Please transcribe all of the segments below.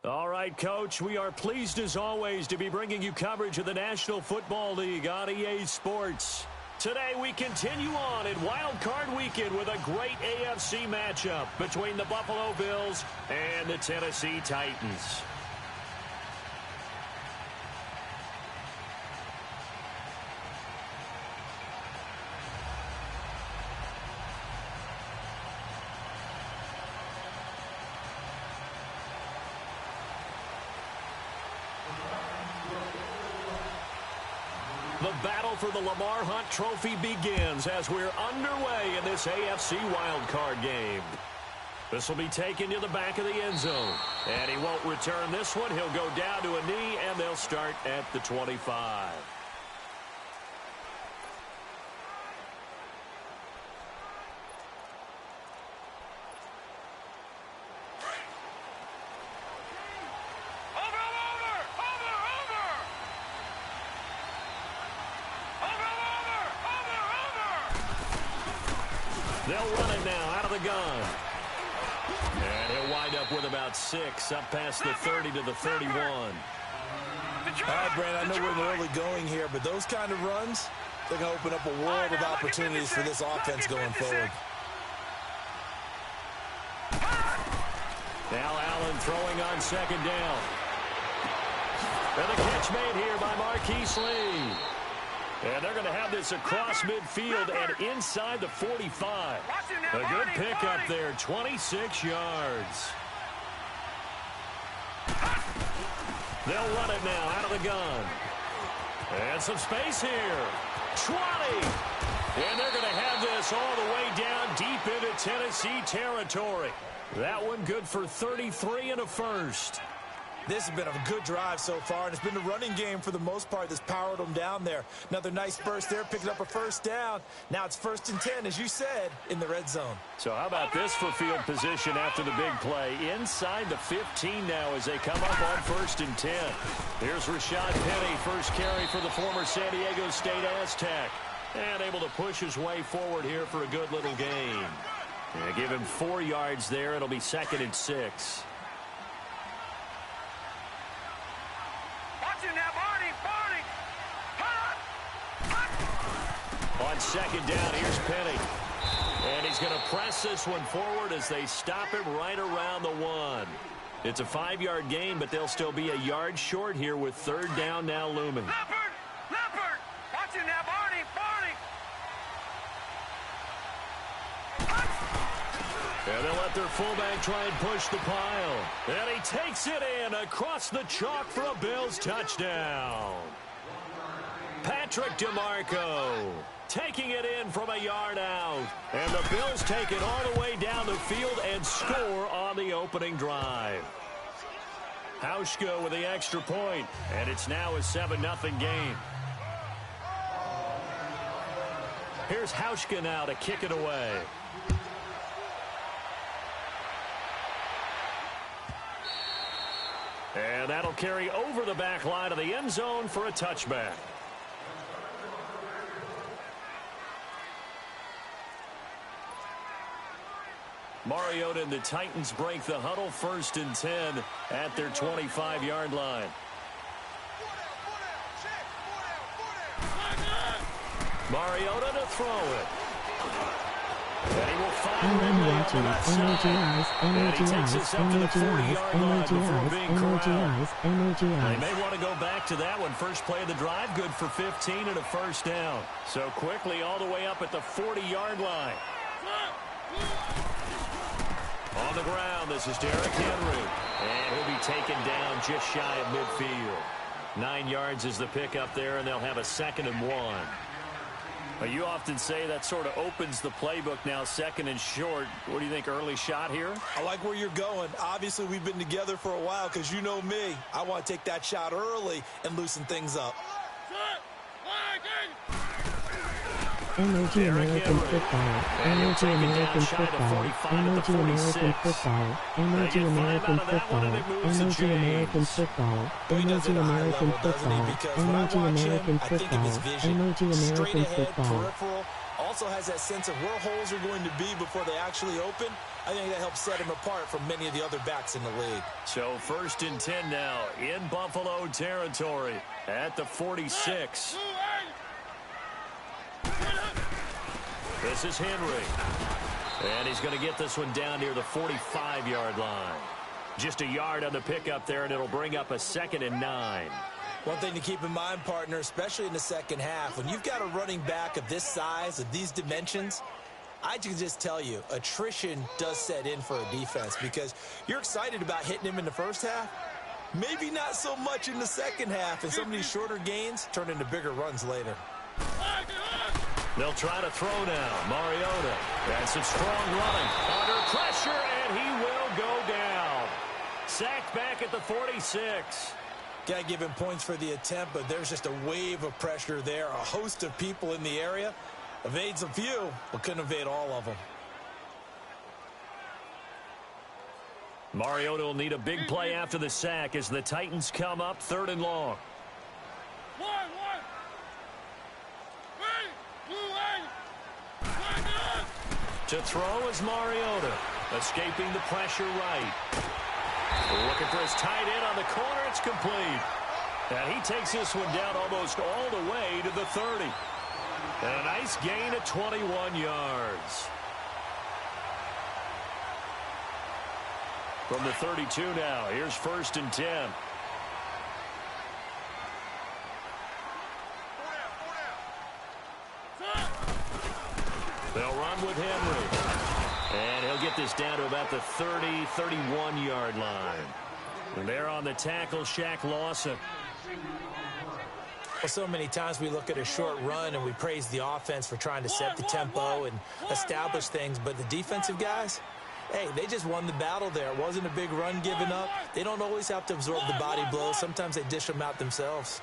All right, Coach, we are pleased as always to be bringing you coverage of the National Football League on EA Sports. Today we continue on in Wild Card Weekend with a great AFC matchup between the Buffalo Bills and the Tennessee Titans. The battle for the Lamar Hunt Trophy begins as we're underway in this AFC wildcard game. This will be taken to the back of the end zone. And he won't return this one. He'll go down to a knee, and they'll start at the 25. They'll run it now out of the gun. And he'll wind up with about 6, up past the 30 to the 31. All right, Brandon, I know we're in the early going here, but those kind of runs, they're going to open up a world of opportunities for this offense going forward. Now Allen throwing on second down. And the catch made here by Marquise Lee. And they're going to have this across midfield and inside the 45. A good pickup there, 26 yards. They'll run it now out of the gun. And some space here. 20. And they're going to have this all the way down deep into Tennessee territory. That one good for 33 and a first. This has been a good drive so far, and it's been the running game for the most part that's powered them down there. Another nice burst there, picking up a first down. Now it's 1st and 10, as you said, in the red zone. So how about this for field position after the big play? Inside the 15 now as they come up on 1st and 10. Here's Rashad Penny, first carry for the former San Diego State Aztec. And able to push his way forward here for a good little gain. Yeah, give him 4 yards there. It'll be 2nd and 6. On second down, here's Penny. And he's going to press this one forward as they stop him right around the 1. It's a 5-yard gain, but they'll still be a yard short here with 3rd down now looming. Leopard! Watch it now, Barney! And they'll let their fullback try and push the pile. And he takes it in across the chalk for a Bills touchdown. Patrick DeMarco taking it in from a yard out. And the Bills take it all the way down the field and score on the opening drive. Hauschka with the extra point, and it's now a 7-0 game. Here's Hauschka now to kick it away. And that'll carry over the back line of the end zone for a touchback. Mariota and the Titans break the huddle, 1st and 10 at their 25-yard line. Mariota to throw it. And he will fire it watching energized. They may want to go back to that one. First play of the drive, good for 15 and a first down. So quickly all the way up at the 40-yard line. On the ground, this is Derrick Henry. And he'll be taken down just shy of midfield. 9 yards is the pickup there, and they'll have a 2nd and 1. But you often say that sort of opens the playbook now, 2nd and short. What do you think, early shot here? I like where you're going. Obviously, we've been together for a while because you know me. I want to take that shot early and loosen things up. Energy American football. Energy American football. Energy American football. Energy American football. Energy American football. Energy American football. Energy American football. Energy American football. also has that sense of where holes are going to be before they actually open. I think that helps set him apart from many of the other backs in the league. So 1st and 10 now in Buffalo territory at the 46. This is Henry. And he's going to get this one down near the 45-yard line. Just a yard on the pickup there, and it'll bring up a 2nd and 9. One thing to keep in mind, partner, especially in the second half, when you've got a running back of this size, of these dimensions, I can just tell you, attrition does set in for a defense because you're excited about hitting him in the first half. Maybe not so much in the second half, and some of these shorter gains turn into bigger runs later. They'll try to throw now. Mariota. That's some strong running. Under pressure, and he will go down. Sacked back at the 46. Got to give him points for the attempt, but there's just a wave of pressure there. A host of people in the area. Evades a few, but couldn't evade all of them. Mariota will need a big play after the sack as the Titans come up 3rd and long. To throw is Mariota, escaping the pressure right. Looking for his tight end on the corner. It's complete. And he takes this one down almost all the way to the 30. And a nice gain of 21 yards. From the 32 now, here's 1st and 10. They'll run with Henry. And he'll get this down to about the 30, 31-yard line. And there on the tackle, Shaq Lawson. Well, so many times we look at a short run and we praise the offense for trying to set the tempo and establish things. But the defensive guys, hey, they just won the battle there. It wasn't a big run given up. They don't always have to absorb the body blows. Sometimes they dish them out themselves.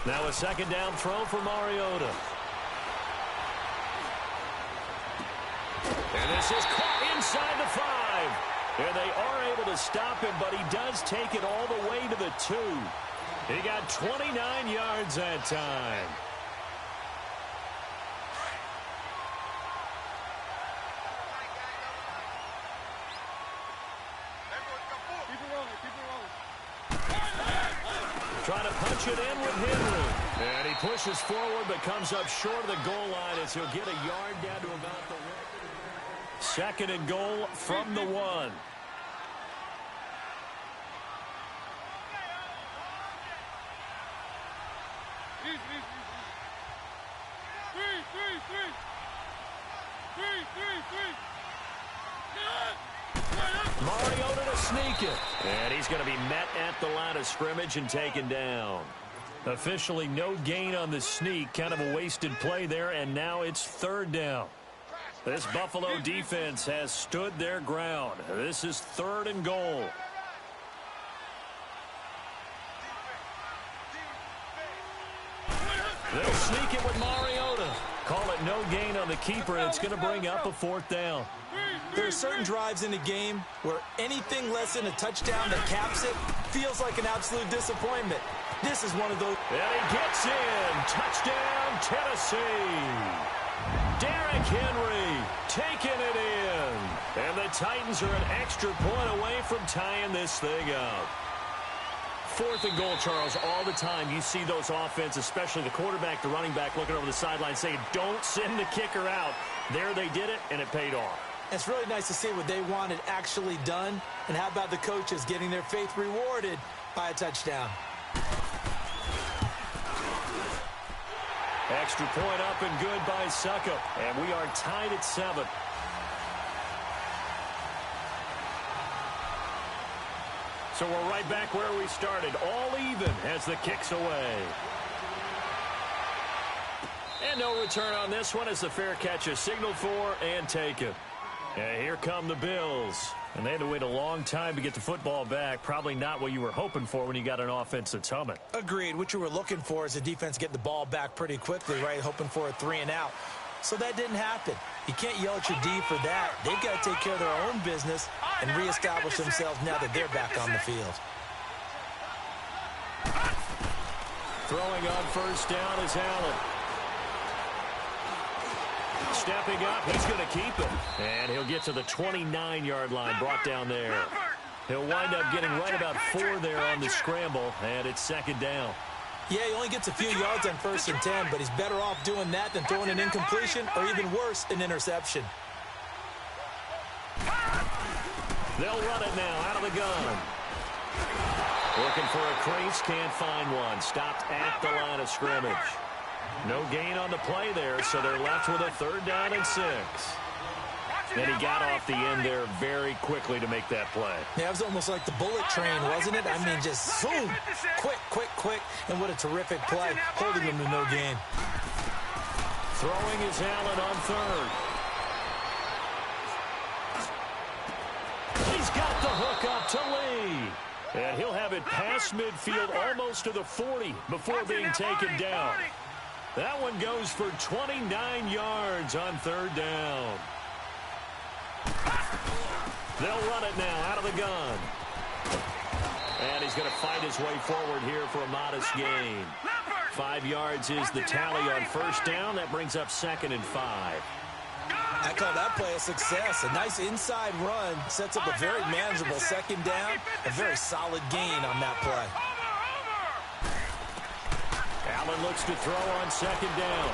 Now a 2nd down throw for Mariota. And this is caught inside the 5. And they are able to stop him, but he does take it all the way to the 2. He got 29 yards that time. Trying to punch it in with Henry. And he pushes forward but comes up short of the goal line as he'll get a yard down to about the 2nd and goal from the 1. Mariota to sneak it. And he's going to be met at the line of scrimmage and taken down. Officially no gain on the sneak. Kind of a wasted play there, and now it's 3rd down. This Buffalo defense has stood their ground. This is 3rd and goal. They'll sneak it with Mariota. Call it no gain on the keeper, and it's going to bring up a 4th down. There are certain drives in a game where anything less than a touchdown that caps it feels like an absolute disappointment. This is one of those. And he gets in. Touchdown, Tennessee. Derrick Henry taking it in. And the Titans are an extra point away from tying this thing up. 4th and goal, Charles. All the time you see those offenses, especially the quarterback, the running back, looking over the sideline saying, don't send the kicker out. There they did it, and it paid off. It's really nice to see what they wanted actually done. And how about the coaches getting their faith rewarded by a touchdown? Extra point up and good by Suckup. And we are tied at 7. So we're right back where we started. All even as the kick's away. And no return on this one as the fair catch is signaled for and taken. And here come the Bills. And they had to wait a long time to get the football back. Probably not what you were hoping for when you got an offense that's humming. Agreed. What you were looking for is the defense get the ball back pretty quickly, right? Hoping for a 3 and out. So that didn't happen. You can't yell at your D for that. They've got to take care of their own business and reestablish themselves now that they're back on the field. Throwing on first down is Allen. Stepping up, he's going to keep it. And he'll get to the 29-yard line, brought down there. He'll wind up getting right about 4 there on the scramble, and it's second down. Yeah, he only gets a few yards on 1st and 10, but he's better off doing that than throwing an incompletion or even worse, an interception. They'll run it now out of the gun. Looking for a crease, can't find one. Stopped at the line of scrimmage. No gain on the play there, so they're left with a 3rd down and 6. And he got off the end there very quickly to make that play. Yeah, it was almost like the bullet train, wasn't it? I mean, just zoom, quick, and what a terrific play, holding him to no gain. Throwing is Allen on 3rd. He's got the hook up to Lee. And he'll have it past midfield almost to the 40 before being taken down. That one goes for 29 yards on 3rd down. They'll run it now out of the gun. And he's going to fight his way forward here for a modest gain. 5 yards is the tally on 1st down. That brings up 2nd and 5. I call that play a success. A nice inside run sets up a very manageable 2nd down. A very solid gain on that play. Allen looks to throw on 2nd down.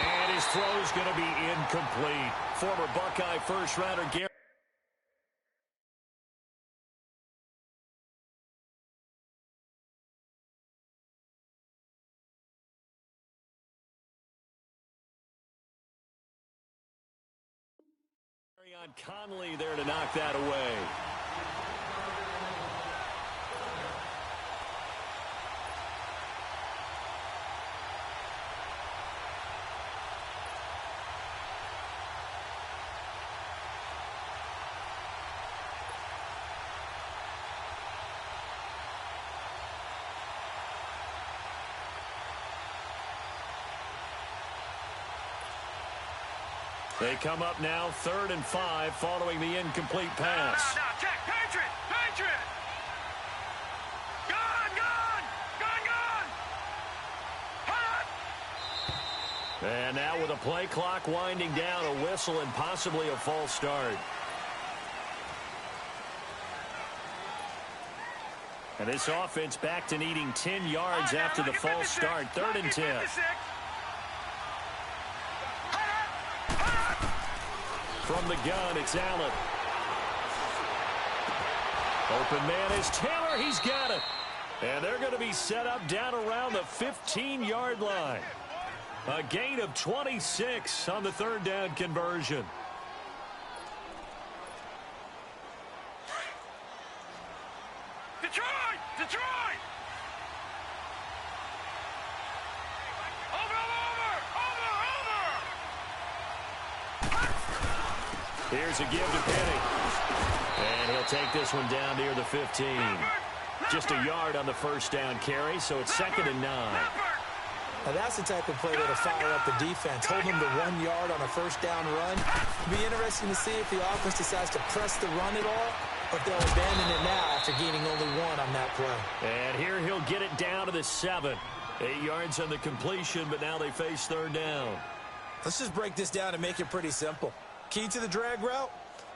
And his throw's going to be incomplete. Former Buckeye first-rounder Gary. On Conley there to knock that away. They come up now 3rd and 5 following the incomplete pass. Now, check. Patriot. Gun. And now with a play clock winding down, a whistle and possibly a false start. And this offense back to needing 10 yards after the false start. 3rd and 10. From the gun, it's Allen. Open man is Taylor. He's got it. And they're going to be set up down around the 15-yard line. A gain of 26 on the 3rd down conversion. Detroit! Here's a give to Penny. And he'll take this one down near the 15. Just a yard on the 1st down carry, so it's 2nd and 9. Now that's the type of play that'll fire up the defense. Hold them to 1 yard on a 1st down run. It'll be interesting to see if the offense decides to press the run at all, or if they'll abandon it now after gaining only 1 on that play. And here he'll get it down to the 7. 8 yards on the completion, but now they face 3rd down. Let's just break this down and make it pretty simple. Key to the drag route,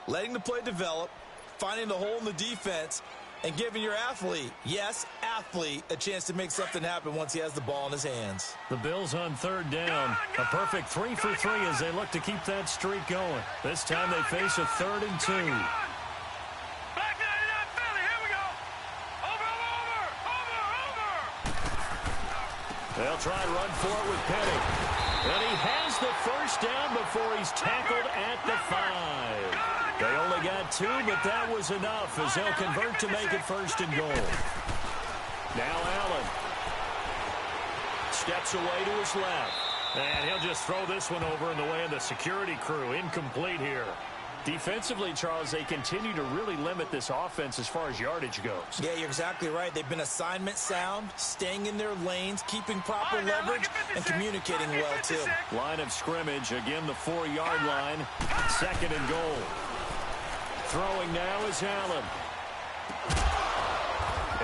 letting the play develop, finding the hole in the defense, and giving your athlete, yes, athlete, a chance to make something happen once he has the ball in his hands. The Bills on 3rd down. A perfect 3 for 3 as they look to keep that streak going. This time they face a 3rd and 2. Back 99 Philly, here we go. Over. They'll try and run for it with Penny. And he has the 1st down before he's tackled at the 5. They only got 2, but that was enough as they'll convert to make it 1st and goal. Now Allen steps away to his left. And he'll just throw this one over in the way of the security crew. Incomplete here. Defensively, Charles, they continue to really limit this offense as far as yardage goes. Yeah, you're exactly right. They've been assignment sound, staying in their lanes, keeping proper leverage, and communicating well, too. Line of scrimmage, again the 4-yard line. 2nd and goal. Throwing now is Allen.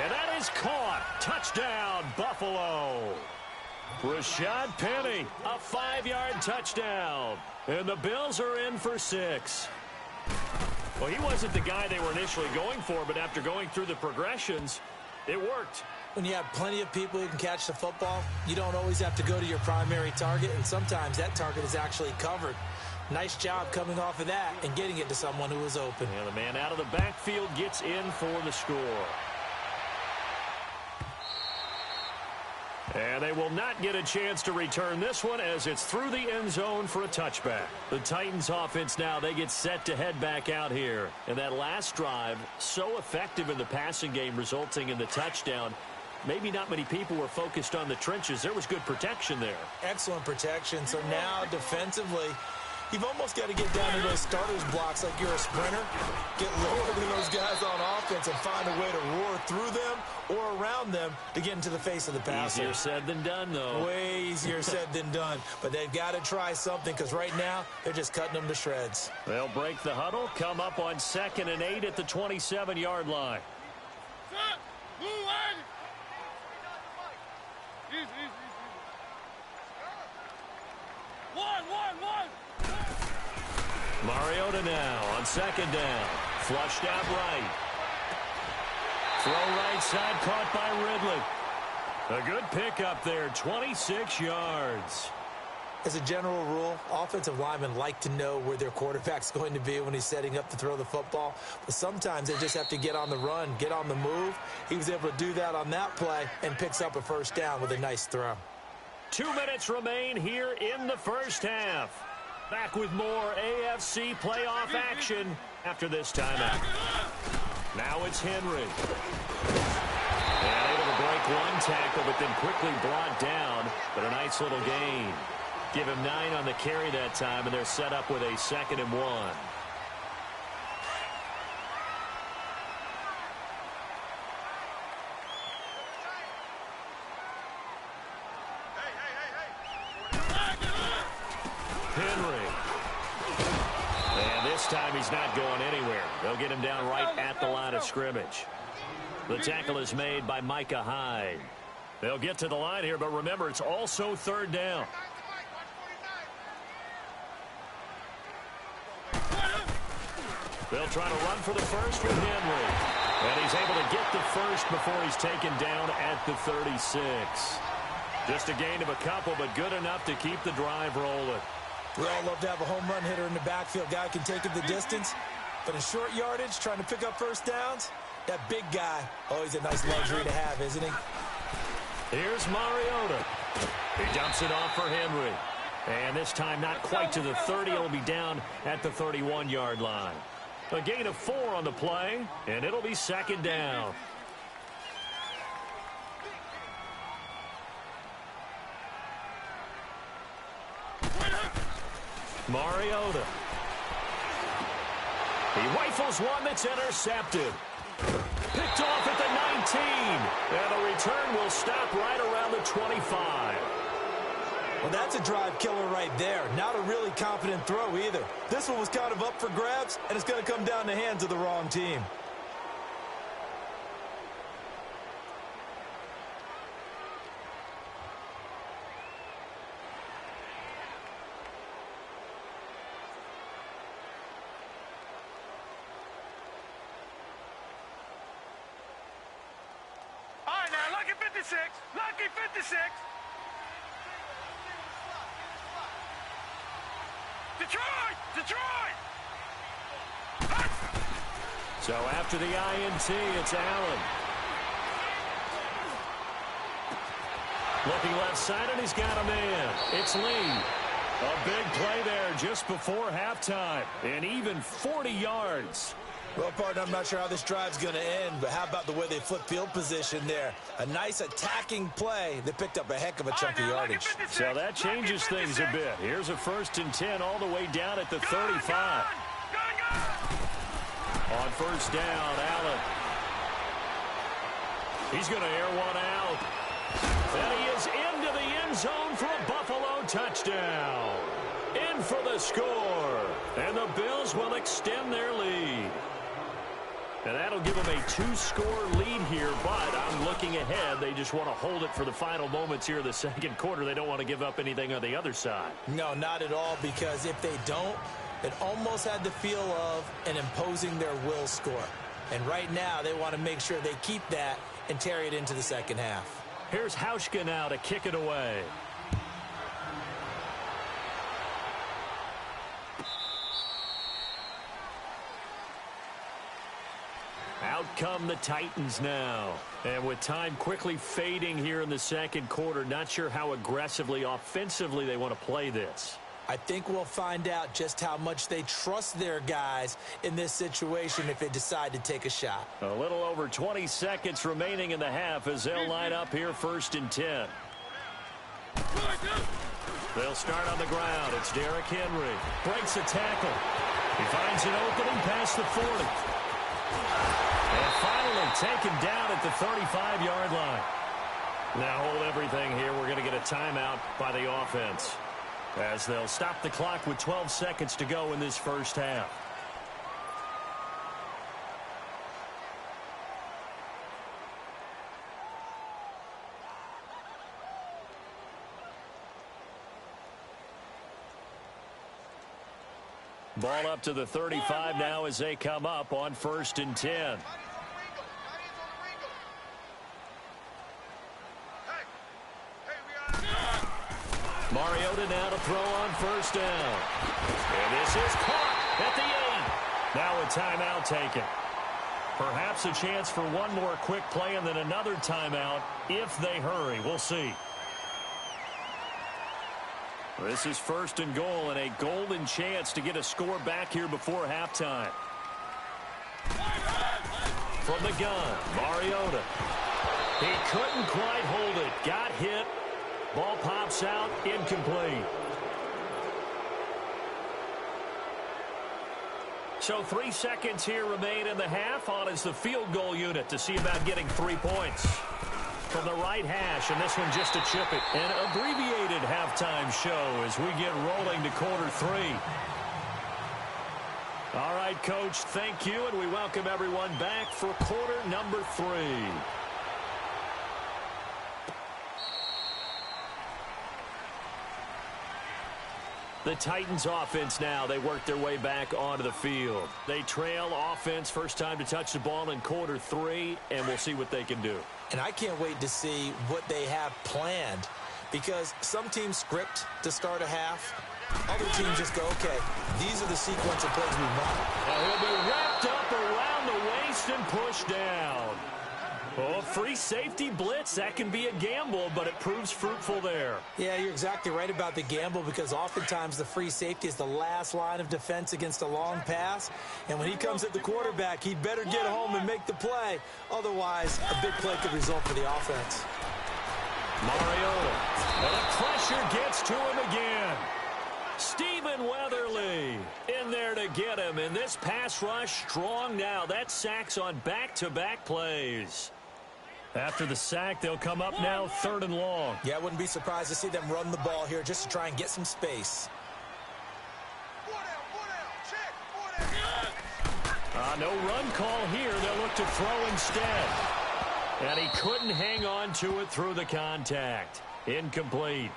And that is caught. Touchdown, Buffalo. Rashad Penny, a 5-yard touchdown. And the Bills are in for 6. Well, he wasn't the guy they were initially going for, but after going through the progressions, it worked. When you have plenty of people who can catch the football, you don't always have to go to your primary target, and sometimes that target is actually covered. Nice job coming off of that and getting it to someone who was open. And the man out of the backfield gets in for the score. And they will not get a chance to return this one as it's through the end zone for a touchback. The Titans offense now, they get set to head back out here. And that last drive, so effective in the passing game, resulting in the touchdown. Maybe not many people were focused on the trenches. There was good protection there. Excellent protection. So now defensively, you've almost got to get down to those starters blocks like you're a sprinter. Get lower than those guys on offense and find a way to roar through them or around them to get into the face of the passer. Easier said than done, though. Way easier said than done. But they've got to try something because right now they're just cutting them to shreds. They'll break the huddle, come up on 2nd and 8 at the 27-yard line. Mariota now on 2nd down. Flushed out right. Throw right side caught by Ridley. A good pickup there, 26 yards. As a general rule, offensive linemen like to know where their quarterback's going to be when he's setting up to throw the football. But sometimes they just have to get on the run, get on the move. He was able to do that on that play and picks up a 1st down with a nice throw. 2 minutes remain here in the first half. Back with more AFC playoff action after this timeout. Now it's Henry. And able to break one tackle, but then quickly brought down. But a nice little gain. Give him 9 on the carry that time, and they're set up with a 2nd and 1. Henry. And this time he's not going anywhere. They'll get him down right at the line of scrimmage. The tackle is made by Micah Hyde. They'll get to the line here, but remember, it's also 3rd down. They'll try to run for the first with Henry. And he's able to get the first before he's taken down at the 36. Just a gain of a couple, but good enough to keep the drive rolling. We all love to have a home run hitter in the backfield. Guy can take it the distance. But in short yardage, trying to pick up 1st downs, that big guy, always a nice luxury to have, isn't he? Here's Mariota. He dumps it off for Henry. And this time not quite to the 30. It'll be down at the 31-yard line. A gain of 4 on the play, and it'll be 2nd down. Mariota. He rifles one that's intercepted. Picked off at the 19. And the return will stop right around the 25. Well, that's a drive killer right there. Not a really confident throw either. This one was kind of up for grabs, and it's going to come down the hands of the wrong team. All right, now, lucky 56. Lucky 56. Detroit! Detroit! So after the INT, it's Allen. Looking left side, and he's got a man. It's Lee. A big play there just before halftime. And even 40 yards. Well, partner, I'm not sure how this drive's going to end, but how about the way they flip field position there? A nice attacking play that picked up a heck of a chunk of yardage. So that changes things a bit. Here's a 1st and 10 all the way down at the 35. On 1st down, Allen. He's going to air one out. And he is into the end zone for a Buffalo touchdown. In for the score. And the Bills will extend their lead. And that'll give give them a 2-score lead here, but I'm looking ahead. They just want to hold it for the final moments here in the second quarter. They don't want to give up anything on the other side. No, not at all, because if they don't, it almost had the feel of an imposing their will score. And right now, they want to make sure they keep that and carry it into the second half. Here's Hauschka now to kick it away. Out come the Titans now. And with time quickly fading here in the second quarter, not sure how aggressively, offensively they want to play this. I think we'll find out just how much they trust their guys in this situation if they decide to take a shot. A little over 20 seconds remaining in the half as they'll line up here 1st and 10. They'll start on the ground. It's Derrick Henry. Breaks a tackle. He finds an opening past the 40. And finally taken down at the 35-yard line. Now hold everything here. We're going to get a timeout by the offense, as they'll stop the clock with 12 seconds to go in this first half. Ball up to the 35 now as they come up on 1st and 10. Mariota now to throw on 1st down. And this is caught at the 8. Now a timeout taken. Perhaps a chance for one more quick play and then another timeout if they hurry. We'll see. This is 1st and goal and a golden chance to get a score back here before halftime. From the gun, Mariota. He couldn't quite hold it. Got hit. Ball pops out, incomplete. So 3 seconds here remain in the half. On is the field goal unit to see about getting 3 points. From the right hash, and this one just to chip it. An abbreviated halftime show as we get rolling to quarter 3. All right, Coach, thank you, and we welcome everyone back for quarter number 3. The Titans offense now, they work their way back onto the field. They trail offense, first time to touch the ball in quarter 3, and we'll see what they can do. And I can't wait to see what they have planned, because some teams script to start a half. Other teams just go, okay, these are the sequence of plays we run. Now he'll be wrapped up around the waist and pushed down. Oh, free safety blitz, that can be a gamble, but it proves fruitful there. Yeah, you're exactly right about the gamble, because oftentimes the free safety is the last line of defense against a long pass. And when he comes at the quarterback, he'd better get home and make the play. Otherwise, a big play could result for the offense. Mariota. And the pressure gets to him again. Stephen Weatherly in there to get him. And this pass rush strong now. That's sacks on back-to-back plays. After the sack, they'll come up now 3rd and long. Yeah, I wouldn't be surprised to see them run the ball here just to try and get some space. No run call here. They'll look to throw instead. And he couldn't hang on to it through the contact. Incomplete.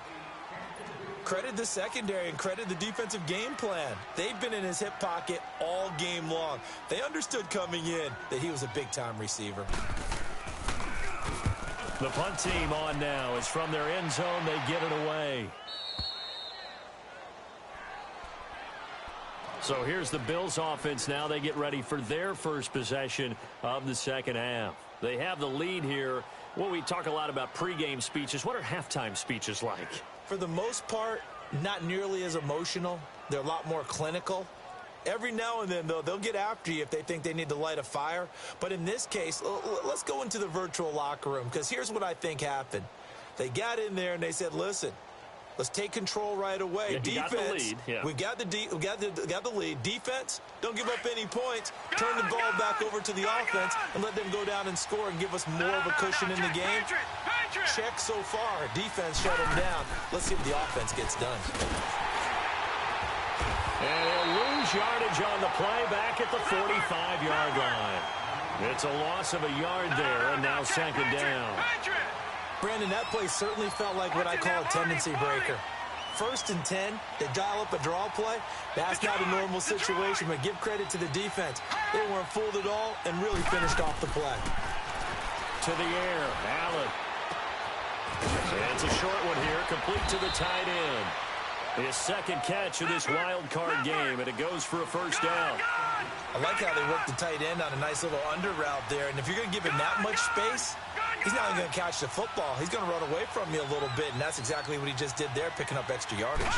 Credit the secondary and credit the defensive game plan. They've been in his hip pocket all game long. They understood coming in that he was a big-time receiver. The punt team on now is from their end zone. They get it away. So here's the Bills offense now. They get ready for their first possession of the second half. They have the lead here. Well, we talk a lot about pregame speeches. What are halftime speeches like? For the most part, not nearly as emotional. They're a lot more clinical. Every now and then, though, they'll get after you if they think they need to light a fire. But in this case, let's go into the virtual locker room, because here's what I think happened. They got in there and they said, listen, let's take control right away. Yeah, defense, got the lead. Yeah. we got the lead. Defense, don't give up any points. Turn the ball back over to the offense and let them go down and score and give us more of a cushion in the game. Check so far. Defense shut them down. Let's see if the offense gets done. And he'll lose yardage on the play back at the 45-yard line. It's a loss of a yard there, and now second down. Brandon, that play certainly felt like what I call a tendency breaker. 1st and 10, they dial up a draw play. That's not a normal situation, but give credit to the defense. They weren't fooled at all and really finished off the play. To the air, Allen. And it's a short one here, complete to the tight end. His second catch of this wild card game, and it goes for a first down. I like how they worked the tight end on a nice little under route there, and if you're going to give him that much space, he's not even going to catch the football. He's going to run away from you a little bit, and that's exactly what he just did there, picking up extra yardage.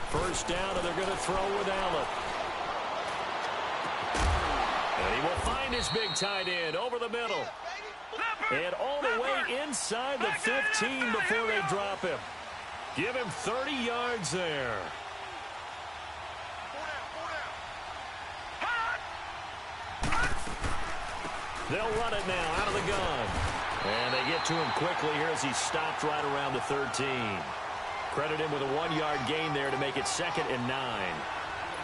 First down, and they're going to throw with Allen. And he will find his big tight end over the middle. And all the way inside the 15 before they drop him. Give him 30 yards there. They'll run it now out of the gun. And they get to him quickly here as he stopped right around the 13. Credit him with a 1-yard gain there to make it 2nd and 9.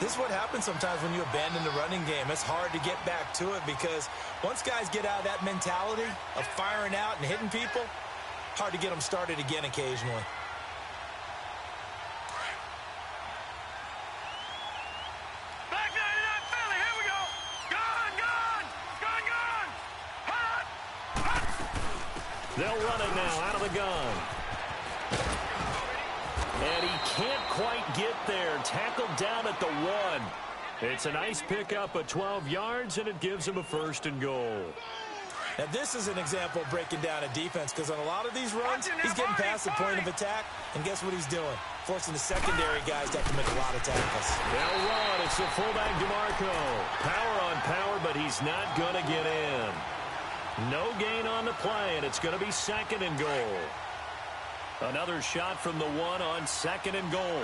This is what happens sometimes when you abandon the running game. It's hard to get back to it because once guys get out of that mentality of firing out and hitting people, hard to get them started again occasionally. They'll run it now out of the gun. And he can't quite get there. Tackled down at the 1. It's a nice pickup of 12 yards, and it gives him a 1st and goal. Now, this is an example of breaking down a defense because on a lot of these runs, he's getting past the point of attack, and guess what he's doing? Forcing the secondary guys to have to make a lot of tackles. They'll run. It's the fullback, DeMarco. Power on power, but he's not going to get in. No gain on the play, and it's going to be 2nd and goal. Another shot from the 1 on 2nd and goal.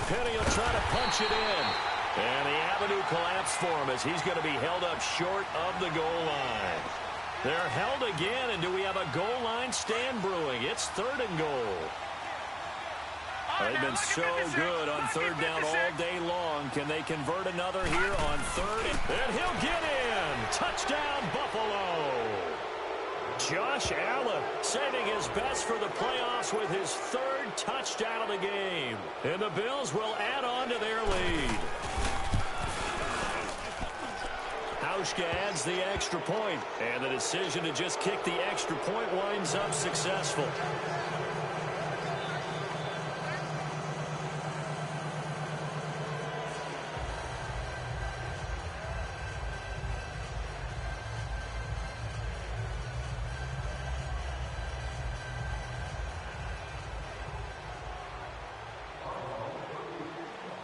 Penny will try to punch it in. And the avenue collapsed for him as he's going to be held up short of the goal line. They're held again, and do we have a goal line stand brewing? It's 3rd and goal. They've been so good on 3rd down all day long. Can they convert another here on 3rd? And he'll get in. Touchdown, Buffalo. Josh Allen saving his best for the playoffs with his 3rd touchdown of the game. And the Bills will add on to their lead. Hauschka adds the extra point, and the decision to just kick the extra point winds up successful.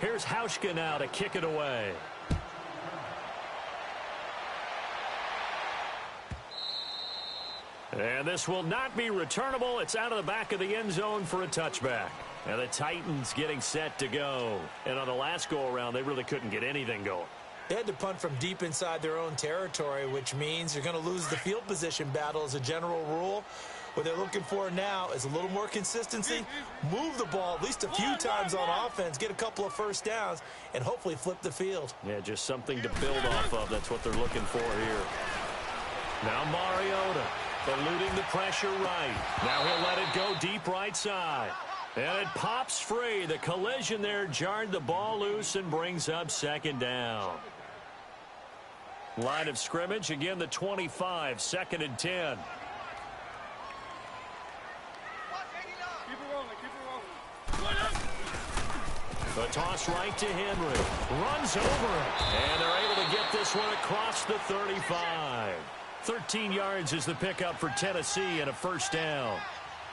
Here's Hauschka now to kick it away. And this will not be returnable. It's out of the back of the end zone for a touchback. And the Titans getting set to go. And on the last go-around, they really couldn't get anything going. They had to punt from deep inside their own territory, which means you're going to lose the field position battle as a general rule. What they're looking for now is a little more consistency, move the ball at least a few times on offense, get a couple of first downs, and hopefully flip the field. Yeah, just something to build off of. That's what they're looking for here. Now Mariota eluding the pressure right. Now he'll let it go deep right side. And it pops free. The collision there jarred the ball loose and brings up 2nd down. Line of scrimmage, again the 25, 2nd and 10. The toss right to Henry. Runs over it. And they're able to get this one across the 35. 13 yards is the pickup for Tennessee and a 1st down.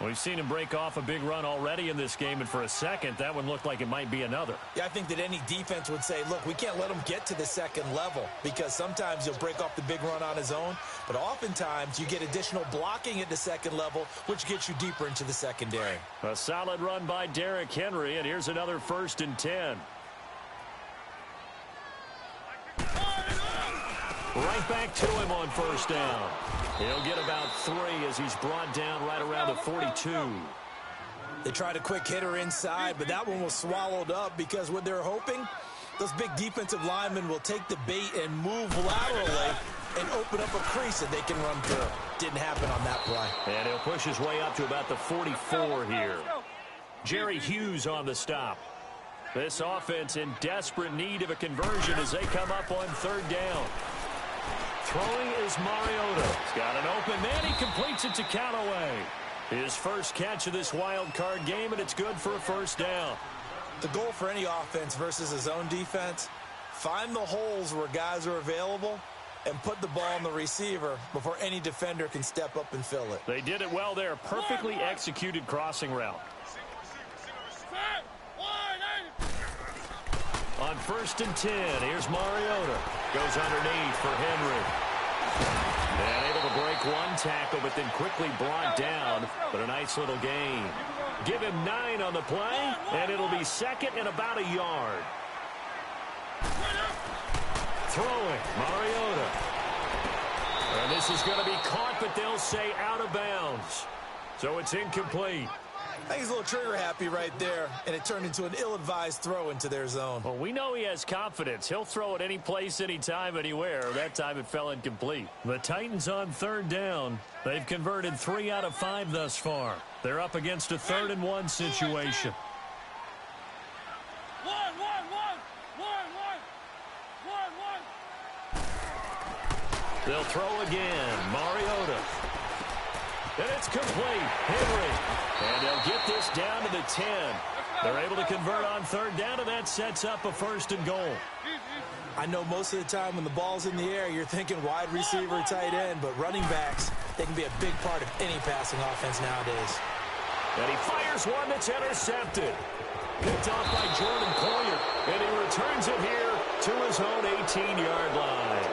We've seen him break off a big run already in this game, and for a second, that one looked like it might be another. Yeah, I think that any defense would say, look, we can't let him get to the 2nd level because sometimes he'll break off the big run on his own, but oftentimes you get additional blocking at the 2nd level, which gets you deeper into the secondary. A solid run by Derrick Henry, and here's another 1st and 10. Right back to him on 1st down. He'll get about 3 as he's brought down right around the 42. They tried a quick hitter inside, but that one was swallowed up because what they're hoping, those big defensive linemen will take the bait and move laterally and open up a crease that they can run through. Didn't happen on that play. And he'll push his way up to about the 44 here. Jerry Hughes on the stop. This offense in desperate need of a conversion as they come up on third down. Throwing is Mariota. He's got an open man. He completes it to Callaway. His first catch of this wild card game, and it's good for a first down. The goal for any offense versus a zone defense, find the holes where guys are available and put the ball on the receiver before any defender can step up and fill it. They did it well there. Perfectly executed crossing route. On 1st and 10, here's Mariota. Goes underneath for Henry. And able to break one tackle, but then quickly brought down. But a nice little gain. Give him 9 on the play, and it'll be second and about a yard. Throwing, Mariota. And this is going to be caught, but they'll say out of bounds. So it's incomplete. I think he's a little trigger happy right there, and it turned into an ill-advised throw into their zone. Well, we know he has confidence. He'll throw it any place, anytime, anywhere. That time it fell incomplete. The Titans on third down. They've converted 3 out of 5 thus far. They're up against a 3rd and 1 situation. They'll throw again. Mariota. And it's complete. Henry. And they'll get this down to the 10. They're able to convert on third down, and that sets up a 1st and goal. I know most of the time when the ball's in the air, you're thinking wide receiver, tight end, but running backs, they can be a big part of any passing offense nowadays. And he fires one that's intercepted. Picked off by Jordan Collier, and he returns it here to his own 18-yard line.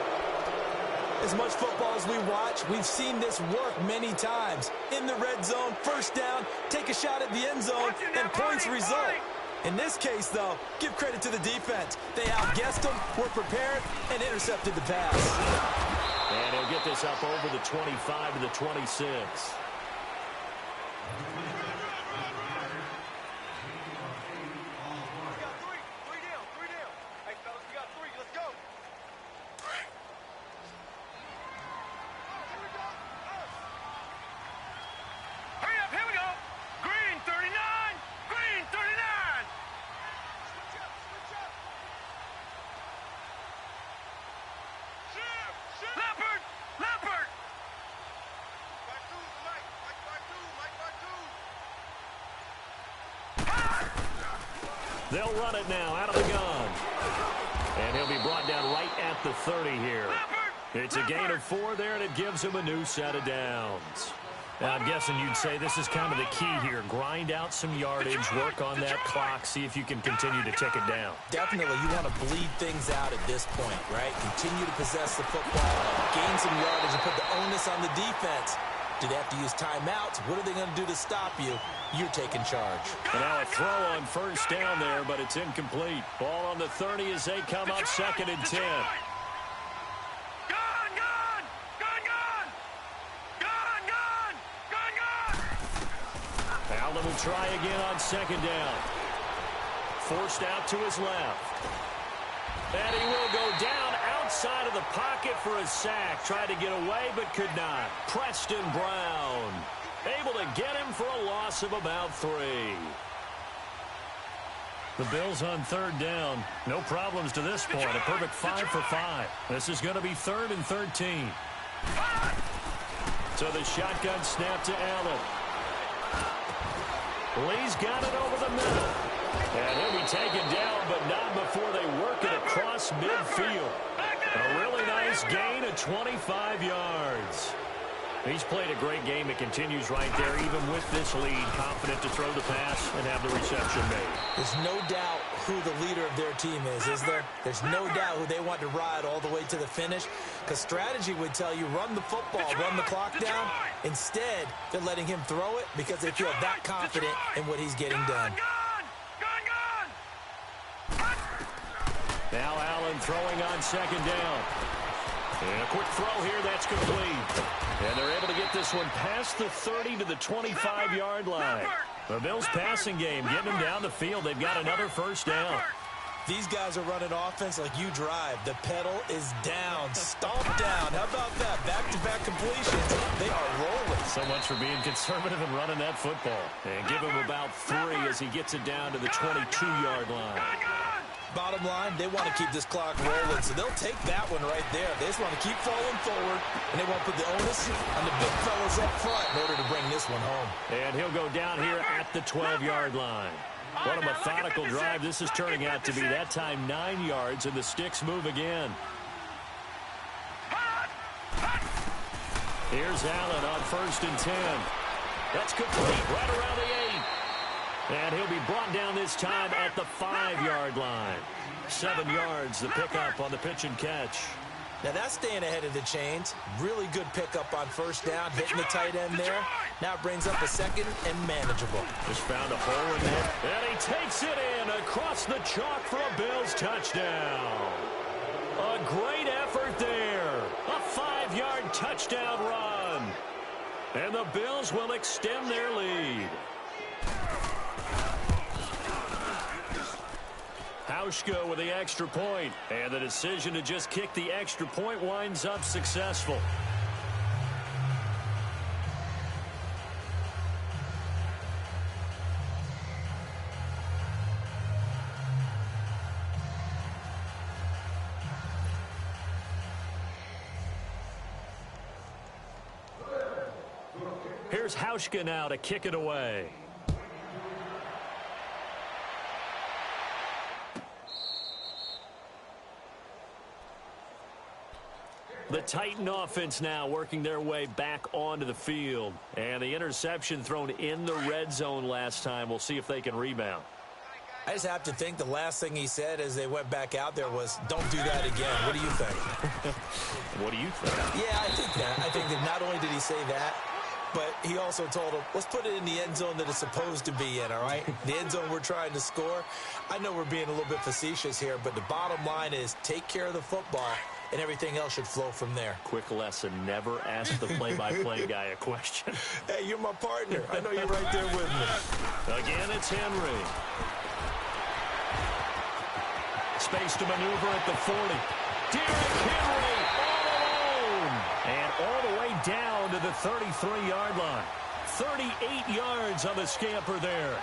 As much football as we watch, we've seen this work many times. In the red zone, first down, take a shot at the end zone, and points result. In this case, though, give credit to the defense. They outguessed them, were prepared, and intercepted the pass. And he'll get this up over the 25 to the 26. They'll run it now out of the gun. And he'll be brought down right at the 30 here. It's a gain of 4 there, and it gives him a new set of downs. Now, I'm guessing you'd say this is kind of the key here. Grind out some yardage, work on that clock, see if you can continue to tick it down. Definitely, you want to bleed things out at this point, right? Continue to possess the football, gain some yardage, and put the onus on the defense. Do they have to use timeouts? What are they going to do to stop you? You're taking charge. And now a throw on first down there, but it's incomplete. Ball on the 30 as they come up 2nd and 10. Allen will try again on 2nd down. Forced out to his left. And he will go down outside of the pocket for a sack. Tried to get away, but could not. Preston Brown able to get him for a loss of about 3. The Bills on 3rd down. No problems to this point. A perfect 5 for 5. This is going to be 3rd and 13. So the shotgun snap to Allen. Lee's got it over the middle. And he'll be taken down, but not before they work it across midfield. A really nice gain of 25 yards. He's played a great game. It continues right there, even with this lead. Confident to throw the pass and have the reception made. There's no doubt who the leader of their team is there? There's no doubt who they want to ride all the way to the finish. Because strategy would tell you, run the football, run the clock down. Instead, they're letting him throw it because they feel that confident in what he's getting done. Now Allen throwing on 2nd down. And a quick throw here, that's complete. And they're able to get this one past the 30 to the 25-yard line. The Bills passing game, getting them down the field. They've got another first down. These guys are running offense like you drive. The pedal is down, stomped down. How about that? Back-to-back completions. They are rolling. So much for being conservative and running that football. And give him about 3 as he gets it down to the 22-yard line. Bottom line, they want to keep this clock rolling, so they'll take that one right there. They just want to keep falling forward, and they want to put the onus on the big fellas up front in order to bring this one home. And he'll go down here at the 12-yard line. What a methodical drive this is turning out to be. That time 9 yards, and the sticks move again. Here's Allen on 1st and 10. That's complete right around the 8. And he'll be brought down this time at the 5-yard line. 7 yards, the pickup on the pitch and catch. Now that's staying ahead of the chains. Really good pickup on 1st down, hitting the tight end there. Now it brings up a 2nd and manageable. Just found a hole in there. And he takes it in across the chalk for a Bills touchdown. A great effort there. A 5-yard touchdown run. And the Bills will extend their lead. Hauschka with the extra point, and the decision to just kick the extra point winds up successful. Here's Hauschka now to kick it away. The Titan offense now working their way back onto the field. And the interception thrown in the red zone last time. We'll see if they can rebound. I just have to think the last thing he said as they went back out there was, don't do that again. What do you think? What do you think? Yeah, I think that. I think that not only did he say that, but he also told him, let's put it in the end zone that it's supposed to be in, all right? The end zone we're trying to score. I know we're being a little bit facetious here, but the bottom line is take care of the football, and everything else should flow from there. Quick lesson, never ask the play-by-play guy a question. Hey, you're my partner. I know you're right there with me. Again, it's Henry. Space to maneuver at the 40. Derrick Henry all alone. And all the way down to the 33-yard line. 38 yards on the scamper there.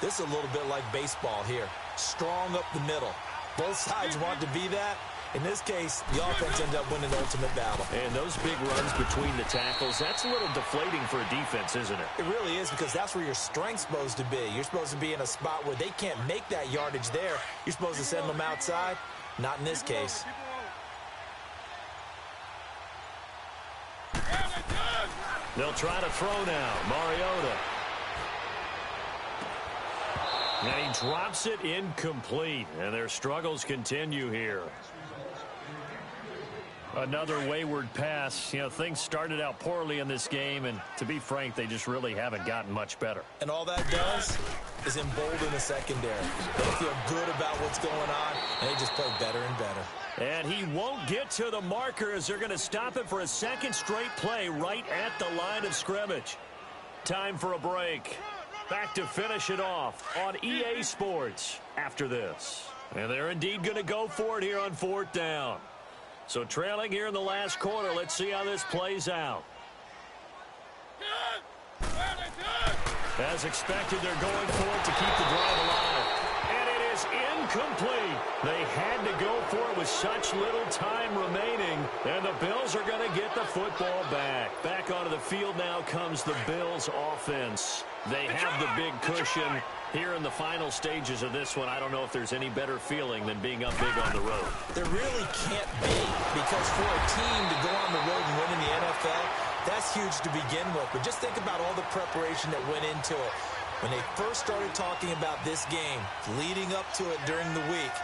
This is a little bit like baseball here. Strong up the middle. Both sides want to be that. In this case, the offense ended up winning the ultimate battle. And those big runs between the tackles, that's a little deflating for a defense, isn't it? It really is, because that's where your strength's supposed to be. You're supposed to be in a spot where they can't make that yardage there. You're supposed to send them outside. Not in this case. They'll try to throw now. Mariota. And he drops it incomplete. And their struggles continue here. Another wayward pass. You know, things started out poorly in this game, and to be frank, they just really haven't gotten much better. And all that does is embolden the secondary. They feel good about what's going on, and they just play better and better. And he won't get to the marker as they're going to stop it for a second straight play right at the line of scrimmage. Time for a break. Back to finish it off on EA Sports after this. And they're indeed going to go for it here on 4th down. So trailing here in the last quarter, let's see how this plays out. As expected, they're going for it to keep the drive alive. And it is incomplete. They had to go for it with such little time remaining. And the Bills are going to get the football back. Back onto the field now comes the Bills offense. They have the big cushion. Here in the final stages of this one, I don't know if there's any better feeling than being up big on the road. There really can't be, because for a team to go on the road and win in the NFL, that's huge to begin with. But just think about all the preparation that went into it. When they first started talking about this game, leading up to it during the week,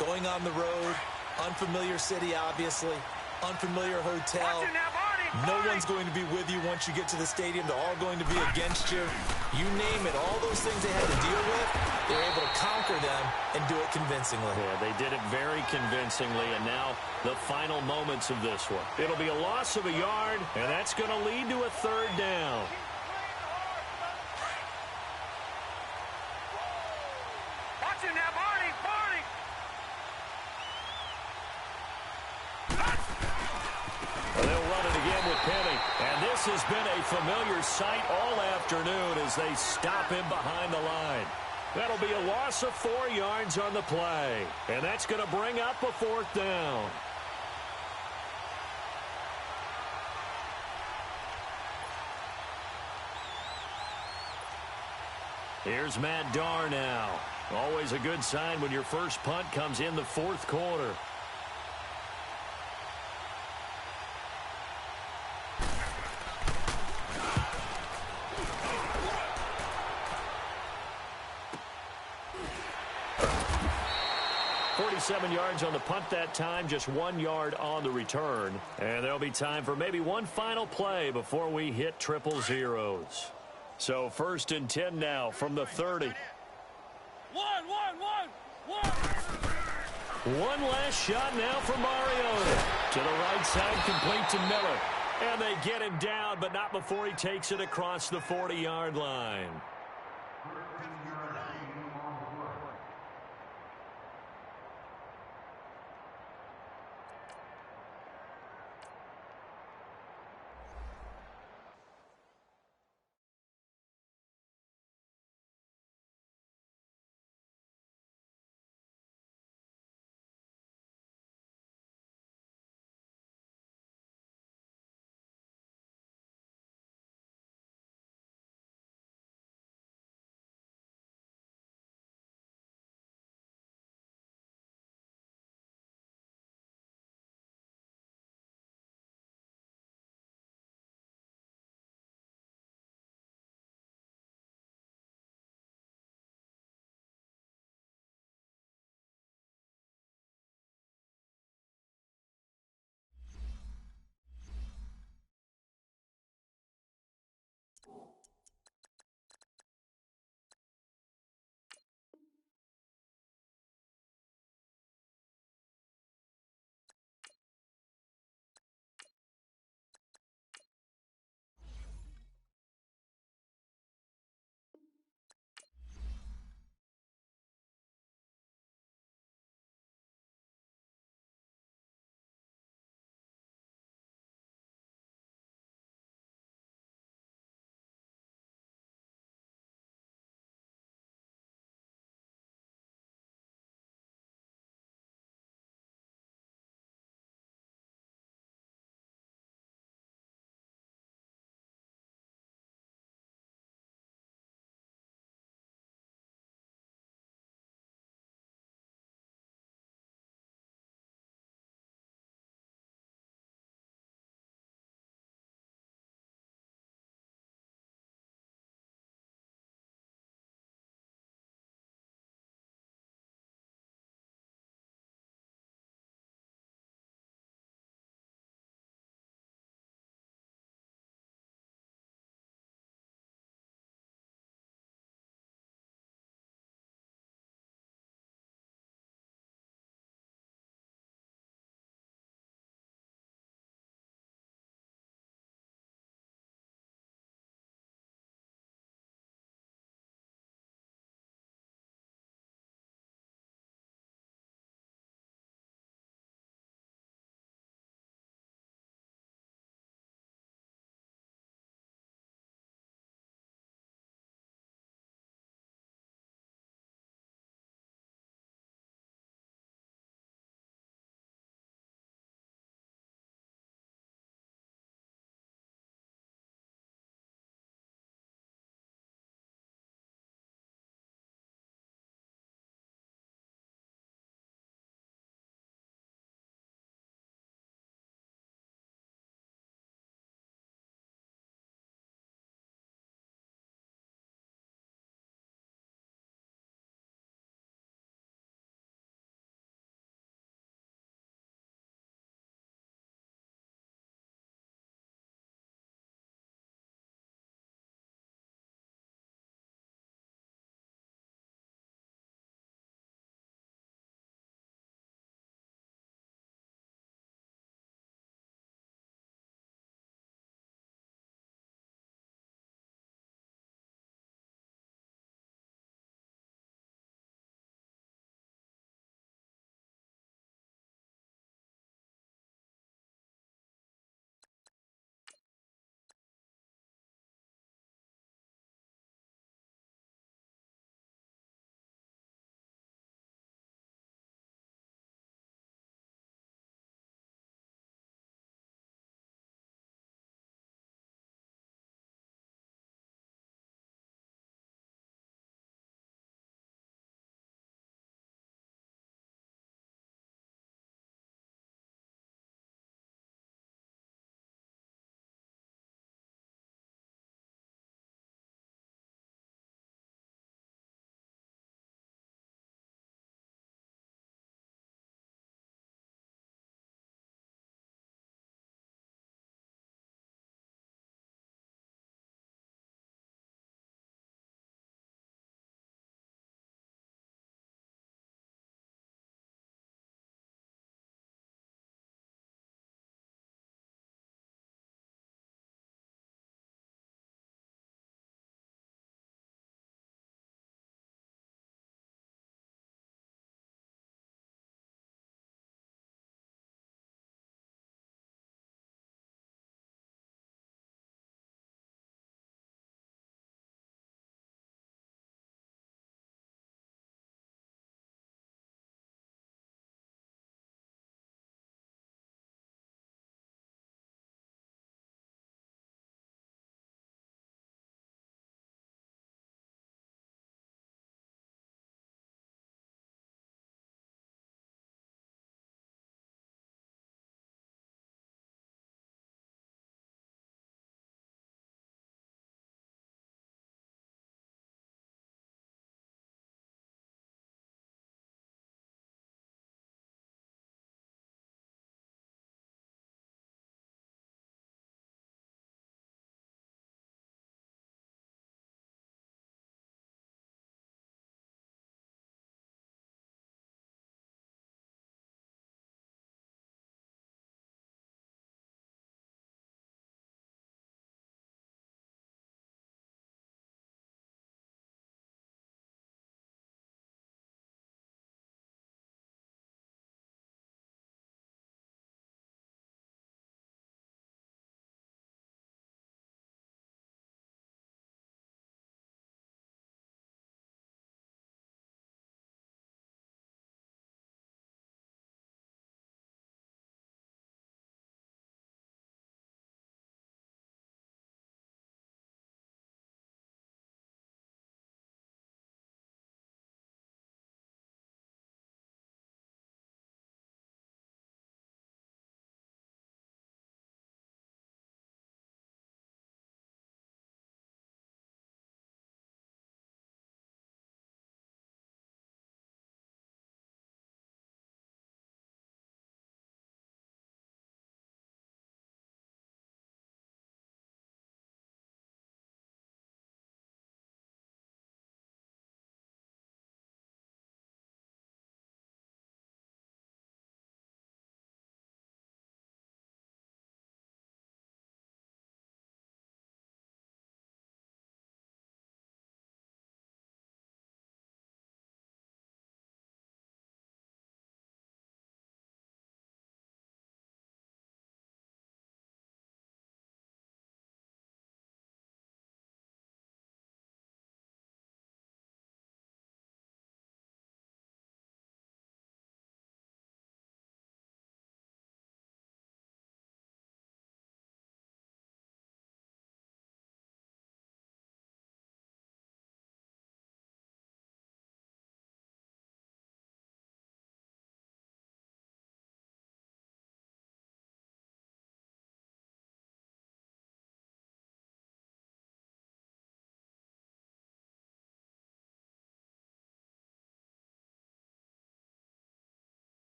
going on the road, unfamiliar city, obviously, unfamiliar hotel. No one's going to be with you once you get to the stadium. They're all going to be against you. You name it, all those things they had to deal with, they were able to conquer them and do it convincingly. Yeah, they did it very convincingly, and now the final moments of this one. It'll be a loss of a yard, and that's going to lead to a 3rd down. This has been a familiar sight all afternoon as they stop him behind the line. That'll be a loss of 4 yards on the play. And that's going to bring up a 4th down. Here's Matt Darr now. Always a good sign when your first punt comes in the 4th quarter. .47 yards on the punt that time, just 1 yard on the return. And there'll be time for maybe one final play before we hit triple zeros. So 1st and 10 now from the 30. One last shot now from Mariota. To the right side, complete to Miller. And they get him down, but not before he takes it across the 40-yard line.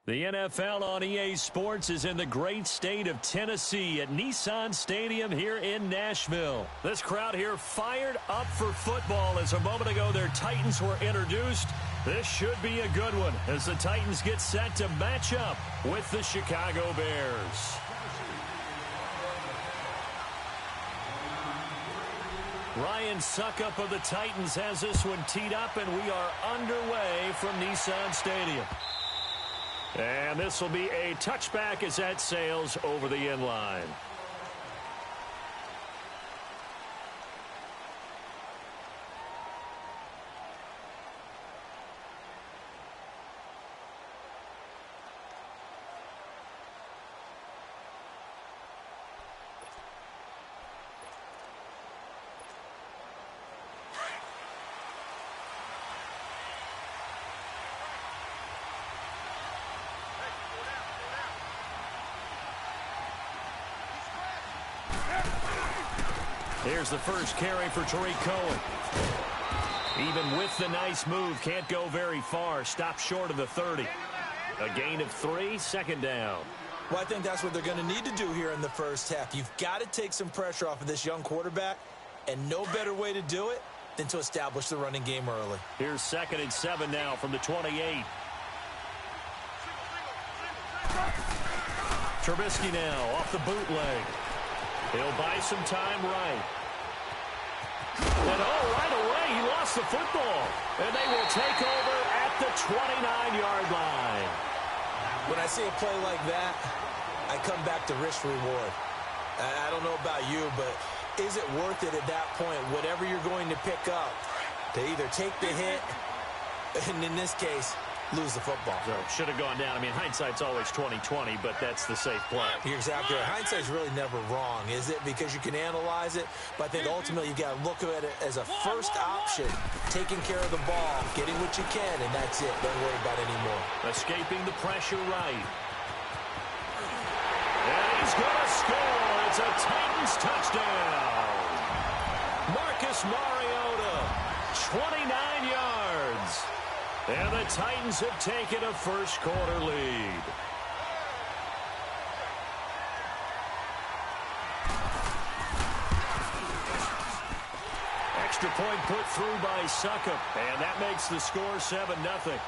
The NFL on EA Sports is in the great state of Tennessee at Nissan Stadium here in Nashville. This crowd here fired up for football as a moment ago their Titans were introduced. This should be a good one as the Titans get set to match up with the Chicago Bears. Ryan Suckup of the Titans has this one teed up, and we are underway from Nissan Stadium. And this will be a touchback as that sails over the end line. Here's the first carry for Tariq Cohen. Even with the nice move, can't go very far. Stop short of the 30. A gain of 3, second down. Well, I think that's what they're going to need to do here in the first half. You've got to take some pressure off of this young quarterback, and no better way to do it than to establish the running game early. Here's 2nd and 7 now from the 28. Trubisky now off the bootleg. He'll buy some time right. And right away, he lost the football. And they will take over at the 29-yard line. When I see a play like that, I come back to risk reward. I don't know about you, but is it worth it at that point, whatever you're going to pick up, to either take the hit, and in this case, lose the football? So should have gone down. I mean, hindsight's always 20/20, but that's the safe play. You're exactly right. Hindsight's really never wrong, is it? Because you can analyze it, but I think ultimately you got to look at it as a first option, taking care of the ball, getting what you can, and that's it. Don't worry about it anymore. Escaping the pressure right. And he's going to score. It's a Titans touchdown. Marcus Mariota, 29 yards. And the Titans have taken a first-quarter lead. Extra point put through by Suckup, and that makes the score 7-0.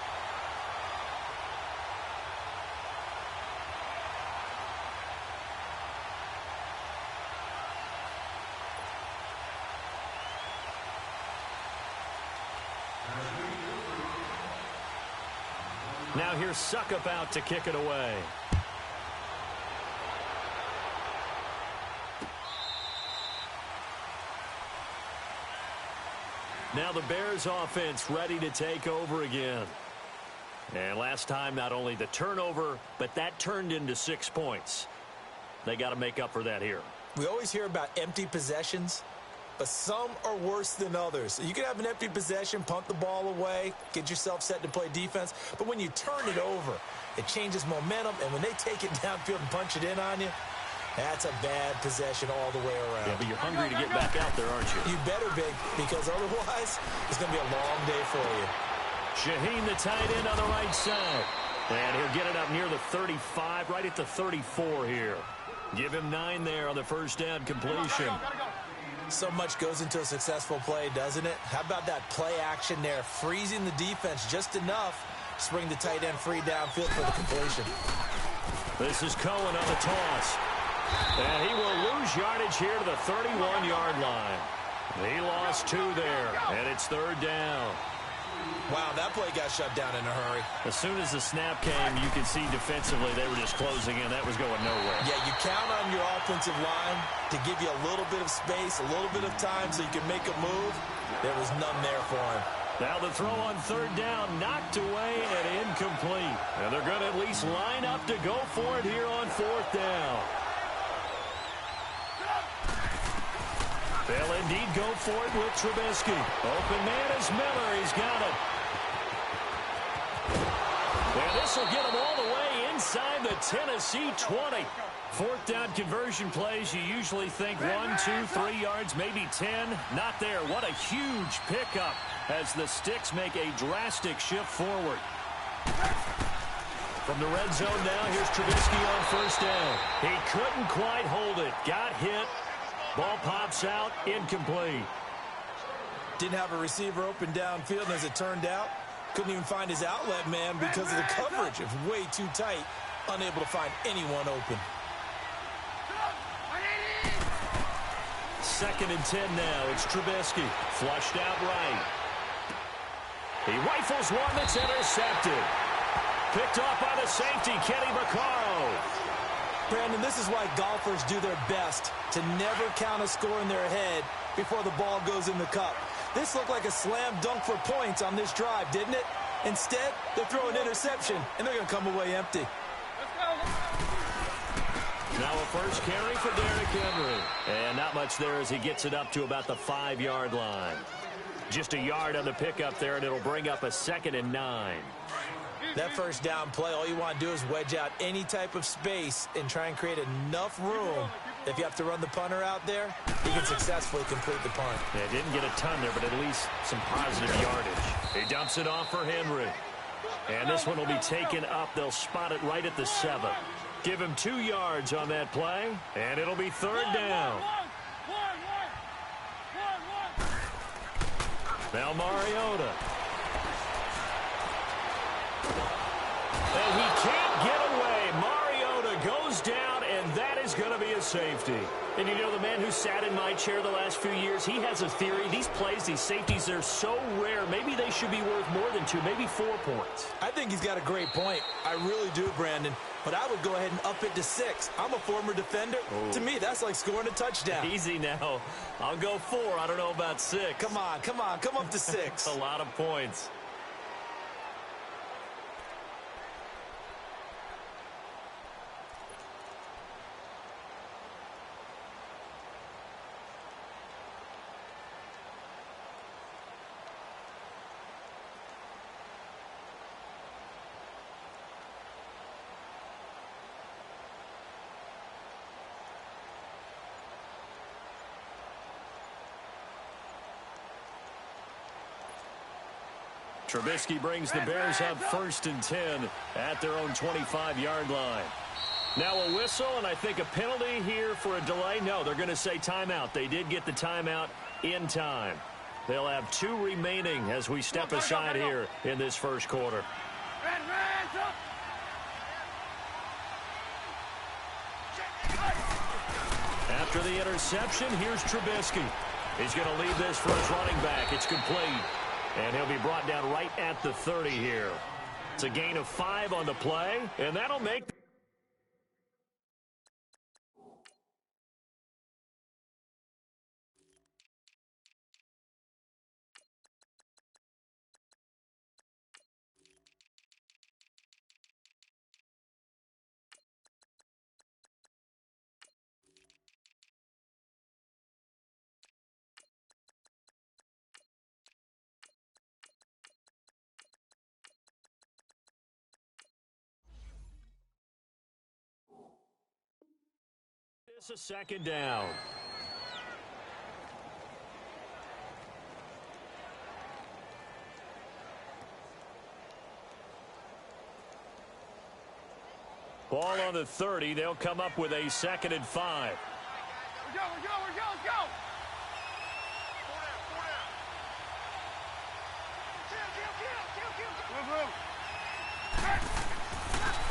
Now here's Suckup out to kick it away. Now the Bears offense ready to take over again. And last time, not only the turnover, but that turned into 6 points. They got to make up for that here. We always hear about empty possessions, but some are worse than others. You can have an empty possession, punt the ball away, get yourself set to play defense. But when you turn it over, it changes momentum. And when they take it downfield and punch it in on you, that's a bad possession all the way around. Yeah, but you're hungry to get back out there, aren't you? You better be, because otherwise it's going to be a long day for you. Shaheen, the tight end on the right side. And he'll get it up near the 35, right at the 34 here. Give him 9 there on the first down completion. So much goes into a successful play, doesn't it? How about that play action there, freezing the defense just enough to bring the tight end free downfield for the completion. This is Cohen on the toss. And he will lose yardage here to the 31-yard line. He lost 2 there, and it's 3rd down. Wow, that play got shut down in a hurry. As soon as the snap came, you could see defensively they were just closing in. That was going nowhere. Yeah, you count on your offensive line to give you a little bit of space, a little bit of time so you can make a move. There was none there for him. Now the throw on 3rd down, knocked away and incomplete. And they're going to at least line up to go for it here on 4th down. They'll indeed go for it with Trubisky. Open man is Miller. He's got it. And this will get him all the way inside the Tennessee 20. 4th down conversion plays, you usually think 1, 2, 3 yards, maybe 10. Not there. What a huge pickup as the Sticks make a drastic shift forward. From the red zone now, here's Trubisky on first down. He couldn't quite hold it. Got hit. Ball pops out. Incomplete. Didn't have a receiver open downfield, and as it turned out, couldn't even find his outlet man because of the coverage. It was way too tight. Unable to find anyone open. 2nd and 10 now. It's Trubisky. Flushed out right. He rifles one that's intercepted. Picked off by the safety, Kenny Vaccaro. Brandon, this is why golfers do their best to never count a score in their head before the ball goes in the cup. This looked like a slam dunk for points on this drive, didn't it? Instead, they're throwing interception, and they're going to come away empty. Now a first carry for Derrick Henry. And not much there as he gets it up to about the 5-yard line. Just a yard on the pickup there, and it'll bring up a 2nd and 9. That first down play, all you want to do is wedge out any type of space and try and create enough room. If you have to run the punter out there, you can successfully complete the punt. Yeah, didn't get a ton there, but at least some positive yardage. He dumps it off for Henry. And this one will be taken up. They'll spot it right at the 7. Give him 2 yards on that play, and it'll be 3rd down. Now Mariota. And he can't get away. Mariota goes down, and that is going to be a safety. And you know, the man who sat in my chair the last few years, he has a theory. These plays, these safeties, they're so rare. Maybe they should be worth more than 2, maybe 4 points. I think he's got a great point. I really do, Brandon. But I would go ahead and up it to 6. I'm a former defender. Oh. To me, that's like scoring a touchdown. Easy now. I'll go 4. I don't know about 6. Come on. Come up to 6. A lot of points. Trubisky brings the Bears up 1st and 10 at their own 25-yard line. Now a whistle, and I think a penalty here for a delay. No, they're going to say timeout. They did get the timeout in time. They'll have 2 remaining as we step aside here in this first quarter. After the interception, here's Trubisky. He's going to lead this for his running back. It's complete. And he'll be brought down right at the 30 here. It's a gain of 5 on the play, and that'll make... It's a 2nd down. Ball on the 30. They'll come up with a 2nd and 5. We're go, let's go! Kill.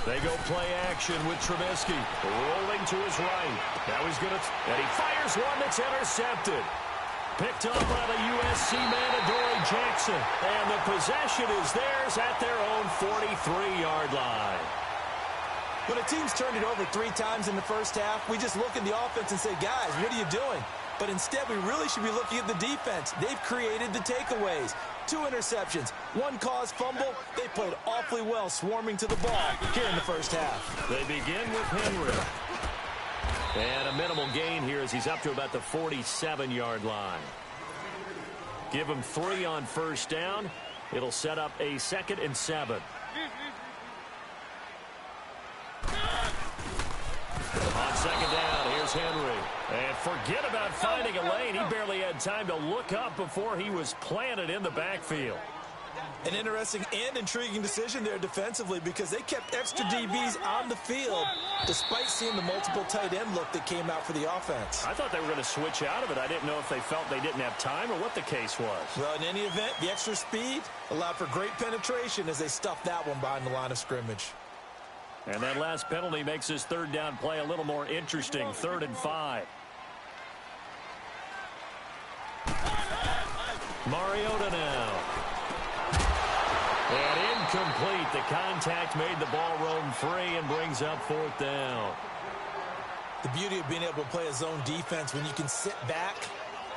They go play action with Trubisky. Rolling to his right. Now he's going to... And he fires one that's intercepted. Picked up by the USC man, Adoree Jackson. And the possession is theirs at their own 43-yard line. When a team's turned it over 3 times in the first half, we just look at the offense and say, guys, what are you doing? But instead, we really should be looking at the defense. They've created the takeaways. 2 interceptions, 1 caused fumble. They played awfully well swarming to the ball here in the first half. They begin with Henry. And a minimal gain here as he's up to about the 47-yard line. Give him 3 on first down. It'll set up a 2nd and 7. On 2nd down, here's Henry. And forget about finding a lane. He barely had time to look up before he was planted in the backfield. An interesting and intriguing decision there defensively because they kept extra DBs on the field despite seeing the multiple tight end look that came out for the offense. I thought they were going to switch out of it. I didn't know if they felt they didn't have time or what the case was. Well, in any event, the extra speed allowed for great penetration as they stuffed that one behind the line of scrimmage. And that last penalty makes this third down play a little more interesting. 3rd and 5. Mariota now. And incomplete. The contact made the ball roam free and brings up 4th down. The beauty of being able to play a zone defense when you can sit back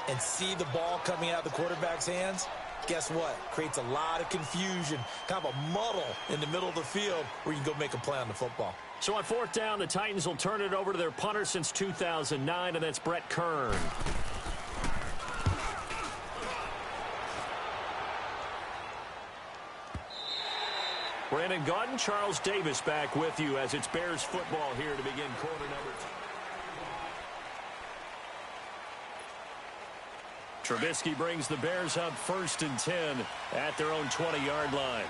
and see the ball coming out of the quarterback's hands, guess what? Creates a lot of confusion, kind of a muddle in the middle of the field where you can go make a play on the football. So on 4th down, the Titans will turn it over to their punter since 2009, and that's Brett Kern. Brandon Gaudin, Charles Davis back with you as it's Bears football here to begin quarter number 2. Trubisky brings the Bears up 1st and 10 at their own 20-yard line.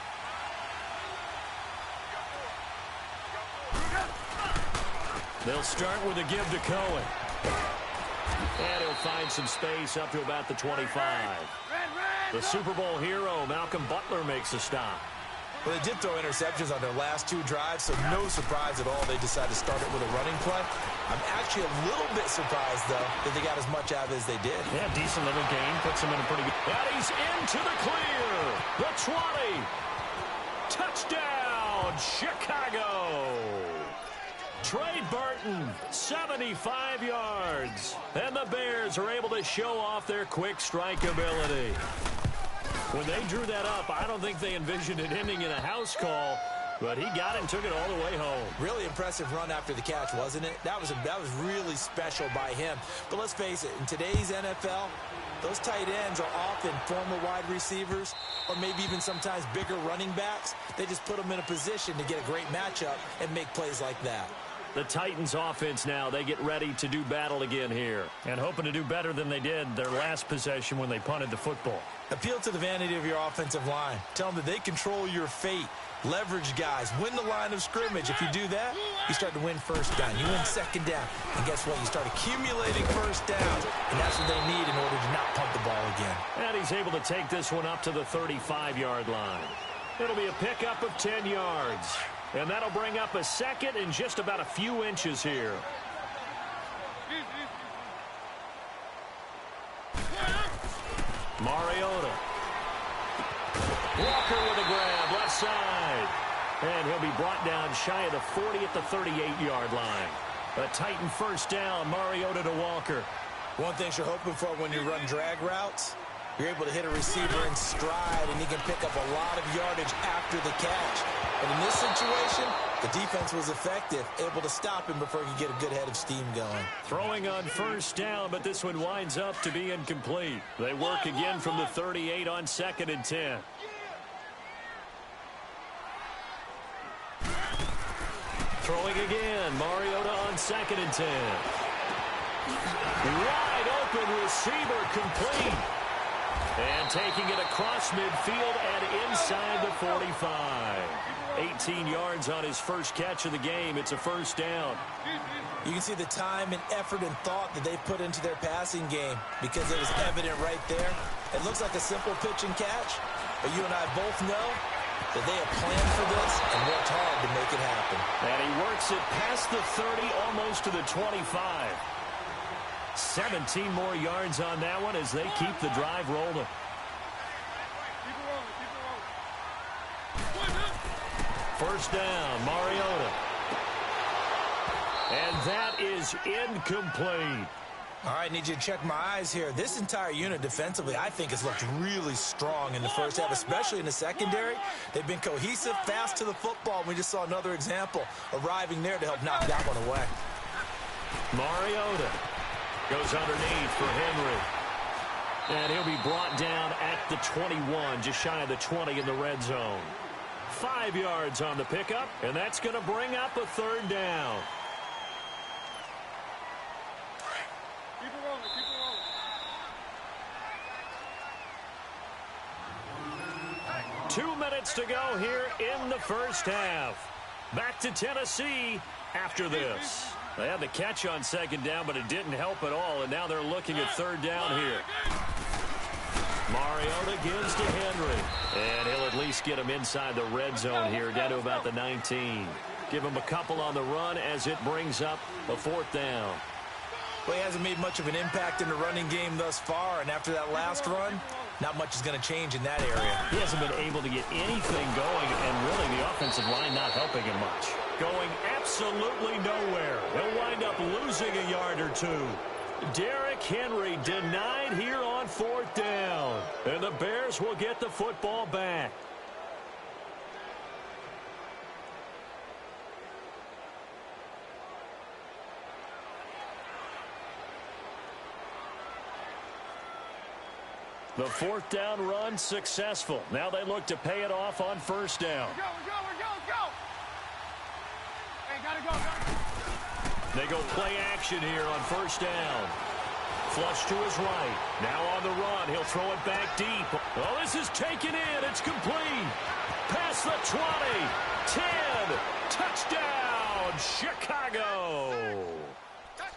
They'll start with a give to Cohen. And he'll find some space up to about the 25. The Super Bowl hero, Malcolm Butler, makes a stop. Well, they did throw interceptions on their last 2 drives, so no surprise at all they decided to start it with a running play. I'm actually a little bit surprised, though, that they got as much out of it as they did. Yeah, decent little gain. Puts him in a pretty good... And he's into the clear. The 20. Touchdown, Chicago. Trey Burton, 75 yards. And the Bears are able to show off their quick strike ability. When they drew that up, I don't think they envisioned it ending in a house call, but he got it and took it all the way home. Really impressive run after the catch, wasn't it? That was really special by him. But let's face it, in today's NFL, those tight ends are often former wide receivers or maybe even sometimes bigger running backs. They just put them in a position to get a great matchup and make plays like that. The Titans offense now, they get ready to do battle again here and hoping to do better than they did their last possession when they punted the football. Appeal to the vanity of your offensive line. Tell them that they control your fate. Leverage guys. Win the line of scrimmage. If you do that, you start to win 1st down. You win 2nd down. And guess what? You start accumulating 1st downs. And that's what they need in order to not punt the ball again. And he's able to take this one up to the 35-yard line. It'll be a pickup of 10 yards. And that'll bring up a 2nd and just about a few inches here. Mariota. Walker with a grab, left side. And he'll be brought down shy of the 40 at the 38-yard line. A Titan 1st down, Mariota to Walker. One thing you're hoping for when you run drag routes, you're able to hit a receiver in stride, and he can pick up a lot of yardage after the catch. But in this situation, the defense was effective, able to stop him before he could get a good head of steam going. Throwing on 1st down, but this one winds up to be incomplete. They work again from the 38 on 2nd and 10. Throwing again, Mariota on 2nd and 10. Wide open receiver, complete. And taking it across midfield and inside the 45. 18 yards on his first catch of the game. It's a 1st down. You can see the time and effort and thought that they put into their passing game because it was evident right there. It looks like a simple pitch and catch, but you and I both know that they have planned for this and worked hard to make it happen. And he works it past the 30, almost to the 25. 17 more yards on that one as they keep the drive rolling. First down, Mariota. And that is incomplete. All right, need you to check my eyes here. This entire unit defensively, I think, has looked really strong in the first half, especially in the secondary. They've been cohesive, fast to the football. We just saw another example arriving there to help knock that one away. Mariota goes underneath for Henry. And he'll be brought down at the 21, just shy of the 20 in the red zone. 5 yards on the pickup, and that's going to bring up a 3rd down. Keep it rolling, keep it rolling. 2 minutes to go here in the first half. Back to Tennessee after this. They had the catch on second down, but it didn't help at all, and now they're looking at third down here. Mariota gives to Henry, and he'll at least get him inside the red zone here, down to about the 19. Give him a couple on the run as it brings up a fourth down. Well, he hasn't made much of an impact in the running game thus far, and after that last run, not much is going to change in that area. He hasn't been able to get anything going, and really the offensive line not helping him much. Going absolutely nowhere. He'll wind up losing a yard or two. Derrick Henry denied here on fourth down, and the Bears will get the football back. The fourth down run successful. Now they look to pay it off on first down. Go. Hey, gotta go. They go play action here on first down. Flush to his right. Now on the run. He'll throw it back deep. Oh, this is taken in. It's complete. Past the 20. 10. Touchdown, Chicago.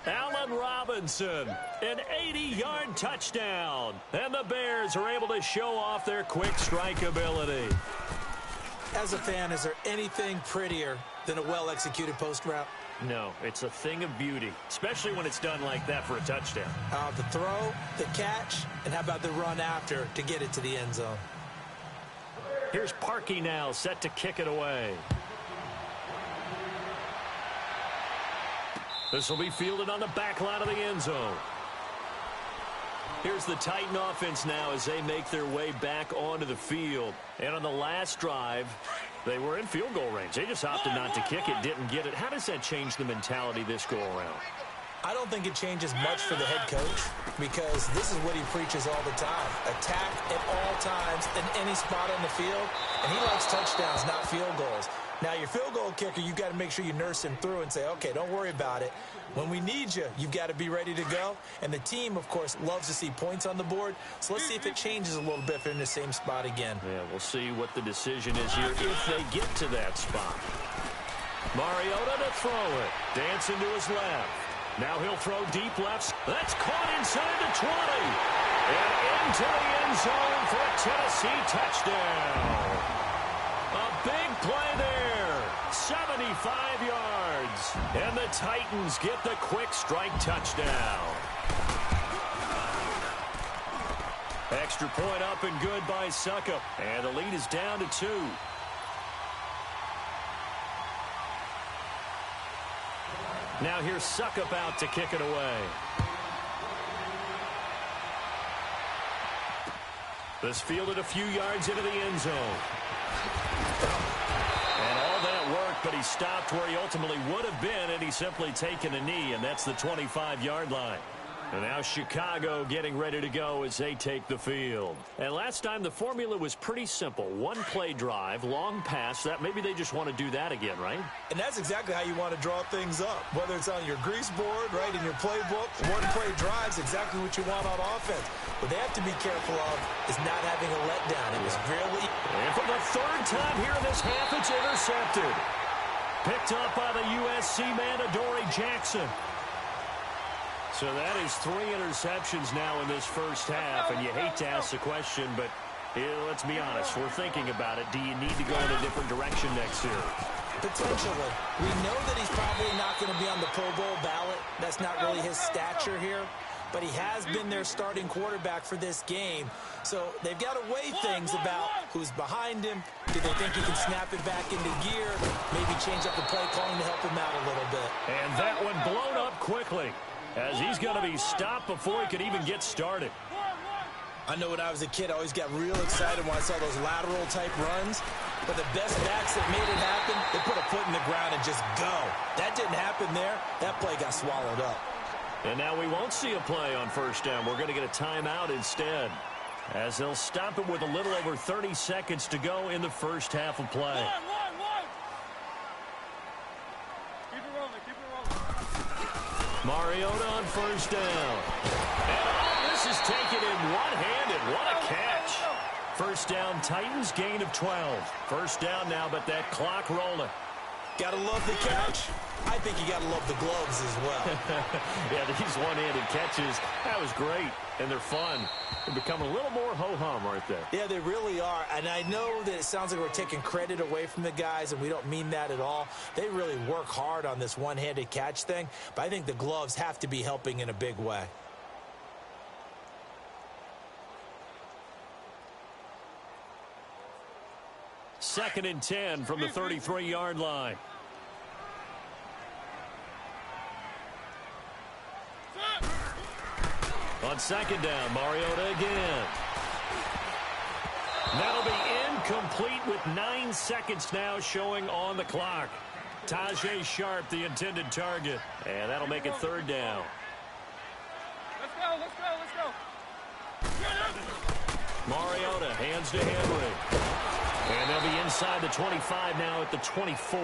Allen Robinson, an 80-yard touchdown. And the Bears are able to show off their quick strike ability. As a fan, is there anything prettier than a well-executed post route? No, it's a thing of beauty, especially when it's done like that for a touchdown. The throw, the catch, and how about the run after to get it to the end zone? Here's Parkey now, set to kick it away. This will be fielded on the back line of the end zone. Here's the Titan offense now as they make their way back onto the field. And on the last drive, they were in field goal range. They just opted not to kick it, didn't get it. How does that change the mentality this go around? I don't think it changes much for the head coach because this is what he preaches all the time. Attack at all times in any spot on the field, and he likes touchdowns, not field goals. Now, your field goal kicker, you've got to make sure you nurse him through and say, okay, don't worry about it. When we need you, you've got to be ready to go. And the team, of course, loves to see points on the board. So let's see if it changes a little bit if they're in the same spot again. Yeah, we'll see what the decision is here if they get to that spot. Mariota to throw it. Dancing to his left. Now he'll throw deep left. That's caught inside the 20. And into the end zone for a Tennessee touchdown. A big play there. 75 yards. And the Titans get the quick strike touchdown. Extra point up and good by Suckup. And the lead is down to 2. Now here's Suckup out to kick it away. This fielded a few yards into the end zone. And all that worked, but he stopped where he ultimately would have been, and he's simply taken a knee, and that's the 25-yard line. And now Chicago getting ready to go as they take the field. And last time the formula was pretty simple. One-play drive, long pass. That maybe they just want to do that again, right? And that's exactly how you want to draw things up. Whether it's on your grease board, right, in your playbook, one-play drive's exactly what you want on offense. What they have to be careful of is not having a letdown. It was really... And for the third time here in this half, it's intercepted. Picked up by the USC man, Adoree Jackson. So that is 3 interceptions now in this first half, and you hate to ask the question, but let's be honest, we're thinking about it. Do you need to go in a different direction next year? Potentially. We know that he's probably not going to be on the Pro Bowl ballot. That's not really his stature here, but he has been their starting quarterback for this game. So they've got to weigh things about who's behind him. Do they think he can snap it back into gear? Maybe change up the play calling to help him out a little bit. And that one blown up quickly, as he's going to be stopped before he could even get started. I know when I was a kid, I always got real excited when I saw those lateral-type runs. But the best backs that made it happen, they put a foot in the ground and just go. That didn't happen there. That play got swallowed up. And now we won't see a play on first down. We're going to get a timeout instead, as they'll stop it with a little over 30 seconds to go in the first half of play. Mariota on first down. And this is taken in one-handed. What a catch. First down, Titans, gain of 12. First down now, but that clock rolling. Gotta love the catch. I think you gotta love the gloves as well. Yeah, these one-handed catches, that was great, and they're fun. They're becoming a little more ho-hum, aren't they? Yeah, they really are, and I know that it sounds like we're taking credit away from the guys, and we don't mean that at all. They really work hard on this one-handed catch thing, but I think the gloves have to be helping in a big way. Second and 10 from the 33-yard line. On second down, Mariota again. That'll be incomplete with 9 seconds now showing on the clock. Tajay Sharp, the intended target. And that'll make it third down. Let's go, let's go, let's go. Mariota hands to Henry. And they'll be inside the 25 now at the 24.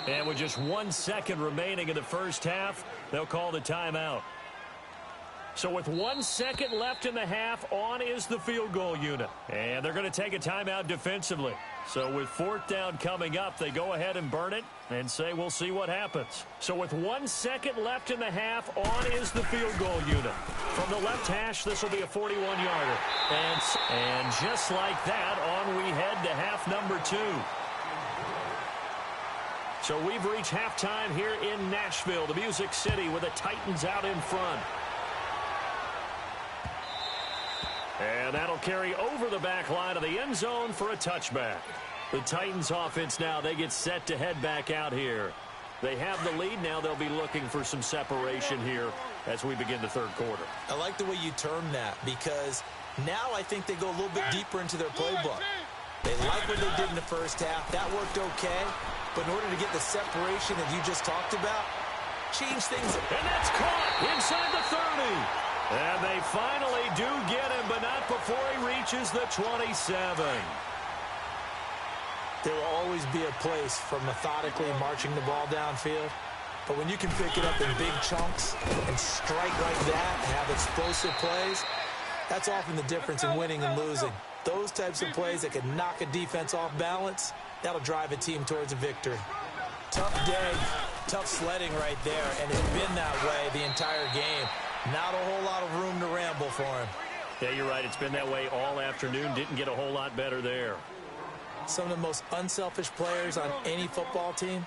And with just 1 second remaining in the first half, they'll call the timeout. So with 1 second left in the half, on is the field goal unit. And they're going to take a timeout defensively. So with fourth down coming up, they go ahead and burn it and say we'll see what happens. So with 1 second left in the half, on is the field goal unit. From the left hash, this will be a 41-yarder. And just like that, on we head to half number 2. So we've reached halftime here in Nashville, the Music City, with the Titans out in front. And that'll carry over the back line of the end zone for a touchback. The Titans offense now, they get set to head back out here. They have the lead. Now they'll be looking for some separation here as we begin the third quarter. I like the way you term that because now I think they go a little bit deeper into their playbook. They like what they did in the first half. That worked okay. But in order to get the separation that you just talked about, change things. And that's caught inside the 30. And they finally do get him, but not before he reaches the 27. There will always be a place for methodically marching the ball downfield. But when you can pick it up in big chunks and strike like that and have explosive plays, that's often the difference in winning and losing. Those types of plays that can knock a defense off balance, that'll drive a team towards a victory. Tough day, tough sledding right there, and it's been that way the entire game. Not a whole lot of room to ramble for him. Yeah, you're right. It's been that way all afternoon. Didn't get a whole lot better there. Some of the most unselfish players on any football team,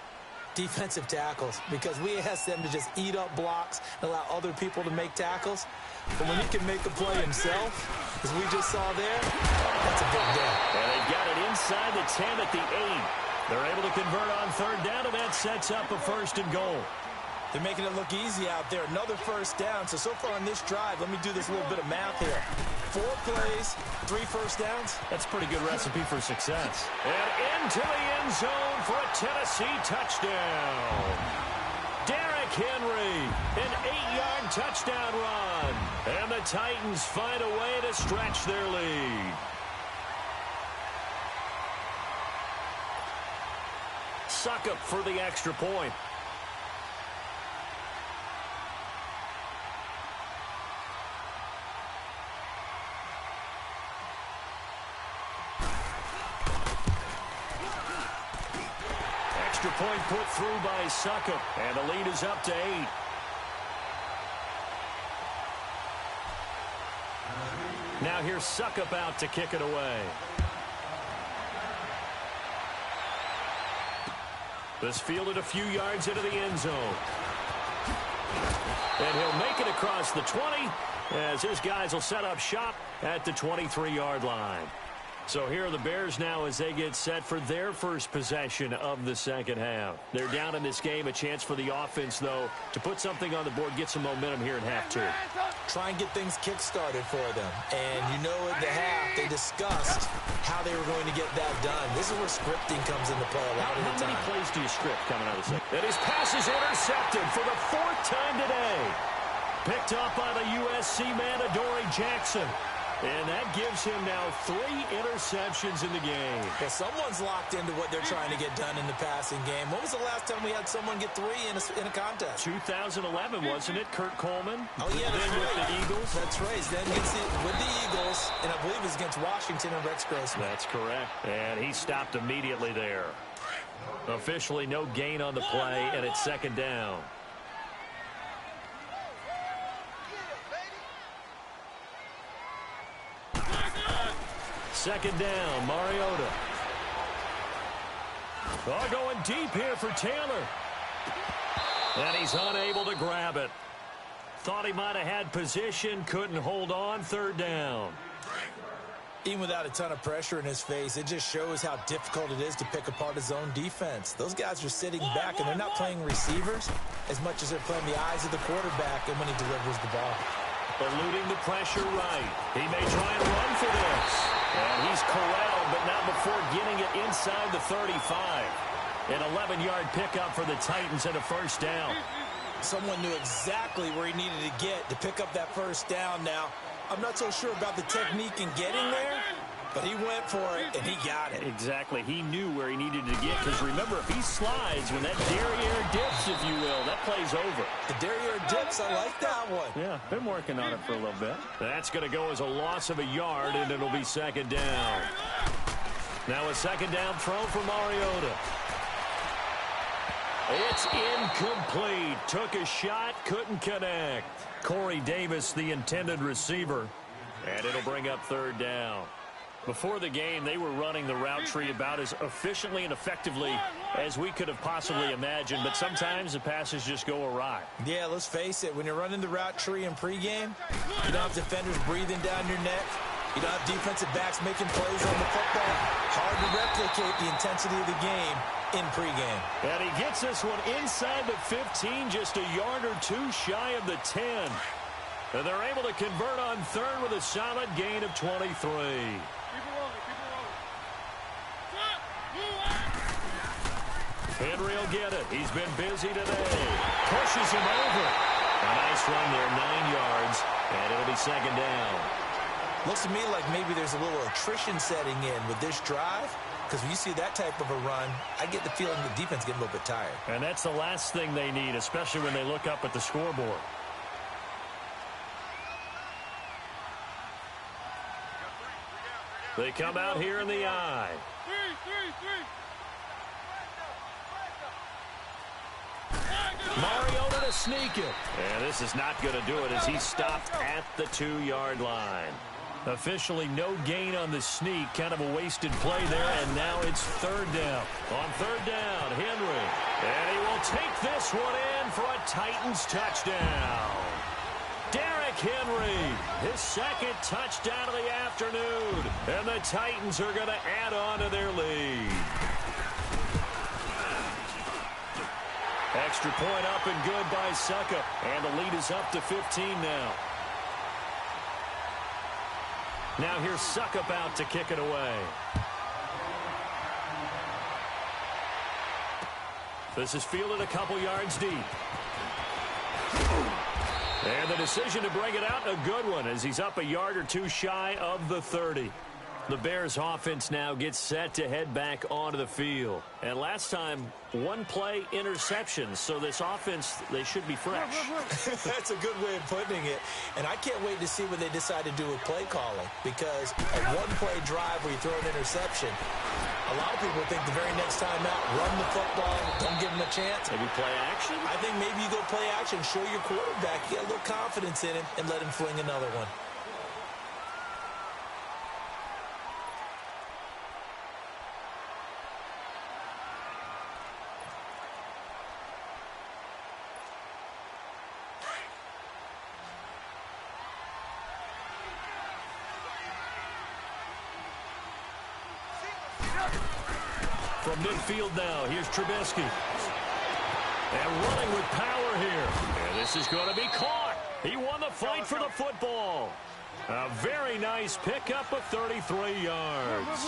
defensive tackles, because we ask them to just eat up blocks and allow other people to make tackles. But when he can make a play himself, as we just saw there, that's a big day. And they've got it inside the 10 at the 8. They're able to convert on third down, and that sets up a first and goal. They're making it look easy out there. Another first down. So far on this drive, let me do this little bit of math here. 4 plays, 3 first downs. That's a pretty good recipe for success. And into the end zone for a Tennessee touchdown. Derrick Henry, an 8-yard touchdown run. And the Titans find a way to stretch their lead. Suckup for the extra point. Extra point put through by Suckup, and the lead is up to 8. Now here's Suckup out to kick it away. This fielded a few yards into the end zone. And he'll make it across the 20 as his guys will set up shop at the 23-yard line. So here are the Bears now as they get set for their first possession of the second half. They're down in this game. A chance for the offense, though, to put something on the board, get some momentum here in half 2. Try and get things kick-started for them. And you know at the half, they discussed how they were going to get that done. This is where scripting comes into play a lot of the time. How many plays do you script coming out of the second? And his pass is intercepted for the 4th time today. Picked up by the USC man, Adoree Jackson. And that gives him now 3 interceptions in the game. Well, someone's locked into what they're trying to get done in the passing game. When was the last time we had someone get 3 in a contest? 2011, wasn't it? Kurt Coleman. Oh, yeah, that's then right. With the Eagles. That's right. Then gets it with the Eagles, and I believe it's against Washington and Rex Grossman. That's correct. And he stopped immediately there. Officially no gain on the play, and it's 2nd down. Second down, Mariota. Oh, going deep here for Taylor. And he's unable to grab it. Thought he might have had position, couldn't hold on. 3rd down. Even without a ton of pressure in his face, it just shows how difficult it is to pick apart his own defense. Those guys are sitting back, and they're not playing receivers as much as they're playing the eyes of the quarterback and when he delivers the ball. Eluding the pressure right. He may try and run for this. And he's corralled, but not before getting it inside the 35. An 11-yard pickup for the Titans and a 1st down. Someone knew exactly where he needed to get to pick up that 1st down now. I'm not so sure about the technique in getting there, but he went for it, and he got it. Exactly. He knew where he needed to get, because remember, if he slides, when that derriere dips, if you will, that play's over. The derriere dips, I like that one. Yeah, been working on it for a little bit. That's going to go as a loss of a yard, and it'll be 2nd down. Now a 2nd down throw for Mariota. It's incomplete. Took a shot, couldn't connect. Corey Davis, the intended receiver. And it'll bring up 3rd down. Before the game, they were running the route tree about as efficiently and effectively as we could have possibly imagined, but sometimes the passes just go awry. Yeah, let's face it. When you're running the route tree in pregame, you don't have defenders breathing down your neck. You don't have defensive backs making plays on the football. Hard to replicate the intensity of the game in pregame. And he gets this one inside the 15, just a yard or 2 shy of the 10. And they're able to convert on 3rd with a solid gain of 23. Henry will get it. He's been busy today. Pushes him over. A nice run there, 9 yards, and it'll be 2nd down. Looks to me like maybe there's a little attrition setting in with this drive, because when you see that type of a run, I get the feeling the defense getting a little bit tired. And that's the last thing they need, especially when they look up at the scoreboard. They come out here in the eye. Mariota to sneak it. And this is not going to do it as he stopped at the 2-yard line. Officially no gain on the sneak. Kind of a wasted play there, and now it's 3rd down. On 3rd down, Henry. And he will take this one in for a Titans touchdown. Derrick Henry, his 2nd touchdown of the afternoon. And the Titans are going to add on to their lead. Extra point up and good by Suckup. And the lead is up to 15 now. Now here's Suckup out to kick it away. This is fielded a couple yards deep. And the decision to bring it out, a good one, as he's up a yard or 2 shy of the 30. The Bears offense now gets set to head back onto the field. And last time, 1-play interception. So this offense, they should be fresh. That's a good way of putting it. And I can't wait to see what they decide to do with play calling. Because a 1-play drive where you throw an interception, a lot of people think the very next time out, run the football, don't give them a chance. Maybe play action? I think maybe you go play action, show your quarterback, get a little confidence in him, and let him fling another one. From midfield now, here's Trubisky. And running with power here. And this is going to be caught. He won the fight for the football. A very nice pickup of 33 yards.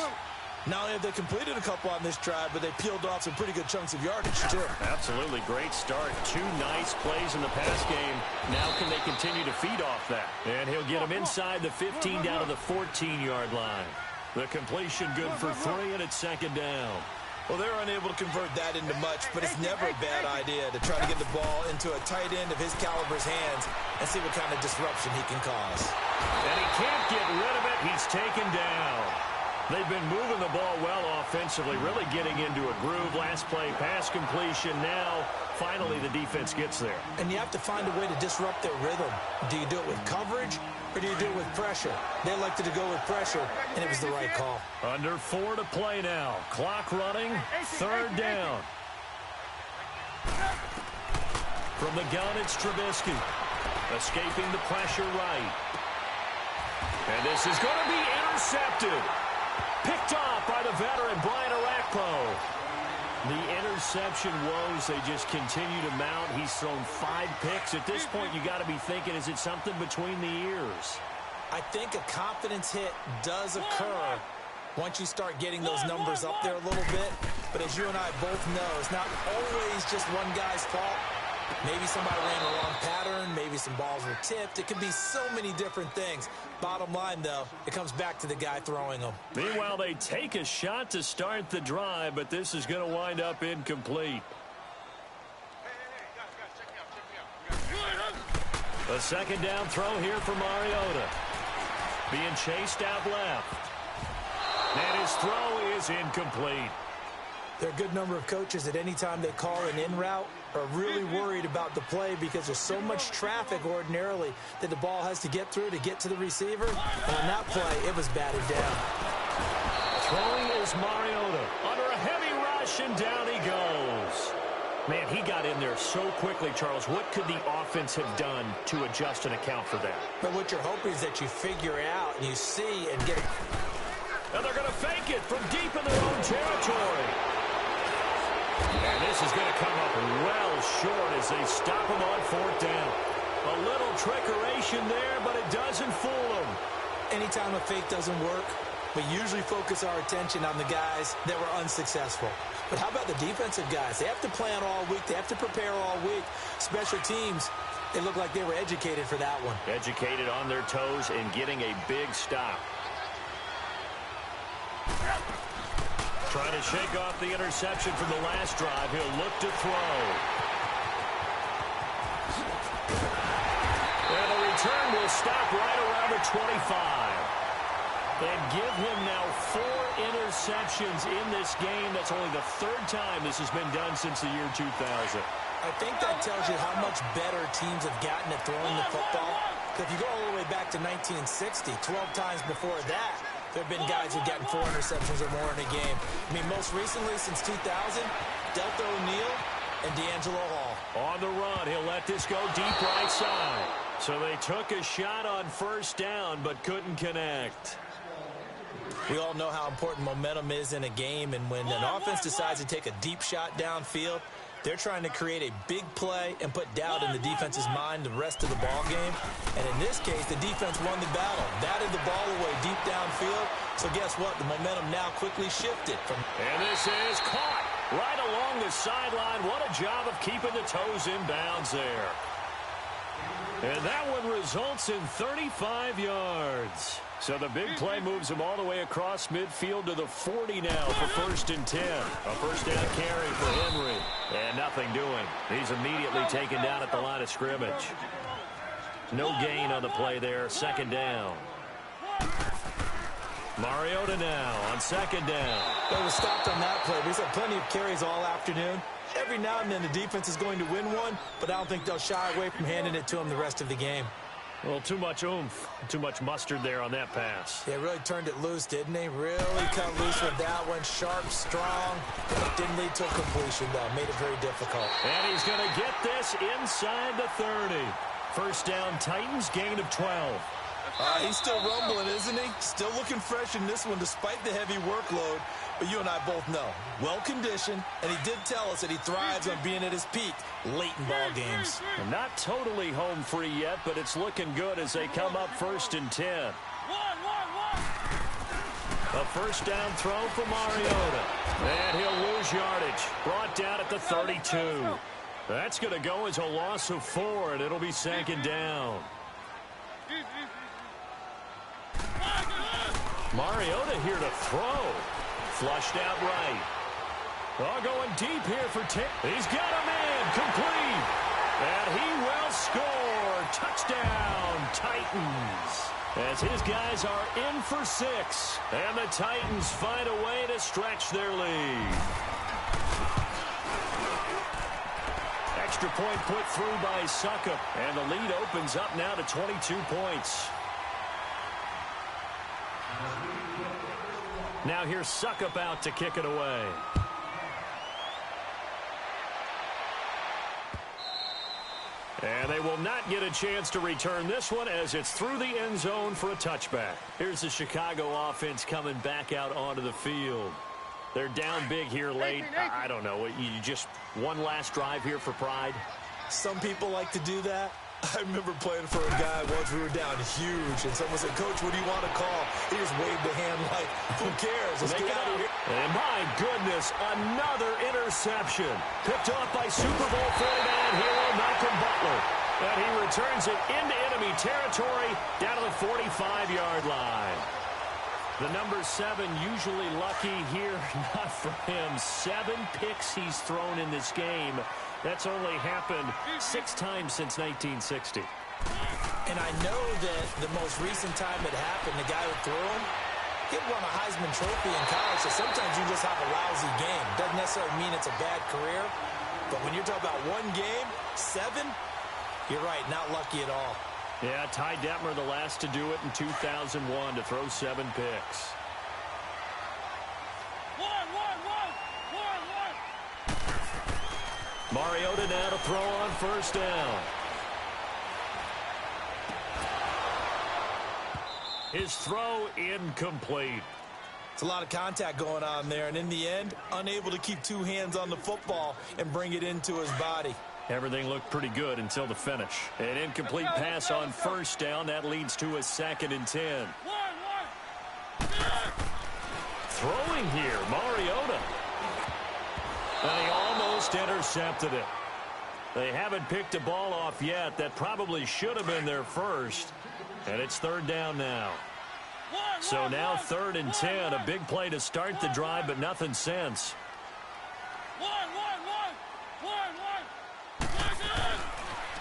Not only have they completed a couple on this drive, but they peeled off some pretty good chunks of yardage, too. Absolutely great start. 2 nice plays in the pass game. Now can they continue to feed off that? And he'll get them inside the 15 down to the 14-yard line. The completion good for 3, and it's 2nd down. Well, they're unable to convert that into much, but it's never a bad idea to try to get the ball into a tight end of his caliber's hands and see what kind of disruption he can cause. And he can't get rid of it. He's taken down. They've been moving the ball well offensively, really getting into a groove. Last play, pass completion. Now, finally, the defense gets there. And you have to find a way to disrupt their rhythm. Do you do it with coverage, or do you do it with pressure? They elected to go with pressure, and it was the right call. Under 4 to play now. Clock running, 3rd down. From the gun, it's Trubisky. Escaping the pressure right. And this is going to be intercepted. Picked off by the veteran, Brian Orakpo. The interception woes, they just continue to mount. He's thrown 5 picks. At this point, you got to be thinking, is it something between the ears? I think a confidence hit does occur once you start getting those numbers up there a little bit. But as you and I both know, it's not always just one guy's fault. Maybe somebody ran the wrong pattern. Maybe some balls were tipped. It could be so many different things. Bottom line, though, it comes back to the guy throwing them. Meanwhile, they take a shot to start the drive, but this is going to wind up incomplete. A 2nd down throw here for Mariota. Being chased out left. And his throw is incomplete. There are a good number of coaches at any time they call an in route are really worried about the play because there's so much traffic ordinarily that the ball has to get through to get to the receiver. And on that play, it was batted down. Throwing is Mariota under a heavy rush, and down he goes. Man, he got in there so quickly, Charles. What could the offense have done to adjust and account for that? But what you're hoping is that you figure out and you see and get it. And they're going to fake it from deep in their own territory. And this is going to come up well short as they stop him on 4th down. A little trickeration there, but it doesn't fool them. Anytime a fake doesn't work, we usually focus our attention on the guys that were unsuccessful. But how about the defensive guys? They have to plan all week. They have to prepare all week. Special teams, they look like they were educated for that one. Educated on their toes and getting a big stop. Trying to shake off the interception from the last drive. He'll look to throw. And the return will stop right around the 25. And give him now 4 interceptions in this game. That's only the 3rd time this has been done since the year 2000. I think that tells you how much better teams have gotten at throwing the football. If you go all the way back to 1960, 12 times before that, there have been guys who've gotten 4 interceptions or more in a game. I mean, most recently, since 2000, Delta O'Neal and D'Angelo Hall. On the run, he'll let this go deep right side. So they took a shot on 1st down, but couldn't connect. We all know how important momentum is in a game, and when an offense decides to take a deep shot downfield, they're trying to create a big play and put doubt in the defense's mind the rest of the ball game. And in this case, the defense won the battle, batted the ball away deep downfield. So guess what? The momentum now quickly shifted. And this is caught right along the sideline. What a job of keeping the toes in bounds there. And that one results in 35 yards. So the big play moves him all the way across midfield to the 40 now for 1st and 10. A 1st down carry for Henry. And nothing doing. He's immediately taken down at the line of scrimmage. No gain on the play there. 2nd down. Mariota now on 2nd down. They were stopped on that play. He's had plenty of carries all afternoon. Every now and then the defense is going to win one, but I don't think they'll shy away from handing it to him the rest of the game. Well, too much oomph, too much mustard there on that pass. They really turned it loose, didn't they? Really cut loose with that one. Sharp, strong. Didn't lead to a completion, though. Made it very difficult. And he's going to get this inside the 30. 1st down, Titans, gain of 12. He's still rumbling, isn't he? Still looking fresh in this one despite the heavy workload. But you and I both know, well-conditioned, and he did tell us that he thrives on being at his peak late in ball games. And not totally home free yet, but it's looking good as they come up 1st and 10. A first down throw for Mariota. And he'll lose yardage. Brought down at the 32. That's going to go as a loss of 4, and it'll be second down. Mariota here to throw. Flushed out right. Oh, going deep here for Tim. He's got a man. Complete. And he will score. Touchdown, Titans. As his guys are in for 6. And the Titans find a way to stretch their lead. Extra point put through by Suckup. And the lead opens up now to 22 points. Now here's Suckup out to kick it away. And they will not get a chance to return this one as it's through the end zone for a touchback. Here's the Chicago offense coming back out onto the field. They're down big here late. I don't know. You just one last drive here for pride? Some people like to do that. I remember playing for a guy once we were down huge, and someone said, "Coach, what do you want to call?" He just waved a hand like, who cares? Let's get out of here. And my goodness, another interception. Picked off by Super Bowl 49 hero Malcolm Butler. And he returns it into enemy territory down to the 45-yard line. The number 7 usually lucky here, not for him. 7 picks he's thrown in this game. That's only happened 6 times since 1960. And I know that the most recent time it happened, the guy who threw him, he won a Heisman Trophy in college, so sometimes you just have a lousy game. Doesn't necessarily mean it's a bad career, but when you're talking about one game, 7, you're right, not lucky at all. Yeah, Ty Detmer the last to do it in 2001 to throw 7 picks. Mariota now to throw on first down. His throw incomplete. It's a lot of contact going on there, and in the end, unable to keep 2 hands on the football and bring it into his body. Everything looked pretty good until the finish. An incomplete pass on first down. That leads to a 2nd and 10. Throwing here, Mariota. And he almost intercepted it. They haven't picked a ball off yet. That probably should have been their first. And it's 3rd down now. So now 3rd and 10. A big play to start the drive, but nothing since.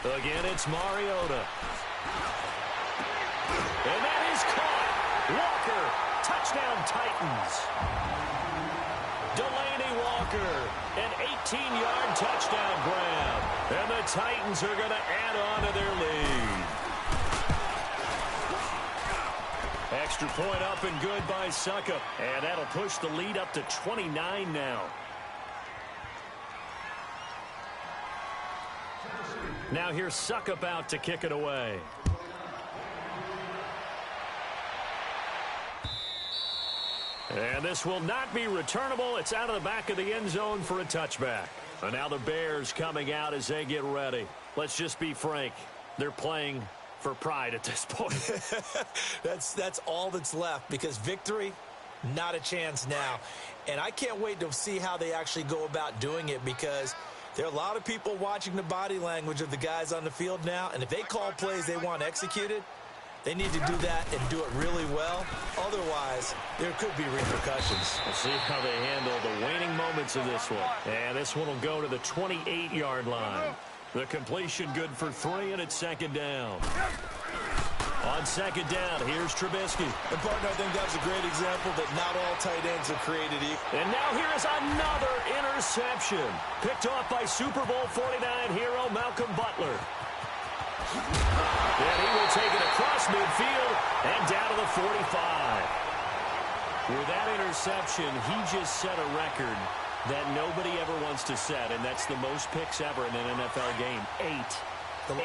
Again, it's Mariota. And that is caught. Walker, touchdown Titans. Delaney Walker, an 18-yard touchdown grab. And the Titans are going to add on to their lead. Extra point up and good by Suckup. And that'll push the lead up to 29 now. Now here's Suckup out to kick it away. And this will not be returnable. It's out of the back of the end zone for a touchback. And now the Bears coming out as they get ready. Let's just be frank. They're playing for pride at this point. That's all that's left, because victory, not a chance now. And I can't wait to see how they actually go about doing it, because there are a lot of people watching the body language of the guys on the field now, and if they call plays they want executed, they need to do that and do it really well. Otherwise, there could be repercussions. We'll see how they handle the waning moments of this one. And this one will go to the 28-yard line. The completion good for 3, and it's 2nd down. On 2nd down, here's Trubisky. And, partner, I think that's a great example that not all tight ends are created equal. And now here is another interception. Picked off by Super Bowl 49 hero Malcolm Butler. And he will take it across midfield and down to the 45. With that interception, he just set a record that nobody ever wants to set, and that's the most picks ever in an NFL game. 8. The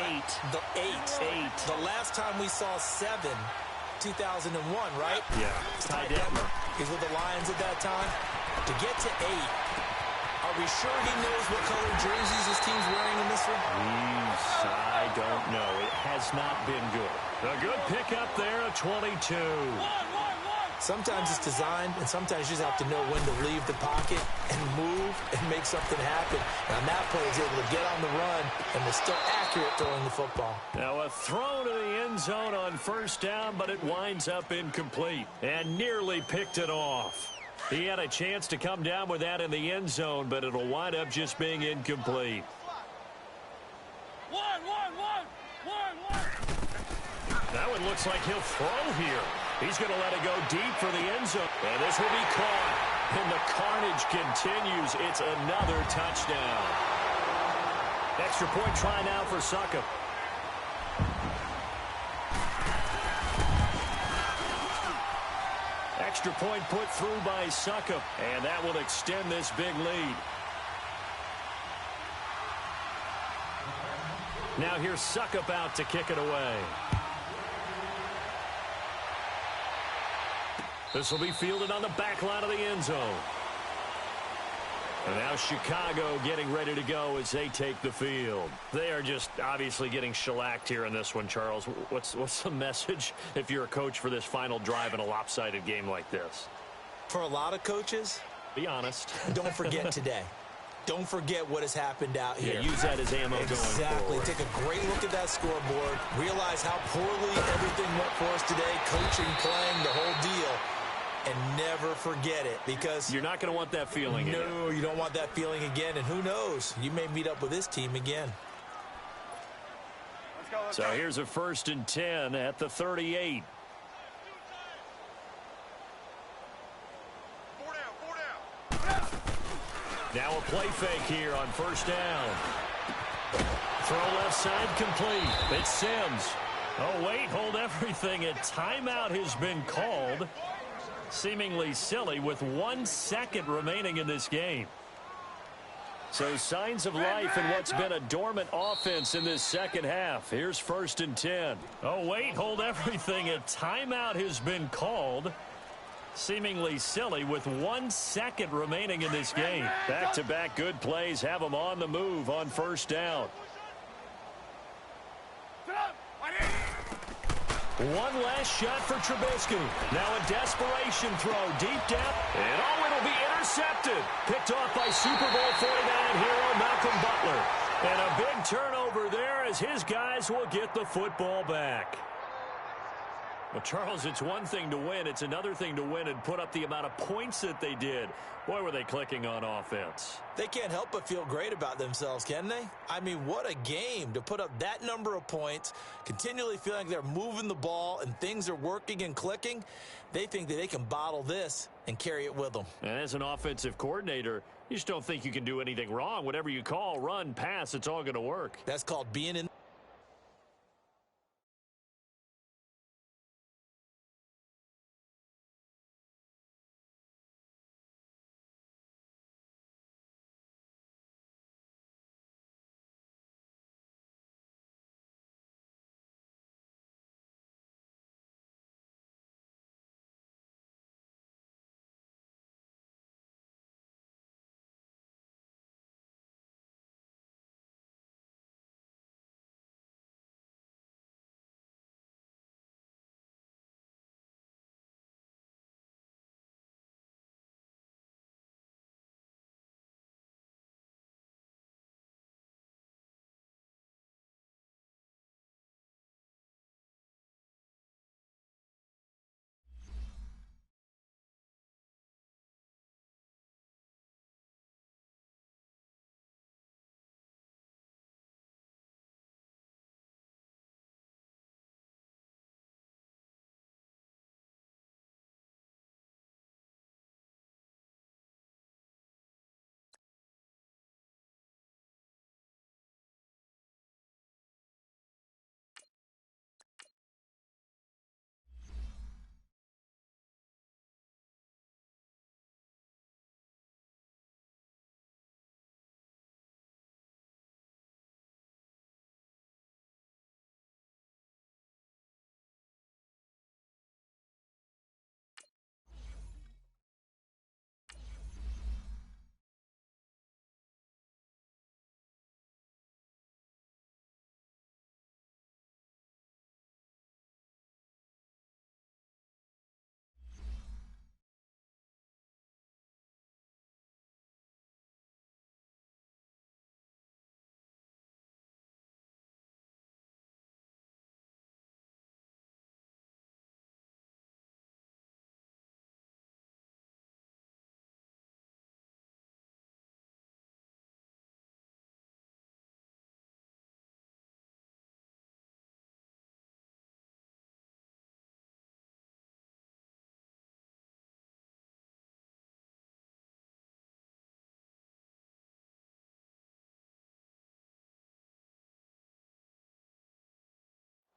last time we saw 7, 2001, right? Yeah. Ty Detmer. He's with the Lions at that time. To get to 8, are we sure he knows what color jerseys his team's wearing in this one? I don't know. It has not been good. A good pickup there, a 22. Sometimes it's designed, and sometimes you just have to know when to leave the pocket and move and make something happen. And on that play, he's able to get on the run and was still accurate throwing the football. Now a throw to the end zone on first down, but it winds up incomplete and nearly picked it off. He had a chance to come down with that in the end zone, but it'll wind up just being incomplete. Now it looks like he'll throw here. He's going to let it go deep for the end zone. And this will be caught. And the carnage continues. It's another touchdown. Extra point try now for Suckup. Extra point put through by Suckup. And that will extend this big lead. Now here's Suckup out to kick it away. This will be fielded on the back line of the end zone. And now Chicago getting ready to go as they take the field. They are just obviously getting shellacked here in this one, Charles. What's the message if you're a coach for this final drive in a lopsided game like this? For a lot of coaches, be honest. Don't forget today. Don't forget what has happened out here. Yeah, use that as ammo going Exactly. forward. Take a great look at that scoreboard. Realize how poorly everything went for us today. Coaching, playing, the whole deal. And never forget it, because you're not going to want that feeling again. No, you don't want that feeling again. And who knows? You may meet up with this team again. So here's a 1st and 10 at the 38. Now a play fake here on first down. Throw left side complete. It's Sims. Oh, wait, hold everything. A timeout has been called. Seemingly silly with 1 second remaining in this game. So signs of life in what's been a dormant offense in this second half. Here's 1st and 10. Oh, wait, hold everything. A timeout has been called. Seemingly silly with 1 second remaining in this game. Back-to-back good plays have them on the move on first down. One last shot for Trubisky. Now a desperation throw deep down. And oh, it'll be intercepted. Picked off by Super Bowl 49 hero Malcolm Butler. And a big turnover there as his guys will get the football back. Well, Charles, it's one thing to win. It's another thing to win and put up the amount of points that they did. Boy, were they clicking on offense. They can't help but feel great about themselves, can they? I mean, what a game to put up that number of points, continually feeling like they're moving the ball and things are working and clicking. They think that they can bottle this and carry it with them. And as an offensive coordinator, you just don't think you can do anything wrong. Whatever you call, run, pass, it's all going to work. That's called being in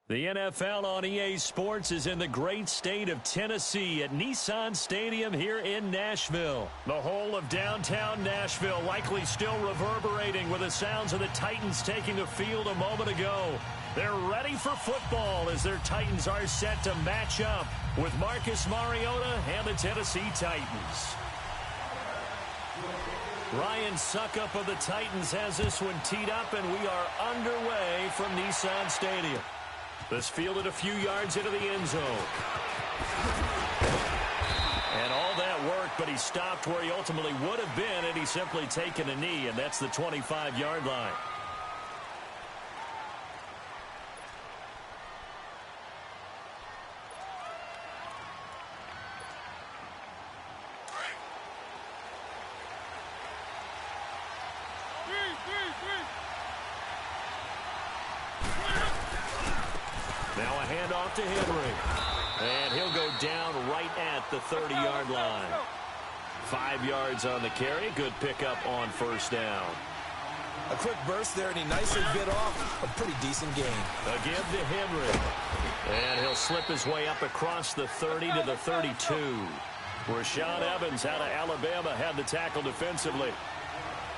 The NFL on EA Sports is in the great state of Tennessee at Nissan Stadium here in Nashville. The whole of downtown Nashville likely still reverberating with the sounds of the Titans taking the field a moment ago. They're ready for football as their Titans are set to match up with Marcus Mariota and the Tennessee Titans. Ryan Suckup of the Titans has this one teed up, and we are underway from Nissan Stadium. This fielded a few yards into the end zone. And all that worked, but he stopped where he ultimately would have been had he simply taken a knee, and that's the 25-yard line. Now a handoff to Henry. And he'll go down right at the 30-yard line. 5 yards on the carry. Good pickup on first down. A quick burst there, and he nicely bit off a pretty decent gain. Again to Henry. And he'll slip his way up across the 30 to the 32. Rashaan Evans out of Alabama had the tackle defensively.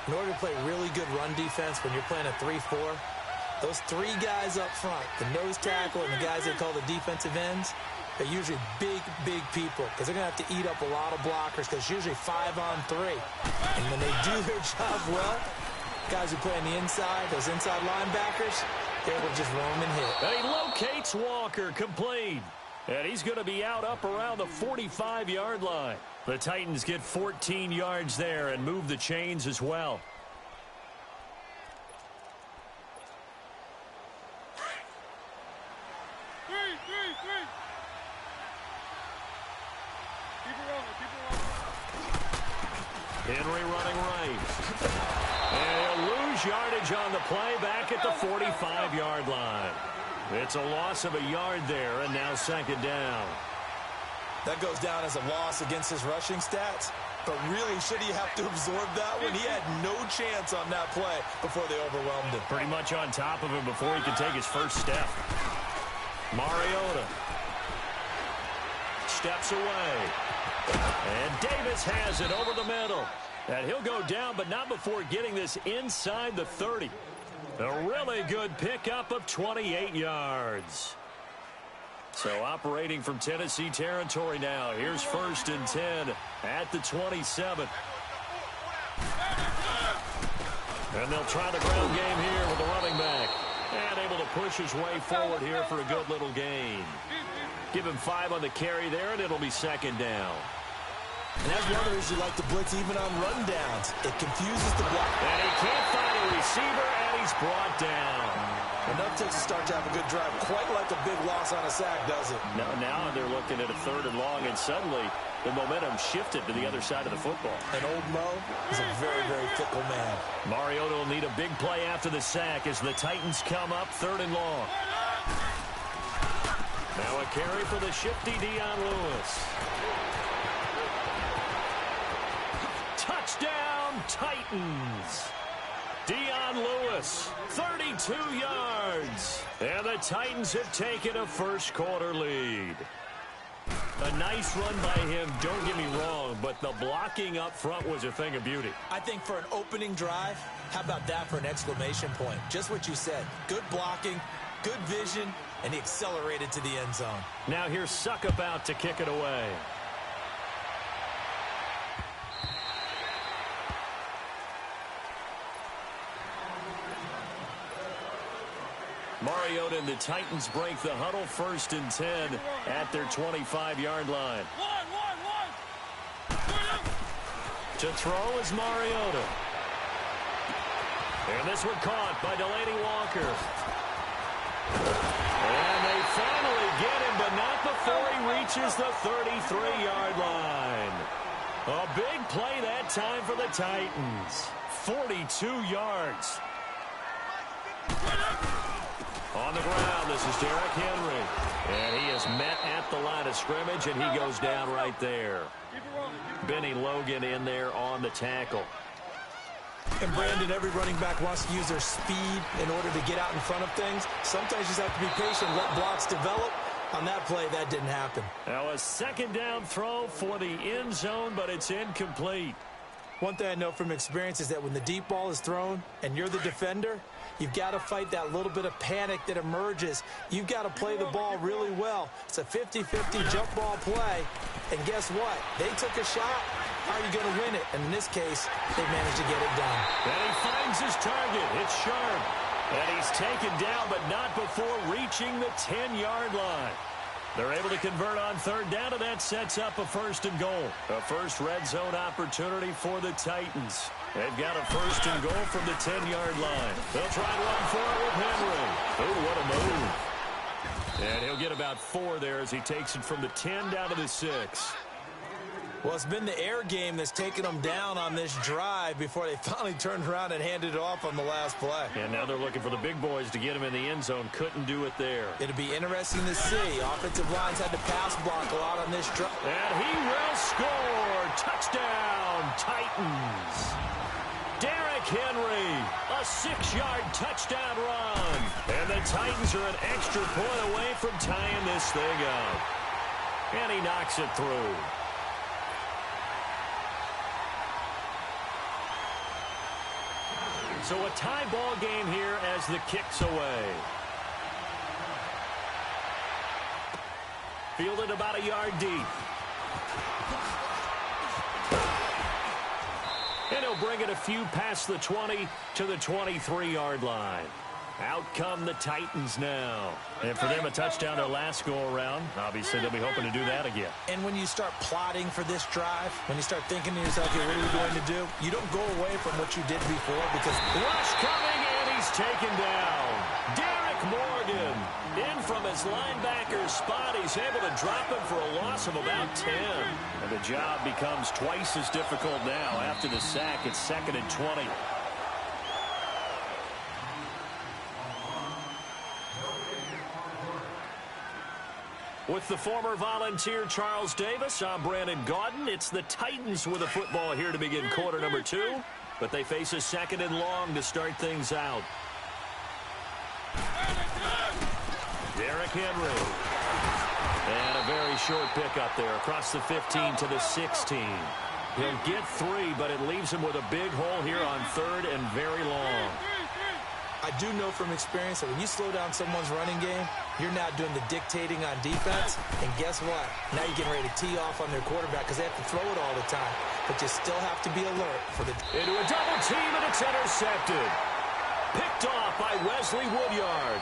In order to play really good run defense when you're playing a 3-4, those 3 guys up front, the nose tackle and the guys they call the defensive ends, they're usually big, big people because they're going to have to eat up a lot of blockers because it's usually 5-on-3. And when they do their job well, guys who play on the inside, those inside linebackers, they're able to just roam and hit. And he locates Walker, complete. And he's going to be out up around the 45-yard line. The Titans get 14 yards there and move the chains as well. Henry running right. And he'll lose yardage on the play back at the 45-yard line. It's a loss of a yard there, and now second down. That goes down as a loss against his rushing stats. But really, should he have to absorb that one? He had no chance on that play before they overwhelmed him. Pretty much on top of him before he could take his first step. Mariota steps away. And Davis has it over the middle. And he'll go down, but not before getting this inside the 30. A really good pickup of 28 yards. So operating from Tennessee territory now. Here's 1st and 10 at the 27. And they'll try the ground game here with the running back. And able to push his way forward here for a good little gain. Give him 5 on the carry there, and it'll be second down. And that's one of the reasons you like to blitz even on rundowns. It confuses the block. And he can't find a receiver, and he's brought down. Enough takes a start to have a good drive. Quite like a big loss on a sack, does it? Now they're looking at a 3rd and long, and suddenly the momentum shifted to the other side of the football. And old Mo is a very, very fickle man. Mariota will need a big play after the sack as the Titans come up 3rd and long. Now a carry for the shifty Dion Lewis. Touchdown, Titans. Dion Lewis, 32 yards. And the Titans have taken a first-quarter lead. A nice run by him, don't get me wrong, but the blocking up front was a thing of beauty. I think for an opening drive, how about that for an exclamation point? Just what you said. Good blocking, good vision, and he accelerated to the end zone. Now here's Suckup out to kick it away. Mariota and the Titans break the huddle, 1st and 10 at their 25-yard line. To throw is Mariota. And this one caught by Delaney Walker. And they finally get him, but not before he reaches the 33-yard line. A big play that time for the Titans. 42 yards. On the ground, this is Derrick Henry. And he is met at the line of scrimmage, and he goes down right there. Benny Logan in there on the tackle. And Brandon, every running back wants to use their speed in order to get out in front of things. Sometimes you just have to be patient, let blocks develop. On that play, that didn't happen. Now a second down throw for the end zone, but it's incomplete. One thing I know from experience is that when the deep ball is thrown and you're the defender, you've got to fight that little bit of panic that emerges. You've got to play the ball really well. It's a 50-50 jump ball play. And guess what? They took a shot. How are you going to win it? And in this case, they managed to get it done. And he finds his target. It's sharp. And he's taken down, but not before reaching the 10-yard line. They're able to convert on third down, and that sets up a first and goal. A first red zone opportunity for the Titans. They've got a first and goal from the 10-yard line. They'll try and run for it with Henry. Oh, what a move. And he'll get about 4 there as he takes it from the 10 down to the 6. Well, it's been the air game that's taken them down on this drive before they finally turned around and handed it off on the last play. And now they're looking for the big boys to get him in the end zone. Couldn't do it there. It'll be interesting to see. Offensive lines had to pass block a lot on this drive. And he will score. Touchdown, Titans. Derrick Henry, a 6-yard touchdown run. And the Titans are an extra point away from tying this thing up. And he knocks it through. So a tie ball game here as the kick's away. Fielded about a yard deep. And he'll bring it a few past the 20 to the 23-yard line. Out come the Titans now. And for them, a touchdown their last go-around. Obviously, they'll be hoping to do that again. And when you start plotting for this drive, when you start thinking to yourself, okay, what are we going to do? You don't go away from what you did before because... Rush coming, and he's taken down. Derek Morgan in from his linebacker spot. He's able to drop him for a loss of about 10. And the job becomes twice as difficult now. After the sack, it's 2nd and 20. With the former Volunteer Charles Davis, I'm Brandon Gaudin. It's the Titans with a football here to begin quarter number 2. But they face a 2nd and long to start things out. Derrick Henry. And a very short pickup there across the 15 to the 16. He'll get 3, but it leaves him with a big hole here on 3rd and very long. I do know from experience that when you slow down someone's running game, you're now doing the dictating on defense. And guess what? Now you're getting ready to tee off on their quarterback because they have to throw it all the time. But you still have to be alert for the... Into a double team, and it's intercepted. Picked off by Wesley Woodyard.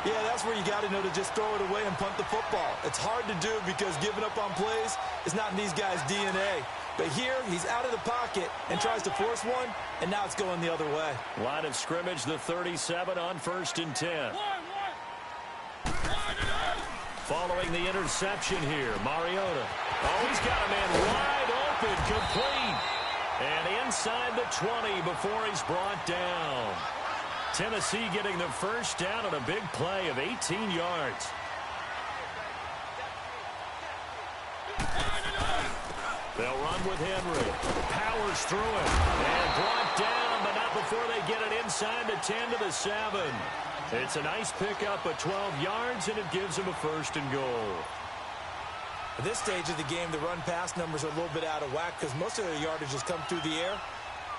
Yeah, that's where you got to know to just throw it away and punt the football. It's hard to do because giving up on plays is not in these guys' DNA. But here, he's out of the pocket and tries to force one, and now it's going the other way. Line of scrimmage, the 37 on 1st and 10. Following the interception here, Mariota. Oh, he's got a man wide open, complete. And inside the 20 before he's brought down. Tennessee getting the first down on a big play of 18 yards. They'll run with Henry. Powers through it. And brought down, but not before they get it inside the 10 to the 7. It's a nice pickup of 12 yards, and it gives them a first and goal. At this stage of the game, the run-pass numbers are a little bit out of whack because most of their yardage has come through the air.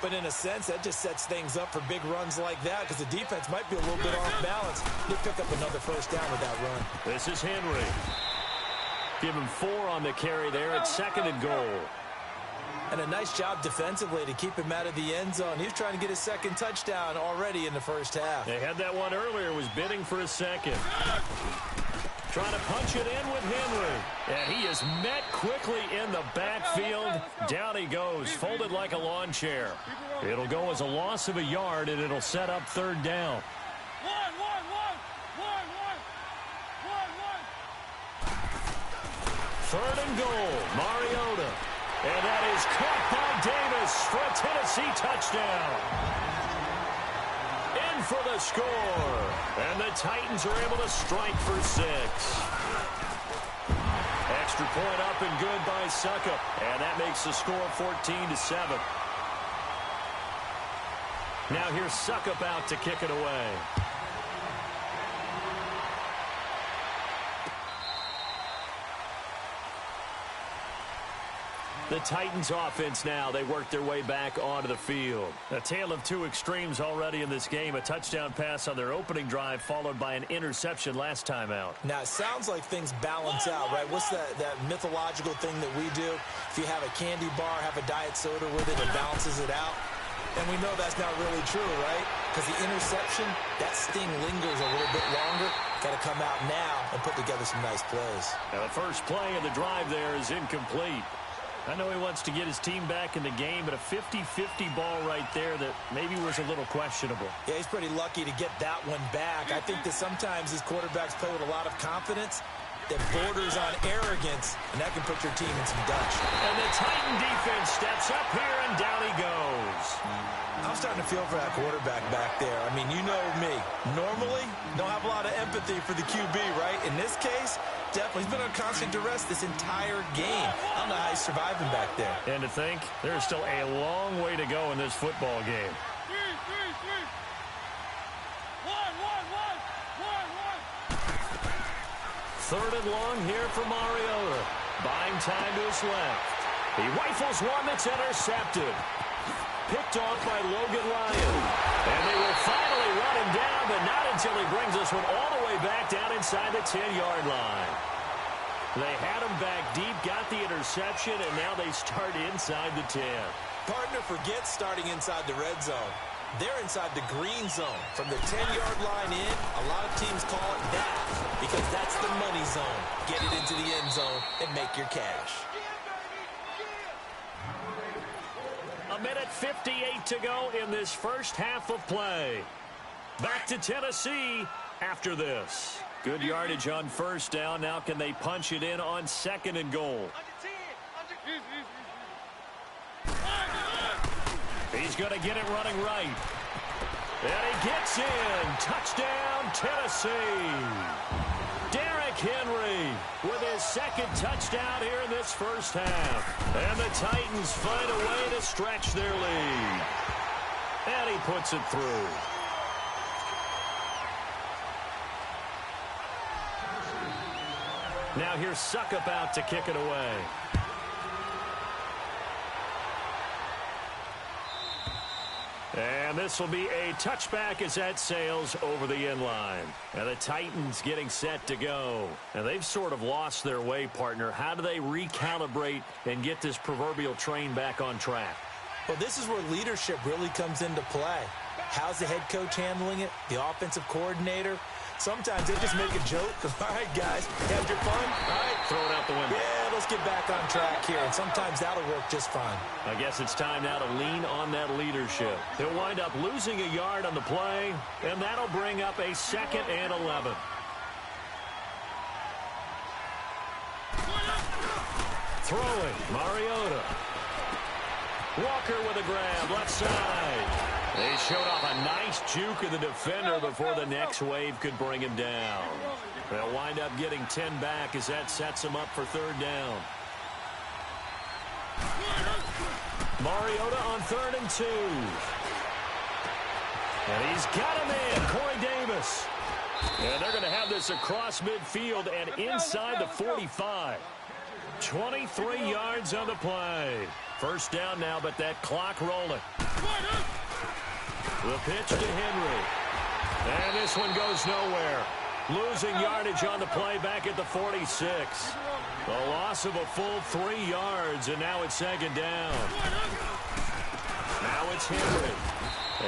But in a sense, that just sets things up for big runs like that because the defense might be a little bit off balance. They pick up another first down with that run. This is Henry. Give him 4 on the carry there at 2nd and goal. And a nice job defensively to keep him out of the end zone. He was trying to get his 2nd touchdown already in the first half. They had that one earlier, was bidding for a second. Trying to punch it in with Henry. And he is met quickly in the backfield. Down he goes, folded like a lawn chair. It'll go as a loss of a yard, and it'll set up 3rd down. 3rd and goal, Mariota. And that is caught by Davis for a Tennessee touchdown. In for the score. And the Titans are able to strike for 6. Extra point up and good by Suckup. And that makes the score 14-7. Now here's Suckup out to kick it away. The Titans offense now, they work their way back onto the field. A tale of two extremes already in this game. A touchdown pass on their opening drive followed by an interception last time out. Now, it sounds like things balance out, right? What's that mythological thing that we do? If you have a candy bar, have a diet soda with it, it balances it out. And we know that's not really true, right? Because the interception, that sting lingers a little bit longer. Got to come out now and put together some nice plays. Now the first play of the drive there is incomplete. I know he wants to get his team back in the game, but a 50-50 ball right there that maybe was a little questionable. Yeah, he's pretty lucky to get that one back. I think that sometimes these quarterbacks play with a lot of confidence that borders on arrogance, and that can put your team in some Dutch. And the Titan defense steps up here, and down he goes. I'm starting to feel for that quarterback back there. I mean, you know me. Normally, don't have a lot of empathy for the QB, right? In this case, definitely. He's been on constant duress this entire game. I don't know how he's surviving back there. And to think, there's still a long way to go in this football game. 3rd and long here for Mariota. Buying time to his left. He rifles one that's intercepted. Picked off by Logan Ryan. And they will finally run him down, but not until he brings this one all the way back down inside the 10-yard line. They had him back deep, got the interception, and now they start inside the 10. Partner forgets starting inside the red zone. They're inside the green zone. From the 10-yard line in, a lot of teams call it that because that's the money zone. Get it into the end zone and make your cash. A minute 58 to go in this first half of play. Back to Tennessee after this. Good yardage on first down. Now can they punch it in on 2nd and goal? He's going to get it running right. And he gets in. Touchdown, Tennessee. Derrick Henry with his 2nd touchdown here in this first half. And the Titans find a way to stretch their lead. And he puts it through. Now here's Suckup out to kick it away. And this will be a touchback as that sails over the end line. And the Titans getting set to go. And they've sort of lost their way, partner. How do they recalibrate and get this proverbial train back on track? Well, this is where leadership really comes into play. How's the head coach handling it? The offensive coordinator? Sometimes they just make a joke. All right, guys, you had your fun? All right. Throw it out the window. Yeah, let's get back on track here. And sometimes that'll work just fine. I guess it's time now to lean on that leadership. He'll wind up losing a yard on the play, and that'll bring up a 2nd and 11. Throwing, Mariota. Walker with a grab, left side. They showed off a nice juke of the defender before the next wave could bring him down. They'll wind up getting 10 back as that sets them up for 3rd down. Mariota on 3rd and 2. And he's got him in, Corey Davis. And they're going to have this across midfield and inside the 45. 23 yards on the play. First down now, but that clock rolling. The pitch to Henry. And this one goes nowhere. Losing yardage on the play back at the 46. A loss of a full 3 yards, and now it's 2nd down. Now it's Henry.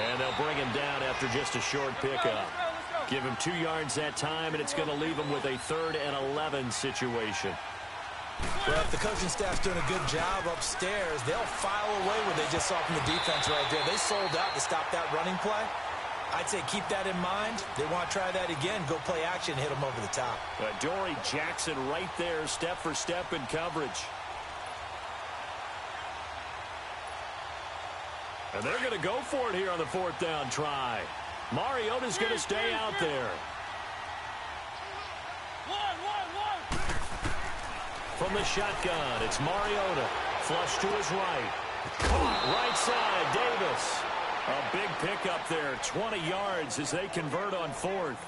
And they'll bring him down after just a short pickup. Give him 2 yards that time, and it's going to leave him with a 3rd and 11 situation. Well, if the coaching staff's doing a good job upstairs, they'll file away what they just saw from the defense right there. They sold out to stop that running play. I'd say keep that in mind. They want to try that again, go play action, hit them over the top. Dory Jackson right there, step for step in coverage. And they're going to go for it here on the 4th down try. Mariota's going to stay out there. From the shotgun, it's Mariota. Flush to his right. Caught right side, Davis. A big pickup there, 20 yards as they convert on fourth.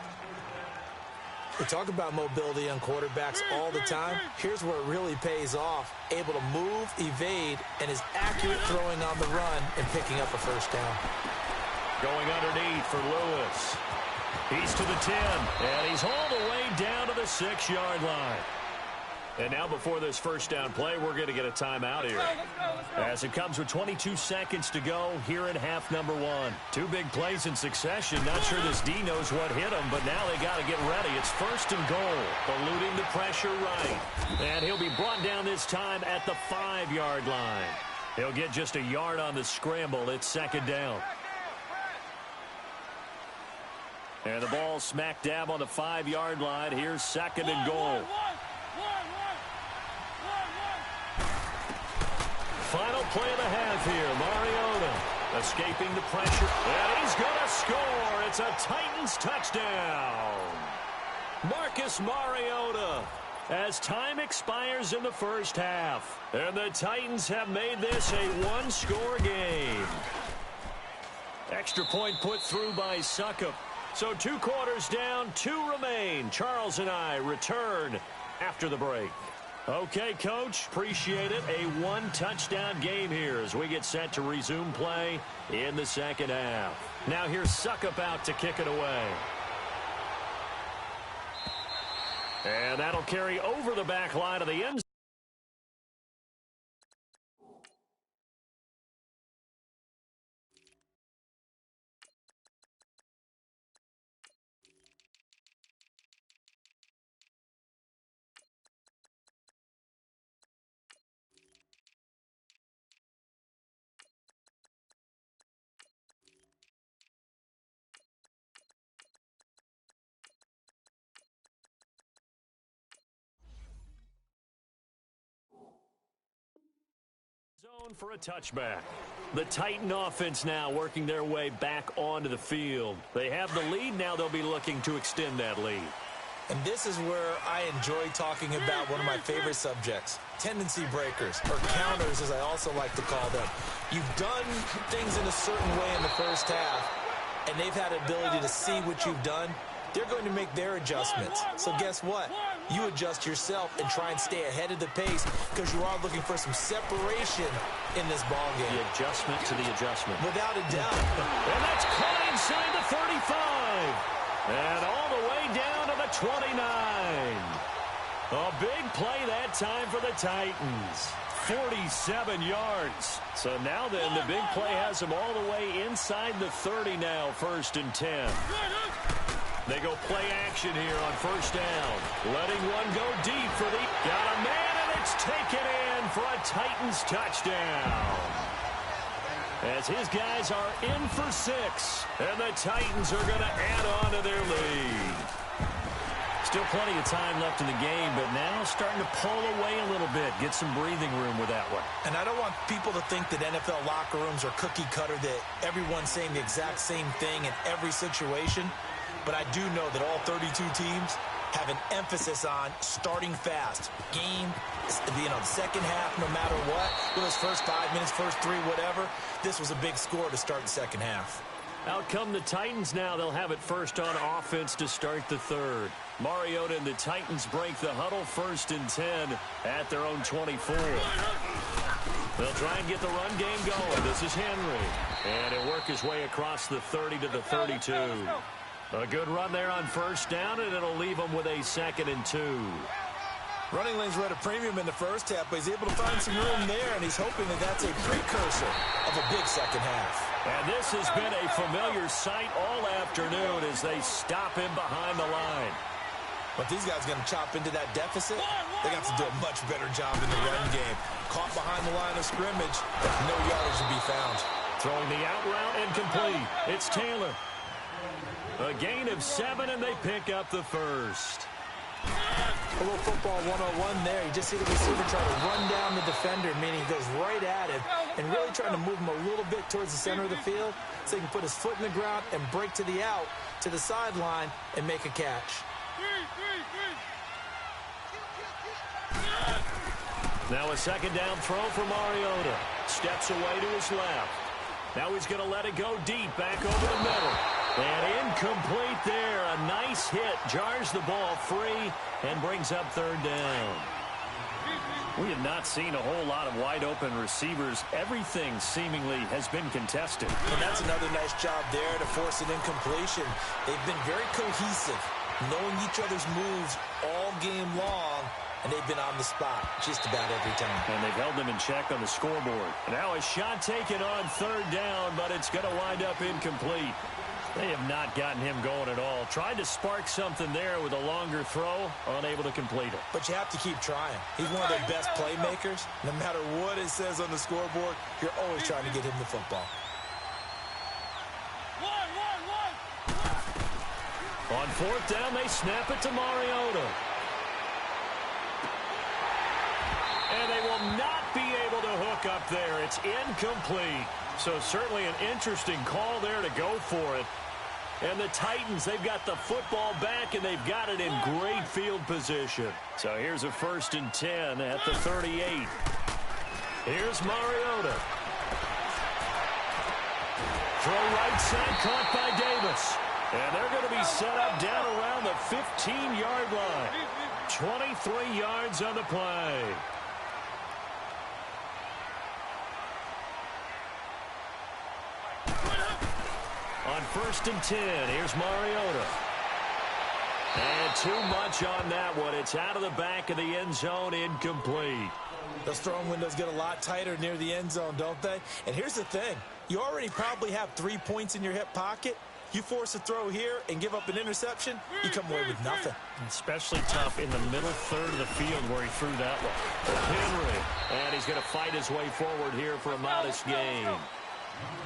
We talk about mobility on quarterbacks all the time. Here's where it really pays off. Able to move, evade, and is accurate throwing on the run and picking up a first down. Going underneath for Lewis. He's to the 10, and he's all the way down to the 6-yard line. And now before this first down play, we're going to get a timeout here. As it comes with 22 seconds to go here in half number one. Two big plays in succession. Not sure this D knows what hit him, but now they got to get ready. It's first and goal. Eluding the pressure right. And he'll be brought down this time at the 5-yard line. He'll get just a yard on the scramble. It's second down. And the ball smack dab on the 5-yard line. Here's second and goal. Final play of the half here. Mariota escaping the pressure. And he's going to score. It's a Titans touchdown. Marcus Mariota as time expires in the first half. And the Titans have made this a one-score game. Extra point put through by Succop. So 2 quarters down, 2 remain. Charles and I return after the break. Okay, Coach, appreciate it. A 1-touchdown game here as we get set to resume play in the second half. Now here's Succop out to kick it away. And that'll carry over the back line of the end zone. Zone for a touchback. The Titan offense now working their way back onto the field. They have the lead. Now they'll be looking to extend that lead. And this is where I enjoy talking about one of my favorite subjects, tendency breakers, or counters as I also like to call them. You've done things in a certain way in the first half, and they've had the ability to see what you've done. They're going to make their adjustments. So guess what? You adjust yourself and try and stay ahead of the pace because you are looking for some separation in this ball game. The adjustment to the adjustment. Without a doubt. And that's caught inside the 35. And all the way down to the 29. A big play that time for the Titans. 47 yards. So now then, the big play has them all the way inside the 30 now, first and 10. They go play action here on first down. Letting one go deep for the... Got a man, and it's taken in for a Titans touchdown. As his guys are in for 6. And the Titans are going to add on to their lead. Still plenty of time left in the game, but now starting to pull away a little bit. Get some breathing room with that one. And I don't want people to think that NFL locker rooms are cookie cutter, that everyone's saying the exact same thing in every situation. But I do know that all 32 teams have an emphasis on starting fast. Game, the second half, no matter what. Those first 5 minutes, first 3, whatever. This was a big score to start the second half. Out come the Titans now. They'll have it first on offense to start the third. Mariota and the Titans break the huddle, first and 10 at their own 24. They'll try and get the run game going. This is Henry. And he'll work his way across the 30 to the 32. A good run there on first down, and it'll leave them with a second and 2. Running lanes were at a premium in the first half, but he's able to find some room there, and he's hoping that that's a precursor of a big second half. And this has been a familiar sight all afternoon as they stop him behind the line. But these guys are going to chop into that deficit. They got to do a much better job in the run game. Caught behind the line of scrimmage, no yardage to be found. Throwing the out route incomplete. It's Taylor. A gain of 7, and they pick up the first. A little football 101 there. You just see the receiver try to run down the defender, meaning he goes right at him and really trying to move him a little bit towards the center of the field so he can put his foot in the ground and break to the out, to the sideline, and make a catch. Now a second down throw for Mariota. Steps away to his left. Now he's going to let it go deep, back over the middle. And incomplete there. A nice hit. Jars the ball free and brings up third down. We have not seen a whole lot of wide-open receivers. Everything seemingly has been contested. And that's another nice job there to force an incompletion. They've been very cohesive, knowing each other's moves all game long, and they've been on the spot just about every time. And they've held them in check on the scoreboard. Now a shot taken on third down, but it's going to wind up incomplete. They have not gotten him going at all. Tried to spark something there with a longer throw, unable to complete it. But you have to keep trying. He's one of their best playmakers. No matter what it says on the scoreboard, you're always trying to get him the football. On fourth down, they snap it to Mariota. And they will not be able to hook up there. It's incomplete. So certainly an interesting call there to go for it. And the Titans, they've got the football back, and they've got it in great field position. So here's a 1st and 10 at the 38. Here's Mariota. Throw right side, caught by Davis. And they're going to be set up down around the 15-yard line. 23 yards on the play. On 1st and 10, here's Mariota. And too much on that one. It's out of the back of the end zone, incomplete. Those throwing windows get a lot tighter near the end zone, don't they? And here's the thing. You already probably have 3 points in your hip pocket. You force a throw here and give up an interception, you come away with nothing. Especially tough in the middle third of the field where he threw that one. Henry. And he's going to fight his way forward here for a modest gain.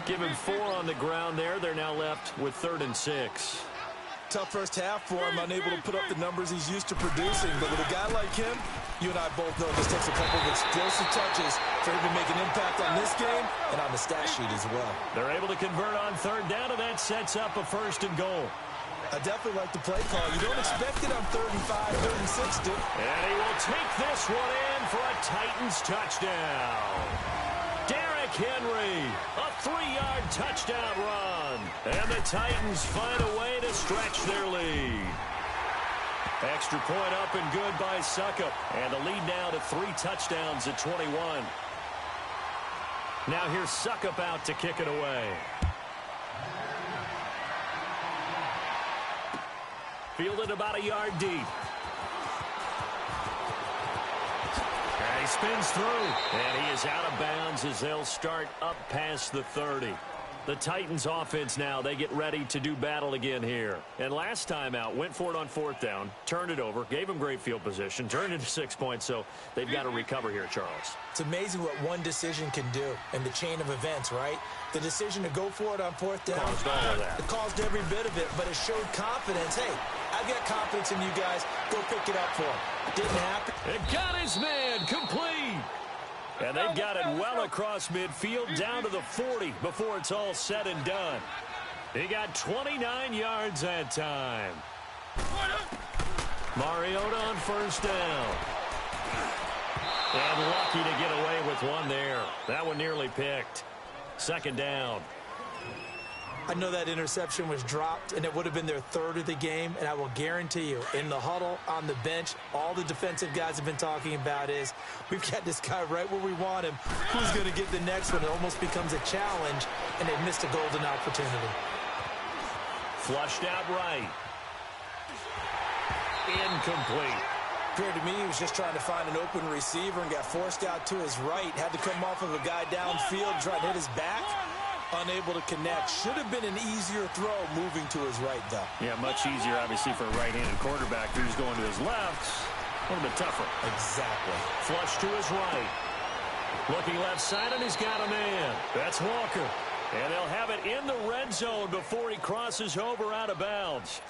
Give him 4 on the ground there. They're now left with 3rd and 6. Tough first half for him, unable to put up the numbers he's used to producing. But with a guy like him, you and I both know this takes a couple of explosive touches for him to make an impact on this game and on the stat sheet as well. They're able to convert on third down, and that sets up a 1st and goal. I definitely like the play call. You don't expect it on 3rd and 5, 3rd and 6, dude. And he will take this one in for a Titans touchdown. Henry, a 3-yard touchdown run. And the Titans find a way to stretch their lead. Extra point up and good by Suckup. And the lead now to 3 touchdowns at 21. Now here's Suckup out to kick it away. Fielded about a yard deep. He spins through, and he is out of bounds as they'll start up past the 30. The Titans offense now, they get ready to do battle again here. And last time out, went for it on 4th down, turned it over, gave them great field position, turned it to 6 points, so they've got to recover here, Charles. It's amazing what one decision can do in the chain of events, right? The decision to go for it on 4th down. Caused all of that. It caused every bit of it, but it showed confidence. Hey, I've got confidence in you guys. Go pick it up for him. Didn't happen. It got his man complete. And they've got it well across midfield down to the 40 before it's all said and done. He got 29 yards that time. Mariota on 1st down. And lucky to get away with one there. That one nearly picked. 2nd down. I know that interception was dropped, and it would have been their 3rd of the game, and I will guarantee you, in the huddle, on the bench, all the defensive guys have been talking about is, we've got this guy right where we want him. Who's going to get the next one? It almost becomes a challenge, and they've missed a golden opportunity. Flushed out right. Incomplete. Appeared to me he was just trying to find an open receiver and got forced out to his right. Had to come off of a guy downfield, try to hit his back. Unable to connect. Should have been an easier throw moving to his right, though. Yeah, much easier, obviously, for a right-handed quarterback who's going to his left. A little bit tougher. Exactly. Flush to his right. Looking left side, and he's got a man. That's Walker. And they'll have it in the red zone before he crosses over out of bounds.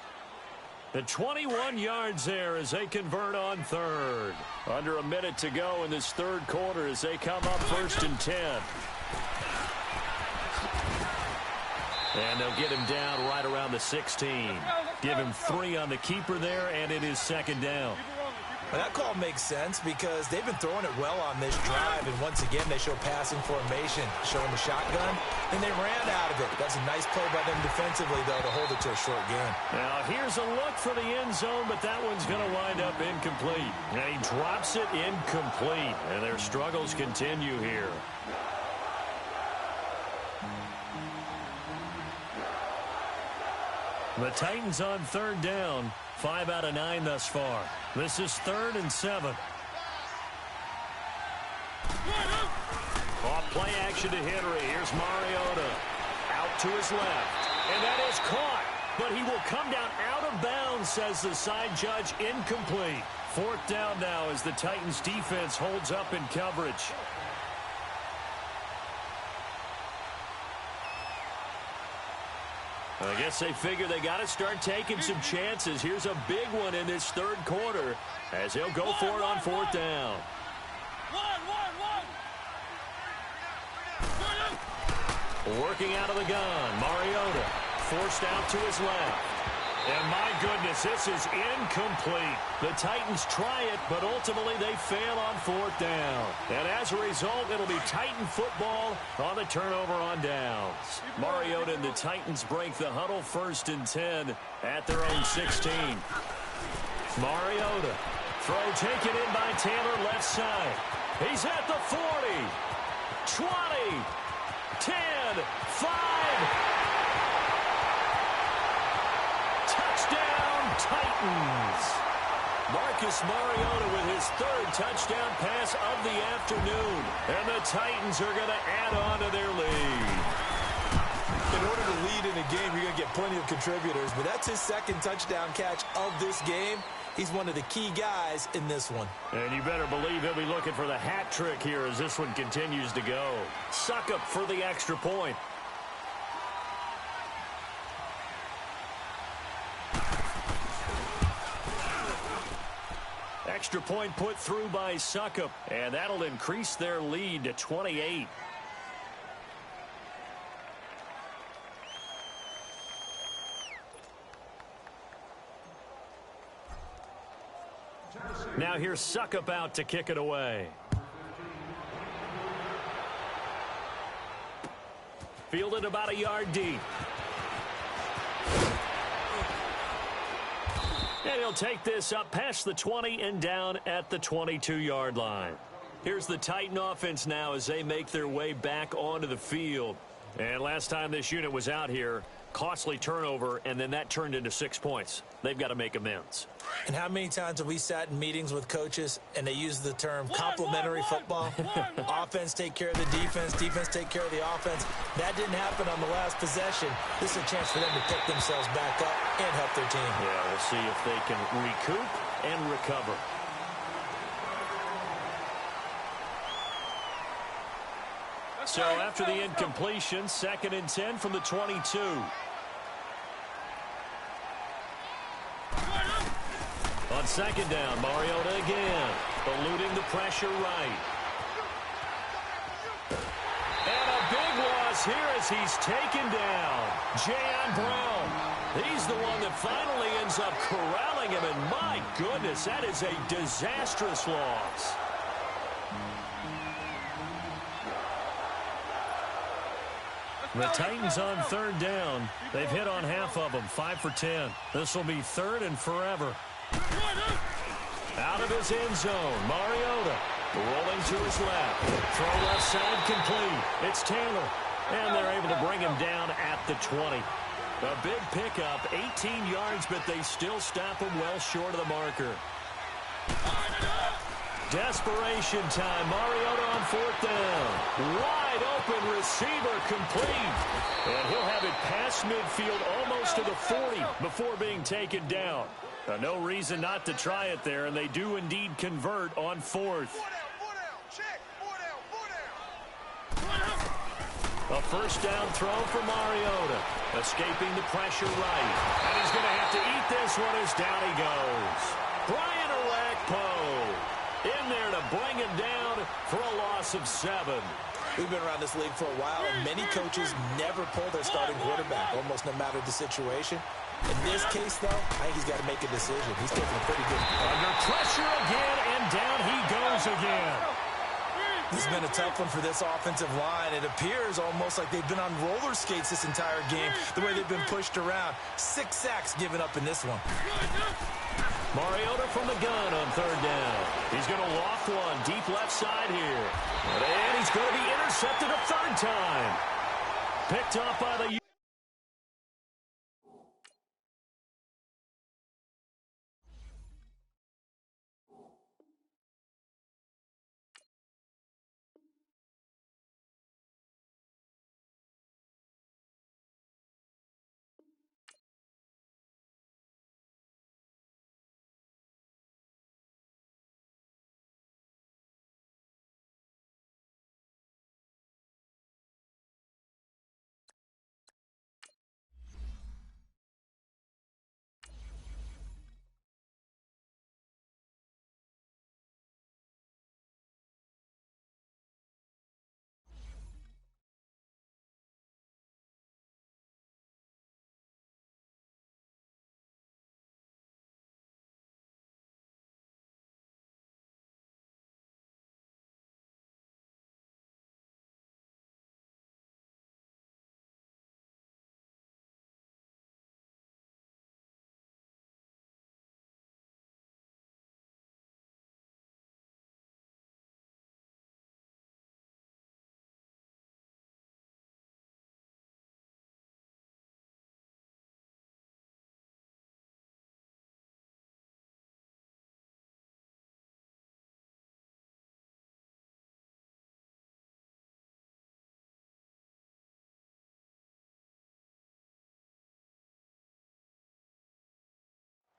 The 21 yards there as they convert on 3rd. Under a minute to go in this 3rd quarter as they come up 1st and 10. And they'll get him down right around the 16. Give him 3 on the keeper there, and it is 2nd down. Well, that call makes sense because they've been throwing it well on this drive, and once again, they show passing formation, showing the shotgun, and they ran out of it. That's a nice play by them defensively, though, to hold it to a short gain. Now, here's a look for the end zone, but that one's going to wind up incomplete. And he drops it incomplete, and their struggles continue here. The Titans on third down. 5 out of 9 thus far. This is 3rd and 7. Off play action to Henry. Here's Mariota. Out to his left. And that is caught. But he will come down out of bounds, says the side judge. Incomplete. 4th down now as the Titans defense holds up in coverage. I guess they figure they got to start taking some chances. Here's a big one in this 3rd quarter as he'll go for it on 4th down. Working out of the gun, Mariota forced out to his left. And my goodness, this is incomplete. The Titans try it, but ultimately they fail on 4th down. And as a result, it'll be Titan football on the turnover on downs. Mariota and the Titans break the huddle 1st and 10 at their own 16. Mariota. Throw taken in by Taylor left side. He's at the 40. 20. 10. 5. Touchdown, Titans. Marcus Mariota with his 3rd touchdown pass of the afternoon. And the Titans are going to add on to their lead. In order to lead in a game, you're going to get plenty of contributors, but that's his 2nd touchdown catch of this game. He's one of the key guys in this one. And you better believe he'll be looking for the hat trick here as this one continues to go. Succop for the extra point. Extra point put through by Succop, and that'll increase their lead to 28. Now here's Succop out to kick it away. Fielded about a yard deep. And he'll take this up past the 20 and down at the 22-yard line. Here's the Titan offense now as they make their way back onto the field. And last time this unit was out here, costly turnover, and then that turned into 6 points. They've got to make amends. And how many times have we sat in meetings with coaches and they use the term complementary football? Offense take care of the defense, defense take care of the offense. That didn't happen on the last possession. This is a chance for them to pick themselves back up and help their team. Yeah, we'll see if they can recoup and recover. So after the incompletion, 2nd and 10 from the 22. On 2nd down, Mariota again, eluding the pressure right. And a big loss here as he's taken down. Jayon Brown. He's the one that finally ends up corralling him, and my goodness, that is a disastrous loss. The Titans on 3rd down. They've hit on half of them, 5 for 10. This will be 3rd and forever. Out of his end zone, Mariota rolling to his left. Throw left side complete. It's Taylor. And they're able to bring him down at the 20. A big pickup, 18 yards, but they still stop him well short of the marker. Desperation time. Mariota on 4th down. Wide open receiver complete. And he'll have it past midfield almost to the 40 before being taken down. No reason not to try it there, and they do indeed convert on 4th. A 1st down throw for Mariota. Escaping the pressure right. And he's going to have to eat this one as down he goes. Brian Orakpo in there to bring him down for a loss of 7. We've been around this league for a while, and many coaches never pull their starting quarterback, almost no matter the situation. In this case, though, I think he's got to make a decision. He's taking a pretty good play. Under pressure again, and down he goes again. This has been a tough one for this offensive line. It appears almost like they've been on roller skates this entire game, the way they've been pushed around. 6 sacks given up in this one. Mariota from the gun on third down. He's going to loft one deep left side here. And he's going to be intercepted a third time. Picked up by the...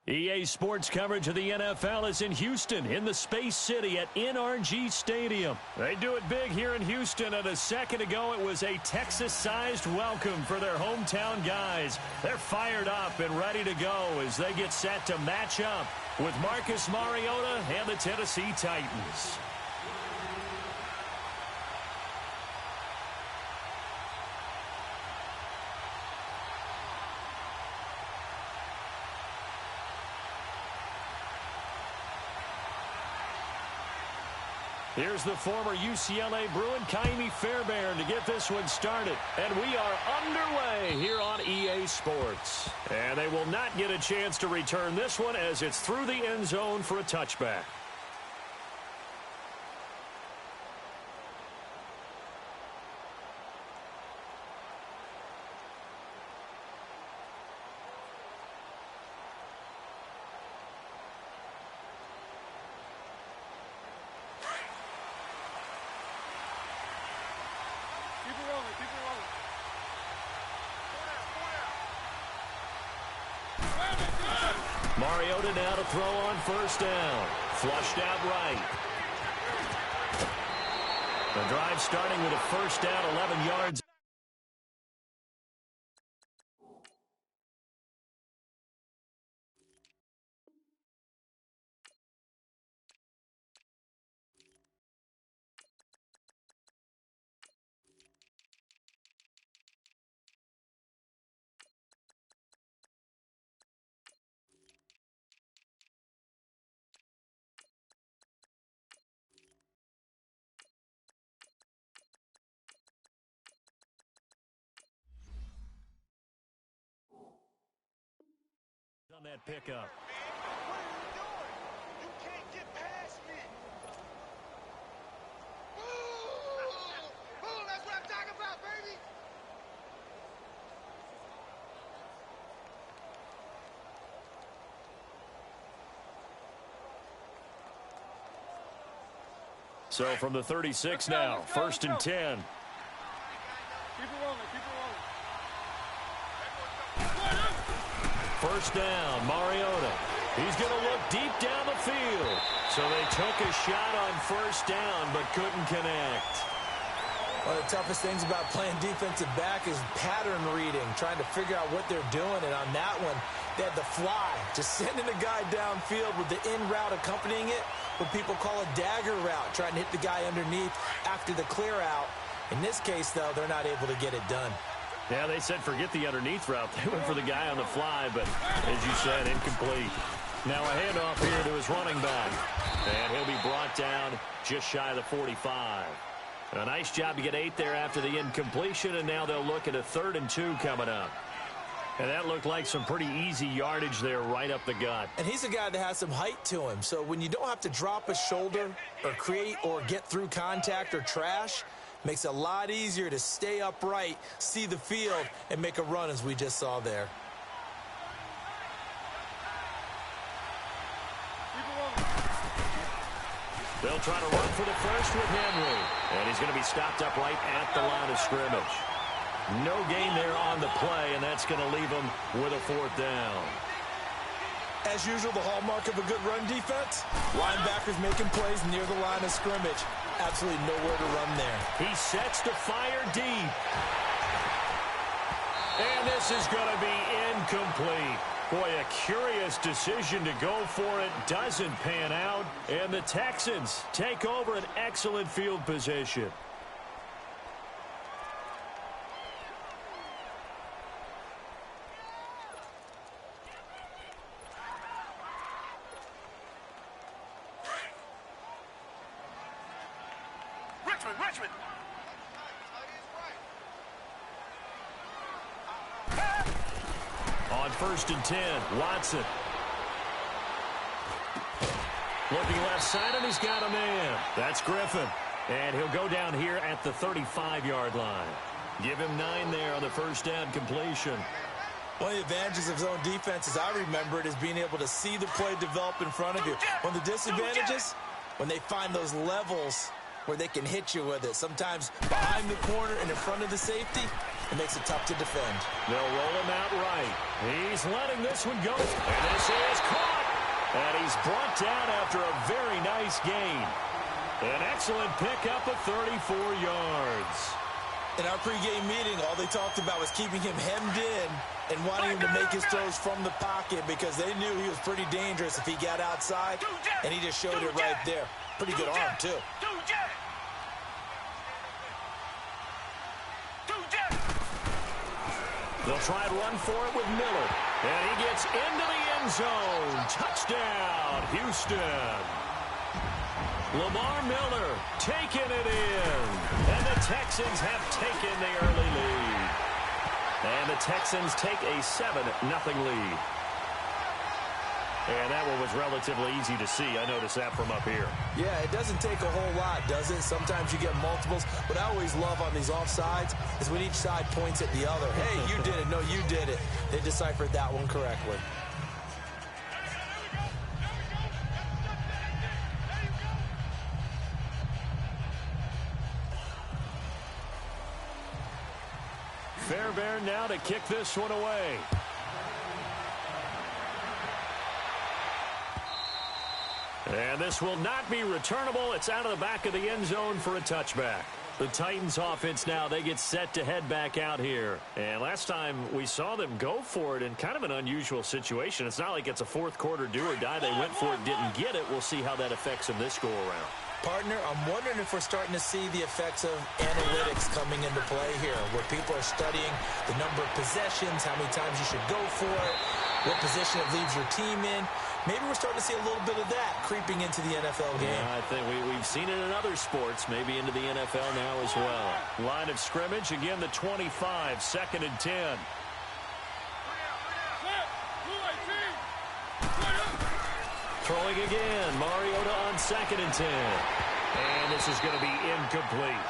EA Sports coverage of the NFL is in Houston, in the Space City at NRG Stadium. They do it big here in Houston, and a second ago it was a Texas-sized welcome for their hometown guys. They're fired up and ready to go as they get set to match up with Marcus Mariota and the Tennessee Titans. Here's the former UCLA Bruin, Kaimi Fairbairn, to get this one started. And we are underway here on EA Sports. And they will not get a chance to return this one as it's through the end zone for a touchback. Mariota now to throw on first down. Flushed out right. The drive starting with a first down, 11 yards. On that pickup. What are you doing? You can't get past me. Boom, that's what I'm talking about, baby. So from the 36 now, first and 10. Keep it rolling, keep it rolling. First down, Mariota. He's going to look deep down the field. So they took a shot on first down but couldn't connect. One of the toughest things about playing defensive back is pattern reading, trying to figure out what they're doing. And on that one, they had the fly, just sending a guy downfield with the in route accompanying it, what people call a dagger route, trying to hit the guy underneath after the clear out. In this case, though, they're not able to get it done. Yeah, they said forget the underneath route. They went for the guy on the fly, but as you said, incomplete. Now a handoff here to his running back. And he'll be brought down just shy of the 45. A nice job to get 8 there after the incompletion, and now they'll look at a 3rd and 2 coming up. And that looked like some pretty easy yardage there right up the gut. And he's a guy that has some height to him. So when you don't have to drop a shoulder or create or get through contact or trash, makes it a lot easier to stay upright, see the field, and make a run as we just saw there. They'll try to run for the first with Henry. And he's going to be stopped up right at the line of scrimmage. No gain there on the play, and that's going to leave him with a 4th down. As usual, the hallmark of a good run defense, linebackers making plays near the line of scrimmage. Absolutely nowhere to run there. He sets to fire deep. And this is going to be incomplete. Boy, a curious decision to go for it. Doesn't pan out. And the Texans take over an excellent field position. Richmond. On 1st and 10, Watson. Looking left side, and he's got a man. That's Griffin. And he'll go down here at the 35-yard line. Give him 9 there on the first down completion. One of the advantages of zone defense, as I remember it, is being able to see the play develop in front of you. One of the disadvantages, when they find those levels where they can hit you with it. Sometimes behind the corner and in front of the safety, it makes it tough to defend. They'll roll him out right. He's letting this one go. And this is caught. And he's brought down after a very nice gain. An excellent pickup of 34 yards. In our pregame meeting, all they talked about was keeping him hemmed in and wanting him to make his throws from the pocket because they knew he was pretty dangerous if he got outside, and he just showed it right there. Pretty good arm, too. They'll try and run for it with Miller. And he gets into the end zone. Touchdown, Houston. Lamar Miller taking it in. And the Texans have taken the early lead. And the Texans take a 7-0 lead. And that one was relatively easy to see. I noticed that from up here. Yeah, it doesn't take a whole lot, does it? Sometimes you get multiples. What I always love on these offsides is when each side points at the other. Hey, you did it. No, you did it. They deciphered that one correctly. Fairbairn now to kick this one away. And this will not be returnable. It's out of the back of the end zone for a touchback. The Titans offense now, they get set to head back out here. And last time we saw them go for it in kind of an unusual situation. It's not like it's a fourth quarter do or die. They went for it, didn't get it. We'll see how that affects them this go around. Partner, I'm wondering if we're starting to see the effects of analytics coming into play here, where people are studying the number of possessions, how many times you should go for it, what position it leaves your team in. Maybe we're starting to see a little bit of that creeping into the NFL game. Yeah, I think we've seen it in other sports, maybe into the NFL now as well. Line of scrimmage, again, the 25, 2nd and 10. Throwing again, Mariota on 2nd and 10. And this is going to be incomplete.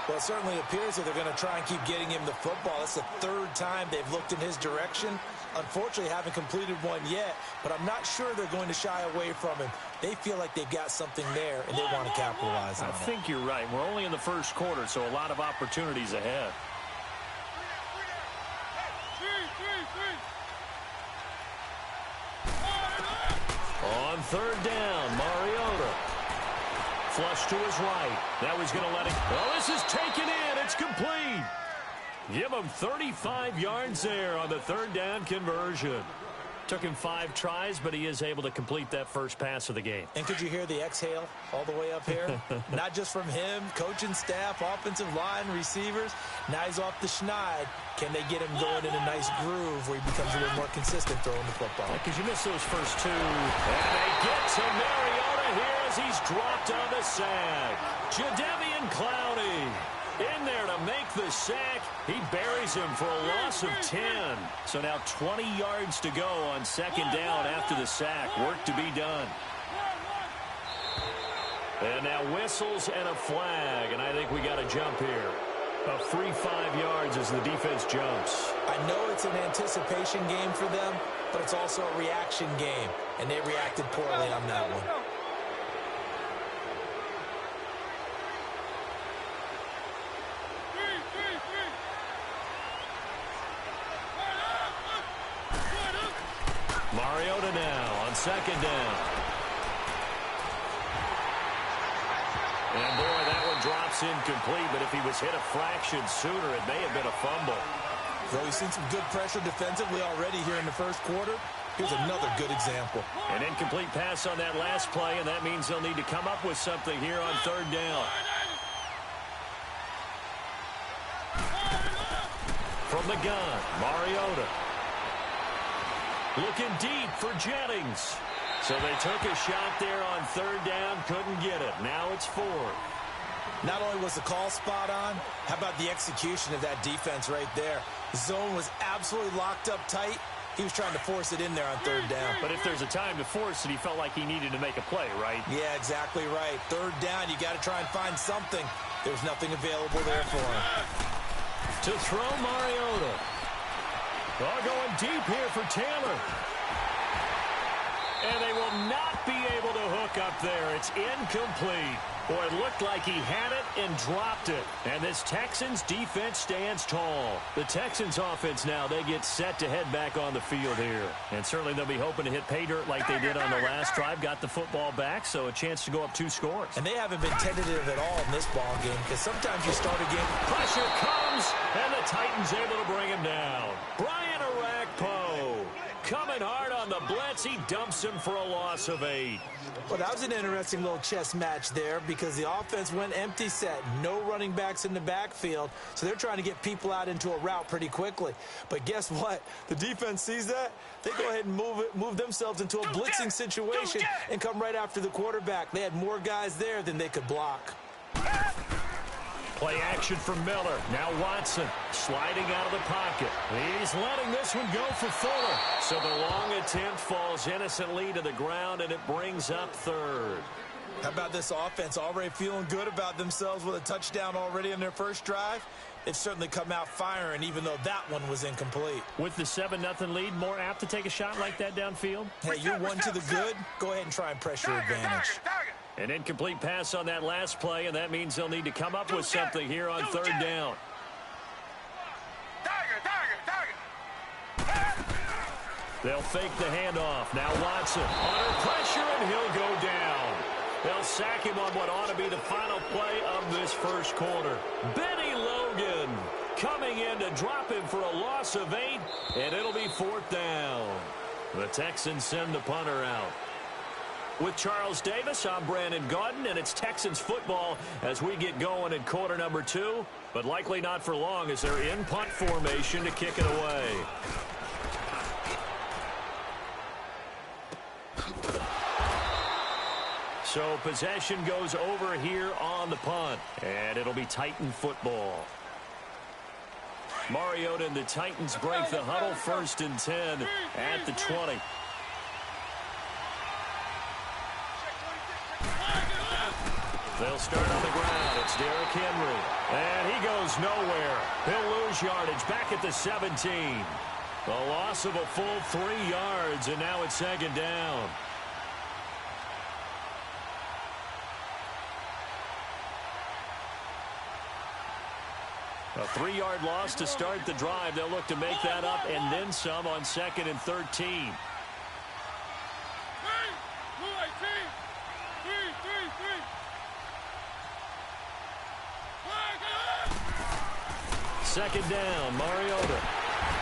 Well, it certainly appears that they're going to try and keep getting him the football. That's the 3rd time they've looked in his direction. Unfortunately, haven't completed one yet, but I'm not sure they're going to shy away from him. They feel like they've got something there, and they want to capitalize on it. I think you're right. We're only in the first quarter, so a lot of opportunities ahead. On 3rd down, Mariota. Flush to his right. That was going to let it. Oh, this is taken in. It's complete. Give him 35 yards there on the 3rd down conversion. Took him 5 tries, but he is able to complete that first pass of the game. And could you hear the exhale all the way up here? Not just from him, coaching staff, offensive line, receivers. Now he's off the schneid. Can they get him going in a nice groove where he becomes a little more consistent throwing the football? Because you missed those first 2. And they get to Mariota here as he's dropped on the sack. Jadeveon Clowney in there to make the sack. He buries him for a loss of 10. So now 20 yards to go on second down after the sack. Work to be done. And now whistles and a flag, and I think we got a jump here. A free 5 yards as the defense jumps. I know it's an anticipation game for them, but it's also a reaction game, and they reacted poorly on that one. Mariota now on second down. And boy, that one drops incomplete, but if he was hit a fraction sooner, it may have been a fumble. So we've seen some good pressure defensively already here in the first quarter. Here's another good example. An incomplete pass on that last play, and that means they'll need to come up with something here on third down. From the gun, Mariota. Looking deep for Jennings. So they took a shot there on third down, couldn't get it. Now it's 4. Not only was the call spot on, how about the execution of that defense right there? The zone was absolutely locked up tight. He was trying to force it in there on third down. But if there's a time to force it, he felt like he needed to make a play, right? Yeah, exactly right. Third down, you got to try and find something. There's nothing available there for him. To throw Mariota. Oh, going deep here for Taylor. And they will not be able to hook up there. It's incomplete. Boy, it looked like he had it and dropped it. And this Texans defense stands tall. The Texans offense now, they get set to head back on the field here. And certainly they'll be hoping to hit pay dirt like they did on the last drive. Got the football back, so a chance to go up 2 scores. And they haven't been tentative at all in this ball game because sometimes you start a game. Pressure comes, and the Titans able to bring him down. Brian Orakpo coming hard on the blitz. He dumps him for a loss of 8. Well, that was an interesting little chess match there because the offense went empty set. No running backs in the backfield, so they're trying to get people out into a route pretty quickly. But guess what? The defense sees that. They go ahead and move themselves into a blitzing situation and come right after the quarterback. They had more guys there than they could block. Play action from Miller. Now Watson sliding out of the pocket. He's letting this one go for Fuller. So the long attempt falls innocently to the ground, and it brings up third. How about this offense already feeling good about themselves with a touchdown already in their first drive? They've certainly come out firing, even though that one was incomplete. With the 7-0 lead, more apt to take a shot like that downfield? Hey, you're one to the good. Go ahead and try and press your advantage. An incomplete pass on that last play, and that means they'll need to come up with something here on third down. They'll fake the handoff. Now Watson under pressure, and he'll go down. They'll sack him on what ought to be the final play of this first quarter. Benny Logan coming in to drop him for a loss of 8, and it'll be 4th down. The Texans send the punter out. With Charles Davis, I'm Brandon Gaudin, and it's Texans football as we get going in quarter number 2, but likely not for long as they're in punt formation to kick it away. So possession goes over here on the punt, and it'll be Titan football. Mariota and the Titans break the huddle, 1st and 10 at the 20. They'll start on the ground. It's Derrick Henry. And he goes nowhere. He'll lose yardage back at the 17. A loss of a full 3 yards, and now it's 2nd down. A 3-yard loss to start the drive. They'll look to make that up and then some on 2nd and 13. Second down, Mariota.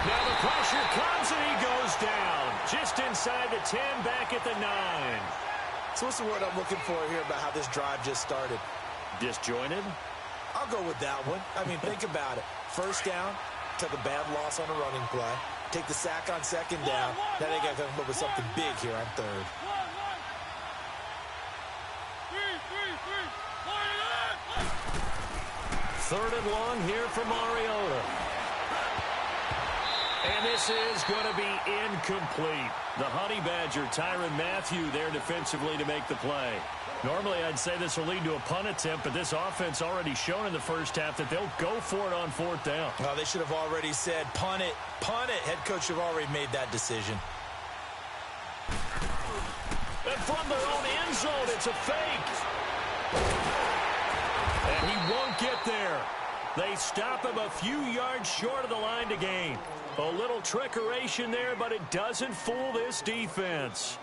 Now the pressure comes, and he goes down. Just inside the 10, back at the 9. So what's the word I'm looking for here about how this drive just started? Disjointed? I'll go with that one. I mean, think about it. First down, took a bad loss on a running play. Take the sack on second down. Now they got to come up with something big here on third. Third and long here for Mariota. And this is going to be incomplete. The Honey Badger, Tyrann Mathieu, there defensively to make the play. Normally, I'd say this will lead to a punt attempt, but this offense already shown in the first half that they'll go for it on fourth down. Well, they should have already said, punt it, punt it. Head coach should have already made that decision. And from their own end zone, it's a fake. And he won't get there. They stop him a few yards short of the line to gain. A little trickeration there, but it doesn't fool this defense.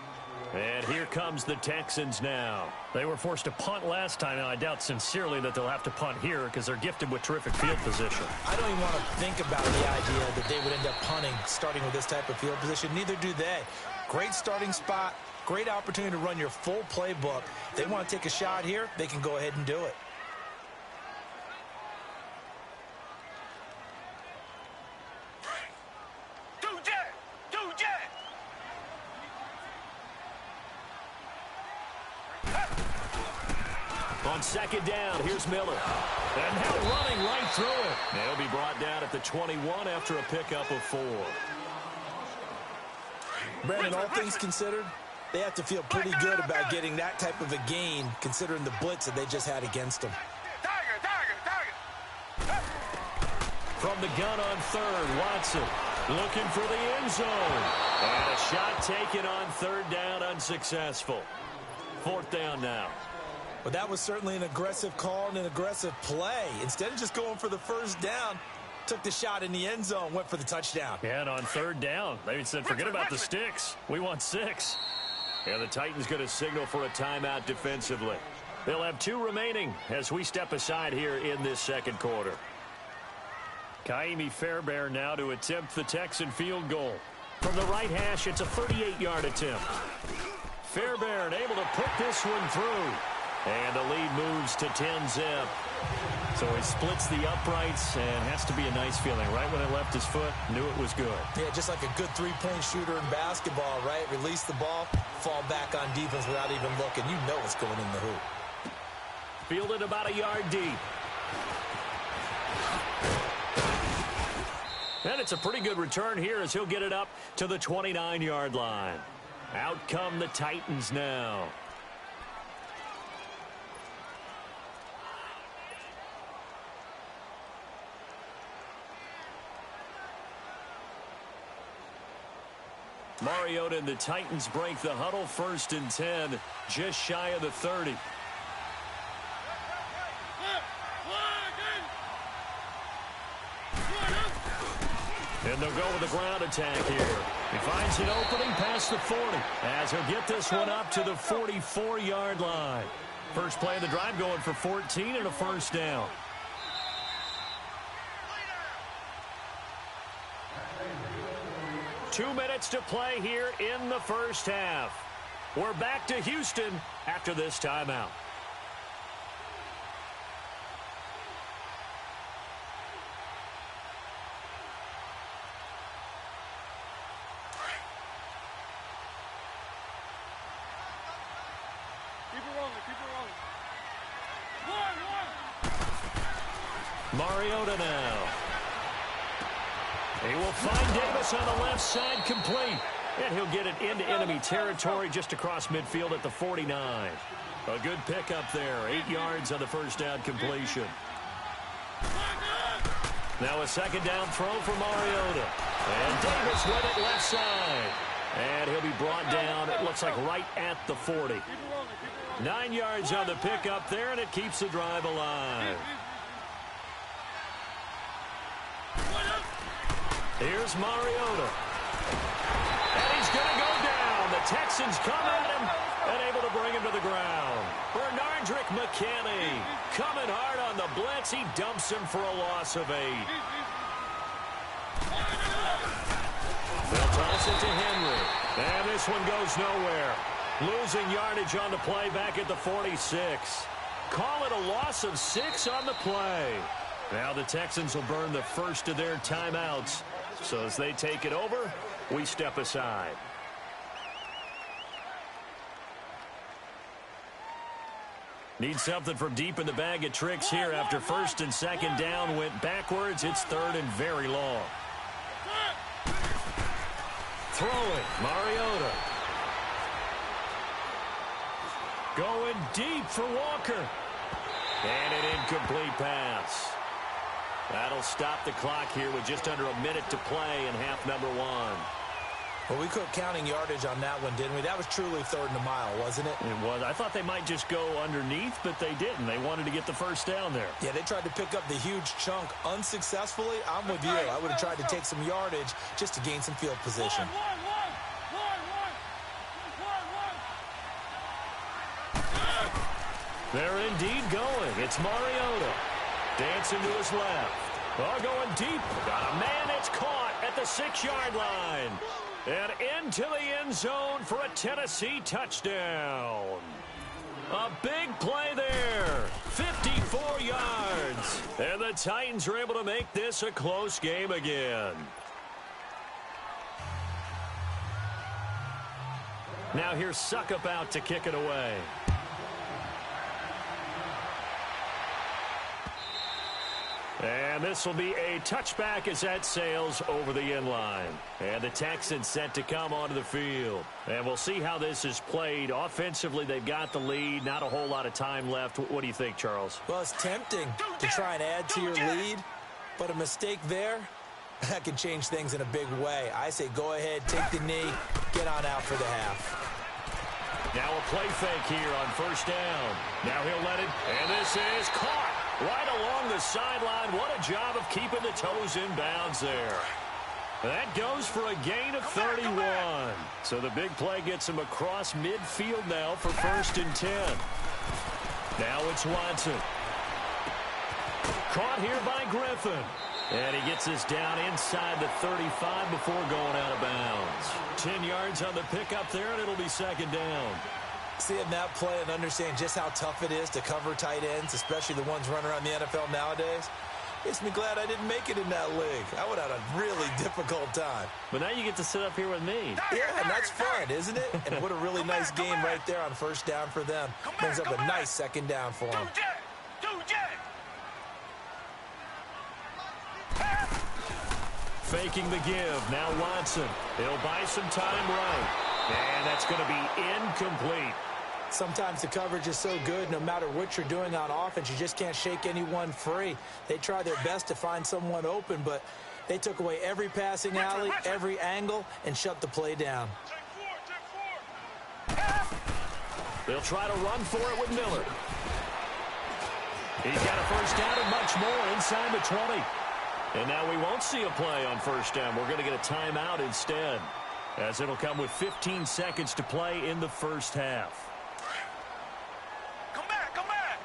And here comes the Texans now. They were forced to punt last time, and I doubt sincerely that they'll have to punt here because they're gifted with terrific field position. I don't even want to think about the idea that they would end up punting starting with this type of field position. Neither do they. Great starting spot, great opportunity to run your full playbook. If they want to take a shot here, they can go ahead and do it. On second down, here's Miller. And now running right through it. They'll be brought down at the 21 after a pickup of 4. Brandon, all things considered, they have to feel pretty good about getting that type of a gain considering the blitz that they just had against them. From the gun on third, Watson looking for the end zone. And a shot taken on third down, unsuccessful. Fourth down now. But that was certainly an aggressive call and an aggressive play. Instead of just going for the first down, took the shot in the end zone, went for the touchdown. Yeah, and on third down, they said, forget about the sticks. We want 6. Yeah, the Titans going to signal for a timeout defensively. They'll have 2 remaining as we step aside here in this second quarter. Kaimi Fairbairn now to attempt the Texan field goal. From the right hash, it's a 38-yard attempt. Fairbairn able to put this one through. And the lead moves to 10-zip. So he splits the uprights and has to be a nice feeling. Right when it left his foot, knew it was good. Yeah, just like a good three-point shooter in basketball, right? Release the ball, fall back on defense without even looking. You know it's going in the hoop. Fielded about a yard deep. And it's a pretty good return here as he'll get it up to the 29-yard line. Out come the Titans now. Mariota and the Titans break the huddle, 1st and 10, just shy of the 30. And they'll go with the ground attack here. He finds an opening past the 40 as he'll get this one up to the 44-yard line. First play of the drive going for 14 and a first down. Two minutes to play here in the first half. We're back to Houston after this timeout. Mariota now. He will find Davis on the left side, complete. And he'll get it into enemy territory just across midfield at the 49. A good pickup there. 8 yards on the first down completion. Now a second down throw for Mariota. And Davis with it left side. And he'll be brought down, it looks like right at the 40. 9 yards on the pickup there, and it keeps the drive alive. Here's Mariota. And he's going to go down. The Texans come at him and able to bring him to the ground. Bernardrick McKinney coming hard on the blitz. He dumps him for a loss of 8. Gets it to Henry. And this one goes nowhere. Losing yardage on the play back at the 46. Call it a loss of 6 on the play. Now the Texans will burn the first of their timeouts. So as they take it over, we step aside. Need something from deep in the bag of tricks here after first and second down went backwards. It's third and very long. Throwing, Mariota. Going deep for Walker. And an incomplete pass. That'll stop the clock here with just under a minute to play in half number 1. Well, we quit counting yardage on that one, didn't we? That was truly third and a mile, wasn't it? It was. I thought they might just go underneath, but they didn't. They wanted to get the first down there. Yeah, they tried to pick up the huge chunk unsuccessfully. I'm with you. I would have tried to take some yardage just to gain some field position. They're indeed going. It's Mariota. Dancing to his left. Oh, going deep. Got a man. It's caught at the 6-yard line. And into the end zone for a Tennessee touchdown. A big play there. 54 yards. And the Titans are able to make this a close game again. Now here's Suckup out to kick it away. And this will be a touchback as that sails over the end line. And the Texans set to come onto the field. And we'll see how this is played. Offensively, they've got the lead. Not a whole lot of time left. What do you think, Charles? Well, it's tempting to try and add to your lead, but a mistake there, that can change things in a big way. I say go ahead, take the knee, get on out for the half. Now a play fake here on first down. Now he'll let it, and this is caught right along the sideline. What a job of keeping the toes in bounds there. That goes for a gain of 31. So the big play gets him across midfield now for first and 10. Now it's Watson. Caught here by Griffin. And he gets this down inside the 35 before going out of bounds. 10 yards on the pickup there, and it'll be second down. Seeing that play and understand just how tough it is to cover tight ends, especially the ones running around the NFL nowadays, makes me glad I didn't make it in that league. I would have had a really difficult time. But now you get to sit up here with me. Yeah, and that's fun, isn't it? And what a really nice game right there on first down for them. Brings up a nice second down for them. Faking the give. Now Watson. He'll buy some time right. And that's going to be incomplete. Sometimes the coverage is so good, no matter what you're doing on offense, you just can't shake anyone free. They try their best to find someone open, but they took away every passing alley, every angle, and shut the play down. They'll try to run for it with Miller. He's got a first down and much more inside the 20. And now we won't see a play on first down. We're going to get a timeout instead, as it'll come with 15 seconds to play in the first half. Come back, come back.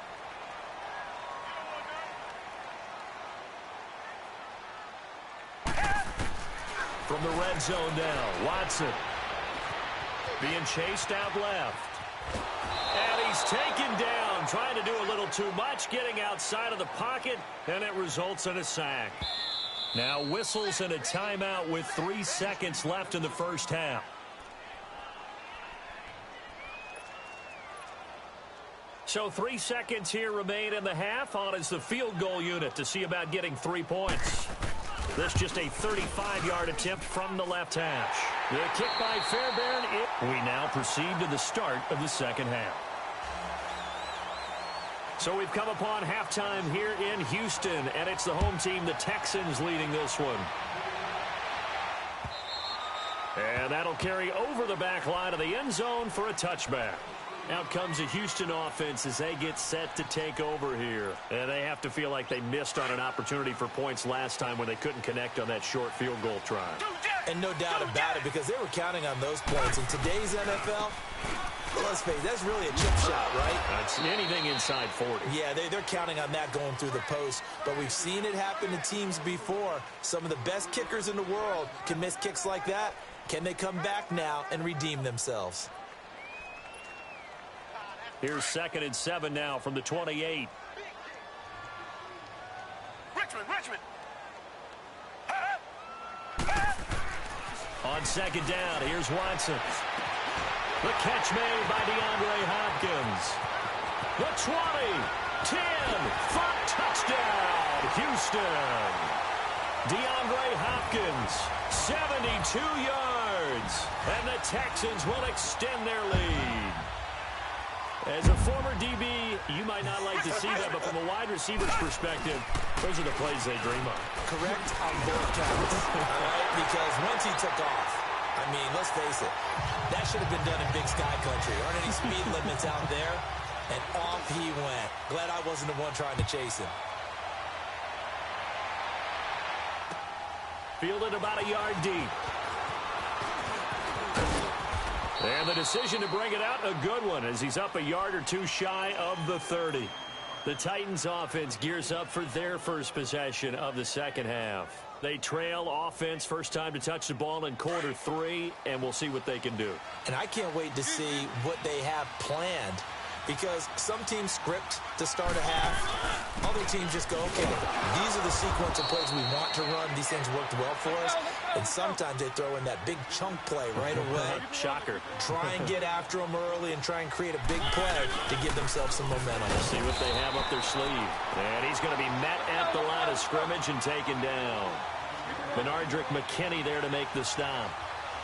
From the red zone now, Watson being chased out left. And he's taken down, trying to do a little too much, getting outside of the pocket, and it results in a sack. Now whistles and a timeout with 3 seconds left in the first half. So 3 seconds here remain in the half. On is the field goal unit to see about getting 3 points. This just a 35-yard attempt from the left hash. The kick by Fairbairn. We now proceed to the start of the second half. So we've come upon halftime here in Houston, and it's the home team, the Texans, leading this one. And that'll carry over the back line of the end zone for a touchback. Out comes the Houston offense as they get set to take over here. And they have to feel like they missed on an opportunity for points last time when they couldn't connect on that short field goal try. And no doubt about it, because they were counting on those points. In today's NFL, let's face it, that's really a chip shot, right? That's anything inside 40. Yeah, they're counting on that going through the post. But we've seen it happen to teams before. Some of the best kickers in the world can miss kicks like that. Can they come back now and redeem themselves? Here's 2nd and 7 now from the 28. Richmond. On 2nd down, here's Watson. The catch made by DeAndre Hopkins. The 20, 10, for touchdown, Houston. DeAndre Hopkins, 72 yards, and the Texans will extend their lead. As a former DB, you might not like to see that, but from a wide receiver's perspective, those are the plays they dream of. Correct on both counts. All right, because once he took off, I mean, let's face it, that should have been done in Big Sky Country. Aren't any speed limits out there? And off he went. Glad I wasn't the one trying to chase him. Fielded about a yard deep. And the decision to bring it out, a good one, as he's up a yard or two shy of the 30. The Titans offense gears up for their first possession of the second half. They trail offense, first time to touch the ball in quarter 3, and we'll see what they can do. And I can't wait to see what they have planned, because some teams script to start a half. Other teams just go, okay, these are the sequence of plays we want to run. These things worked well for us. And sometimes they throw in that big chunk play right away. Shocker. Try and get after them early and try and create a big play to give themselves some momentum. See what they have up their sleeve. And he's going to be met at the line of scrimmage and taken down. Benardrick McKinney there to make the stop.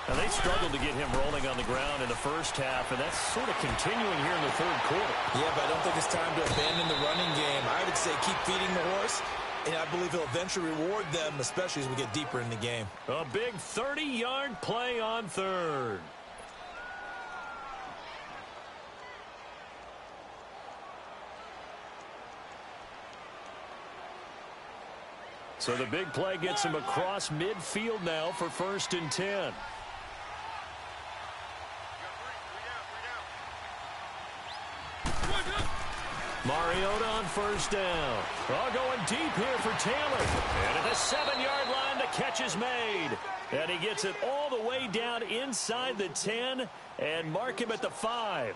Now, they struggled to get him rolling on the ground in the first half, and that's sort of continuing here in the third quarter. Yeah, but I don't think it's time to abandon the running game. I would say keep feeding the horse, and I believe he'll eventually reward them, especially as we get deeper in the game. A big 30-yard play on third. So the big play gets him across midfield now for 1st and 10. Mariota on 1st down. All going deep here for Taylor. And at the 7-yard line, the catch is made. And he gets it all the way down inside the 10 and mark him at the 5.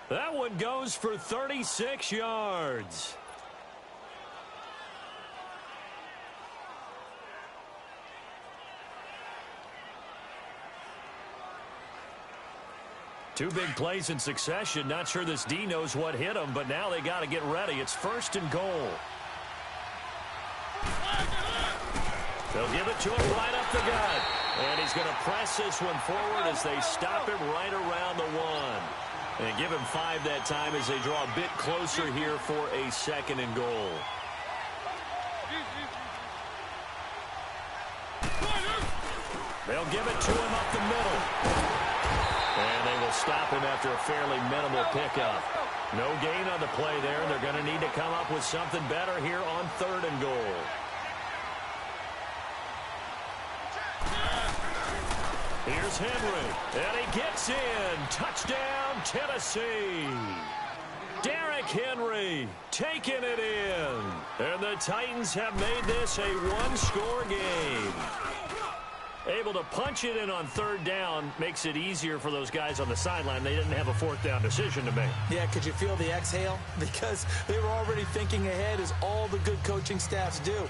That one goes for 36 yards. Two big plays in succession. Not sure this D knows what hit him, but now they got to get ready. It's 1st and goal. They'll give it to him right up the gut. And he's going to press this one forward as they stop him right around the 1. And give him 5 that time as they draw a bit closer here for a 2nd and goal. They'll give it to him up the middle. And they will stop him after a fairly minimal pickup. No gain on the play there. They're going to need to come up with something better here on 3rd and goal. Here's Henry. And he gets in. Touchdown, Tennessee. Derrick Henry taking it in. And the Titans have made this a one-score game. Able to punch it in on 3rd down makes it easier for those guys on the sideline. They didn't have a 4th down decision to make. Yeah, could you feel the exhale? Because they were already thinking ahead, as all the good coaching staffs do.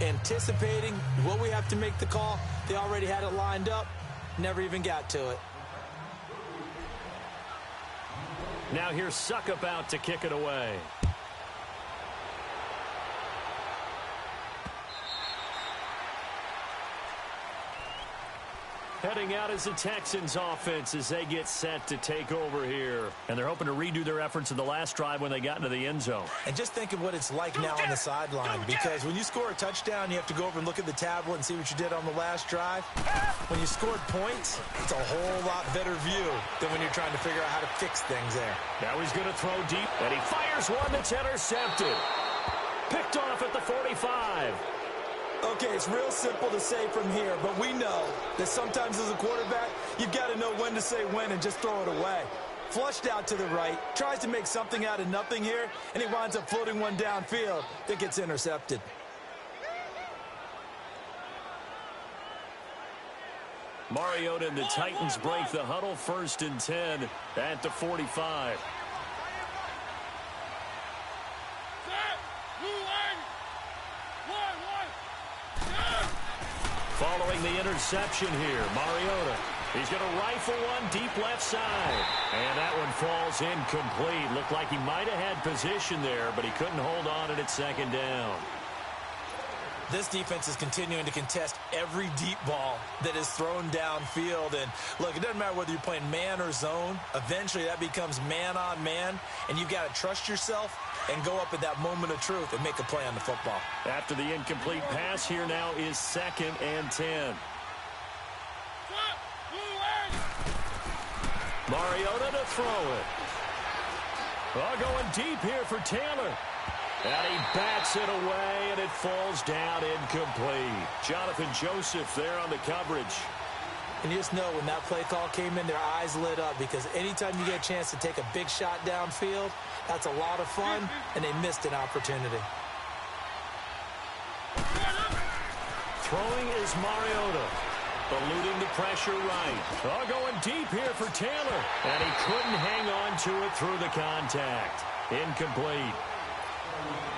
Anticipating what we have to make the call. They already had it lined up. Never even got to it. Now here's Suckup out to kick it away. Heading out is the Texans offense as they get set to take over here. And they're hoping to redo their efforts in the last drive when they got into the end zone. And just think of what it's like now on the sideline, because when you score a touchdown, you have to go over and look at the tablet and see what you did on the last drive. When you scored points, it's a whole lot better view than when you're trying to figure out how to fix things there. Now he's going to throw deep, and he fires one that's intercepted. Picked off at the 45. Okay, it's real simple to say from here, but we know that sometimes as a quarterback, you've got to know when to say when and just throw it away. Flushed out to the right, tries to make something out of nothing here, and he winds up floating one downfield that gets intercepted. Mariota and the Titans break the huddle, 1st and 10 at the 45. Following the interception here, Mariota. He's going to rifle one deep left side. And that one falls incomplete. Looked like he might have had position there, but he couldn't hold on at 2nd down. This defense is continuing to contest every deep ball that is thrown downfield. And, look, it doesn't matter whether you're playing man or zone. Eventually, that becomes man-on-man, and you've got to trust yourself and go up at that moment of truth and make a play on the football. After the incomplete pass, here now is 2nd and 10. Mariota to throw it. Going deep here for Taylor. And he bats it away, and it falls down incomplete. Jonathan Joseph there on the coverage. And you just know when that play call came in, their eyes lit up, because anytime you get a chance to take a big shot downfield, that's a lot of fun, and they missed an opportunity. Throwing is Mariota. Eluding the pressure right. Going deep here for Taylor. And he couldn't hang on to it through the contact. Incomplete.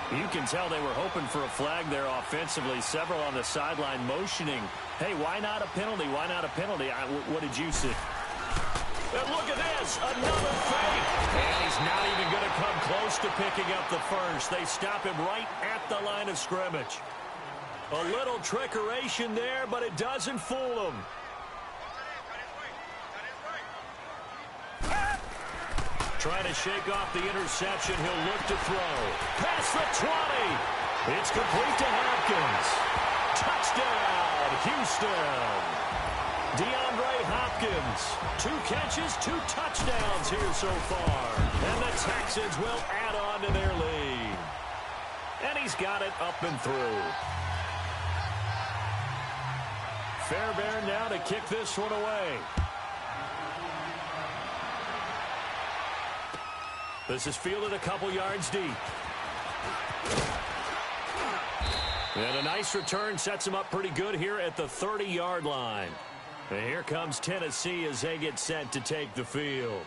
You can tell they were hoping for a flag there offensively. Several on the sideline motioning. Hey, why not a penalty? Why not a penalty? What did you see? And look at this. Another fake. And he's not even going to come close to picking up the first. They stop him right at the line of scrimmage. A little trickeration there, but it doesn't fool him. Trying to shake off the interception. He'll look to throw. Past the 20. It's complete to Hopkins. Touchdown, Houston. DeAndre Hopkins. 2 catches, 2 touchdowns here so far. And the Texans will add on to their lead. And he's got it up and through. Fairbairn now to kick this one away. This is fielded a couple yards deep. And a nice return sets him up pretty good here at the 30-yard line. And here comes Tennessee as they get set to take the field.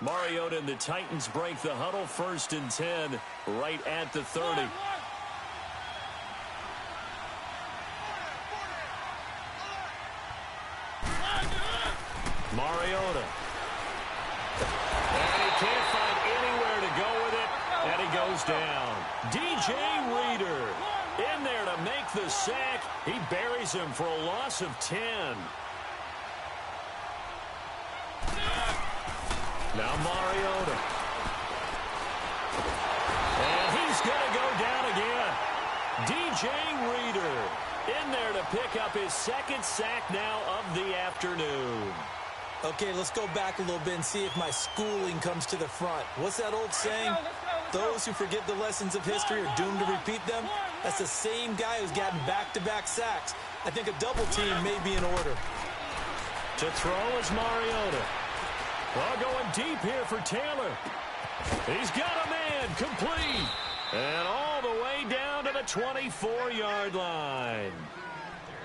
Mariota and the Titans break the huddle, 1st and 10 right at the 30. Mariota. And he can't find anywhere to go with it, and he goes down. DJ Reader in there to make the sack. He buries him for a loss of 10. Now Mariota. And he's going to go down again. DJ Reader in there to pick up his 2nd sack now of the afternoon. Okay, let's go back a little bit and see if my schooling comes to the front. What's that old saying? Those who forget the lessons of history are doomed to repeat them. That's the same guy who's gotten back-to-back sacks. I think a double team may be in order. To throw is Mariota. Going deep here for Taylor. He's got a man, complete. And all the way down to the 24-yard line.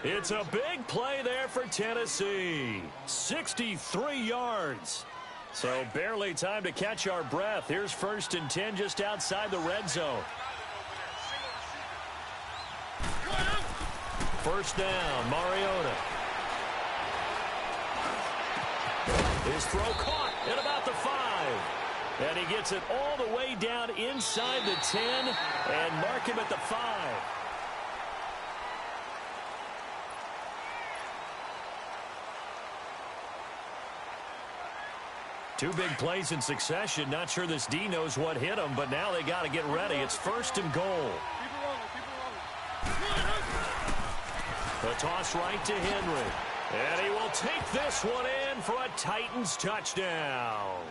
It's a big play there for Tennessee. 63 yards. So barely time to catch our breath. Here's 1st and 10 just outside the red zone. 1st down, Mariota. His throw caught at about the 5. And he gets it all the way down inside the 10 and mark him at the 5. Two big plays in succession. Not sure this D knows what hit him, but now they got to get ready. It's 1st and goal. The toss right to Henry. And he will take this one in for a Titans touchdown.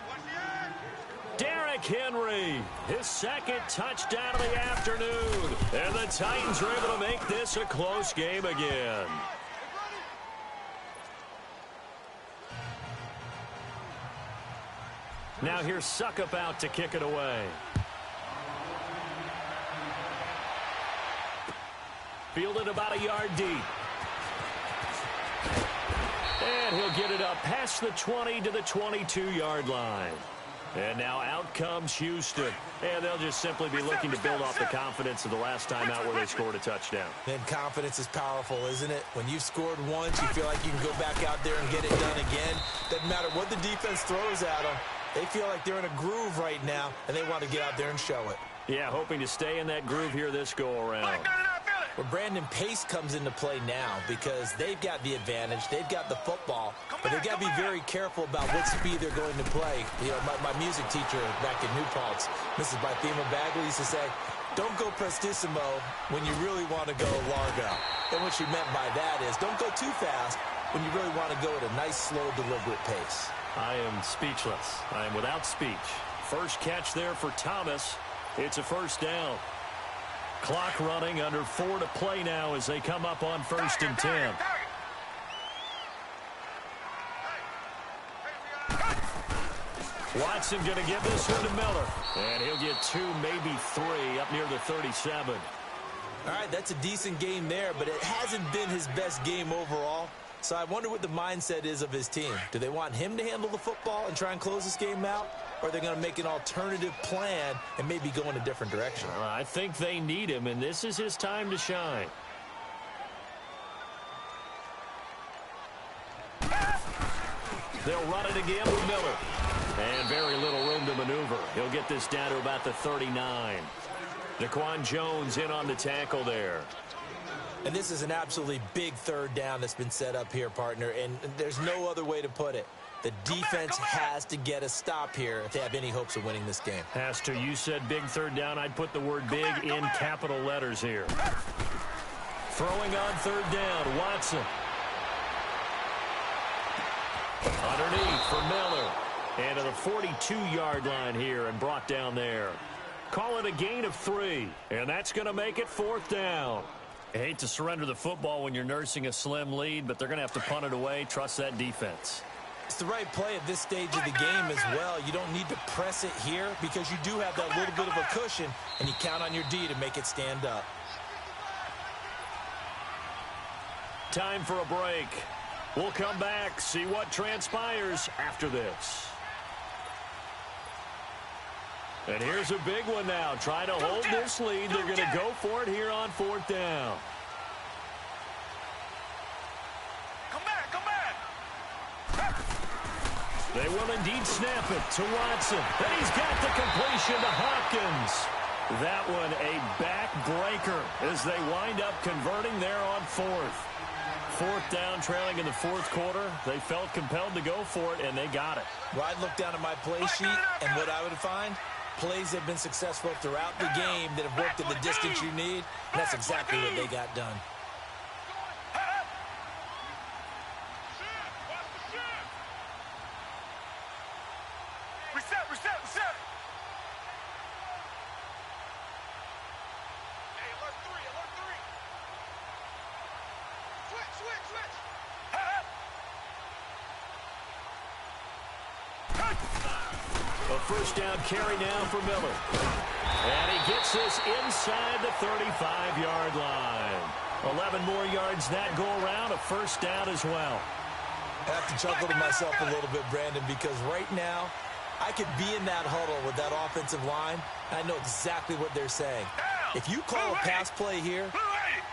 Derrick Henry, his 2nd touchdown of the afternoon. And the Titans are able to make this a close game again. Now here's Suckup out to kick it away. Fielded about a yard deep. And he'll get it up past the 20 to the 22-yard line. And now out comes Houston. And they'll just simply be looking to build off the confidence of the last time out where they scored a touchdown. And confidence is powerful, isn't it? When you've scored once, you feel like you can go back out there and get it done again. Doesn't matter what the defense throws at them. They feel like they're in a groove right now, and they want to get out there and show it. Yeah, hoping to stay in that groove here this go-around. Well, Brandon, pace comes into play now because they've got the advantage. They've got the football, but they've got to be very careful about what speed they're going to play. You know, my music teacher back in New Paltz, Mrs. Bythema Bagley, used to say, don't go prestissimo when you really want to go largo. And what she meant by that is don't go too fast when you really want to go at a nice, slow, deliberate pace. I am speechless. I am without speech. First catch there for Thomas. It's a first down. Clock running, under 4 to play now as they come up on 1st and 10. Watson going to give this one to Miller. And he'll get 2, maybe 3 up near the 37. All right, that's a decent game there, but it hasn't been his best game overall. So I wonder what the mindset is of his team. Do they want him to handle the football and try and close this game out? Or are they going to make an alternative plan and maybe go in a different direction? I think they need him, and this is his time to shine. They'll run it again with Miller. And very little room to maneuver. He'll get this down to about the 39. Daquan Jones in on the tackle there. And this is an absolutely big third down that's been set up here, partner, and there's no other way to put it. The defense has to get a stop here if they have any hopes of winning this game. Has to. You said big third down. I'd put the word big in capital letters here. Throwing on third down, Watson. Underneath for Miller. And to the 42-yard line here and brought down there. Call it a gain of 3. And that's going to make it 4th down. I hate to surrender the football when you're nursing a slim lead, but they're going to have to punt it away. Trust that defense. It's the right play at this stage of the game as well. You don't need to press it here because you do have that little bit of a cushion, and you count on your D to make it stand up. Time for a break. We'll come back, see what transpires after this. And here's a big one now. Trying to hold this lead. They're going to go for it here on 4th down. Come back. They will indeed snap it to Watson. And he's got the completion to Hopkins. That one a backbreaker as they wind up converting there on 4th. 4th down, trailing in the 4th quarter. They felt compelled to go for it, and they got it. Well, I'd look down at my play sheet, and what I would find, plays have been successful throughout the game that have worked at the distance you need, and that's exactly what they got done. Reset. Hey, alert 3. Switch. A first down carry now for Miller. And he gets this inside the 35-yard line. 11 more yards that go around, a first down as well. I have to chuckle to myself a little bit, Brandon, because right now I could be in that huddle with that offensive line, and I know exactly what they're saying. If you call a pass play here,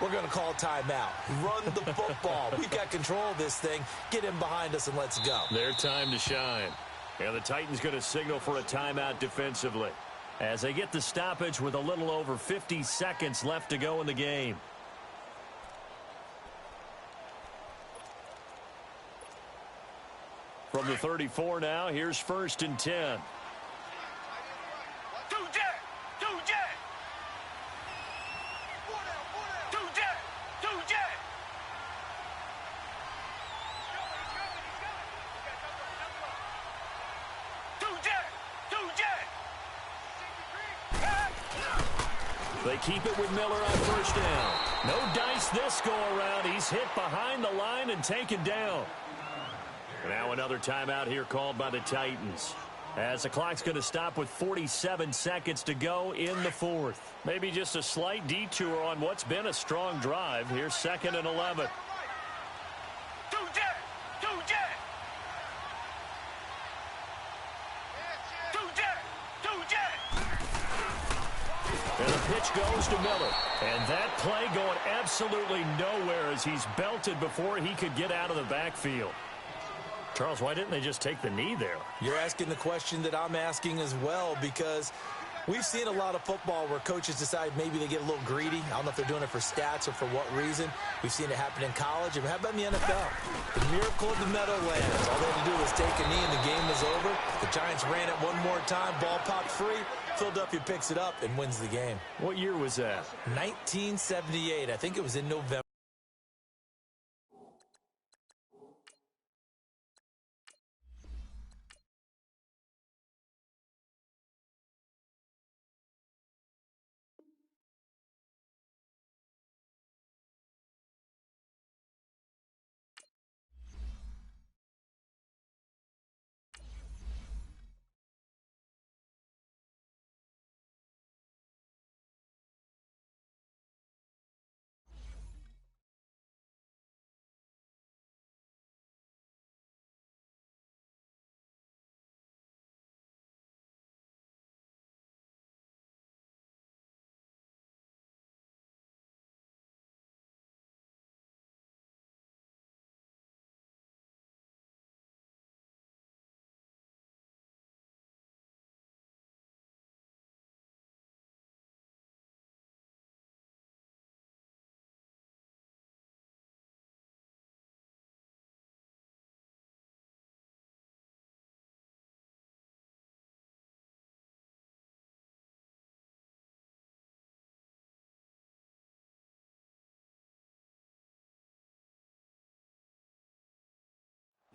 we're going to call a timeout. Run the football. We've got control of this thing. Get in behind us and let's go. Their time to shine. And the Titans going to signal for a timeout defensively as they get the stoppage with a little over 50 seconds left to go in the game. From the 34 now, here's 1st and 10. They keep it with Miller on first down. No dice this go-around. He's hit behind the line and taken down. Now another timeout here called by the Titans. As the clock's going to stop with 47 seconds to go in the fourth. Maybe just a slight detour on what's been a strong drive. Here's 2nd and 11. And the pitch goes to Miller. And that play going absolutely nowhere as he's belted before he could get out of the backfield. Charles, why didn't they just take the knee there? You're asking the question that I'm asking as well, because we've seen a lot of football where coaches decide maybe they get a little greedy. I don't know if they're doing it for stats or for what reason. We've seen it happen in college. And how about in the NFL? The miracle of the Meadowlands. All they had to do was take a knee and the game was over. The Giants ran it one more time. Ball popped free. Philadelphia picks it up and wins the game. What year was that? 1978. I think it was in November.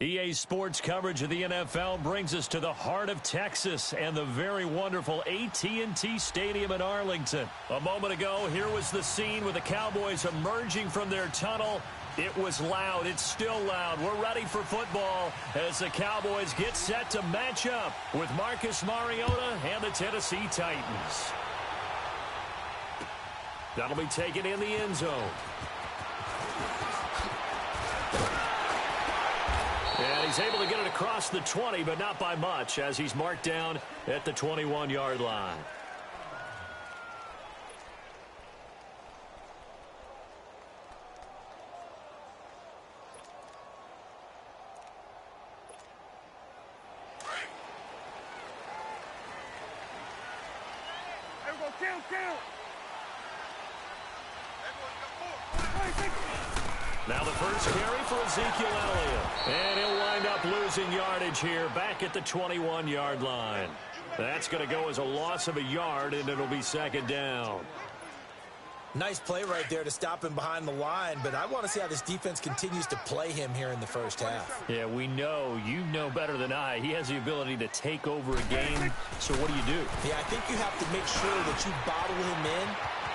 EA Sports coverage of the NFL brings us to the heart of Texas and the very wonderful AT&T Stadium in Arlington. A moment ago, here was the scene with the Cowboys emerging from their tunnel. It was loud. It's still loud. We're ready for football as the Cowboys get set to match up with Marcus Mariota and the Tennessee Titans. That'll be taken in the end zone. And he's able to get it across the 20, but not by much, as he's marked down at the 21-yard line. Now the first carry for Ezekiel Elliott. And he'll wind up losing yardage here back at the 21-yard line. That's going to go as a loss of a yard, and it'll be second down. Nice play right there to stop him behind the line, but I want to see how this defense continues to play him here in the first half. Yeah, we know. You know better than I. He has the ability to take over a game. So what do you do? Yeah, I think you have to make sure that you bottle him in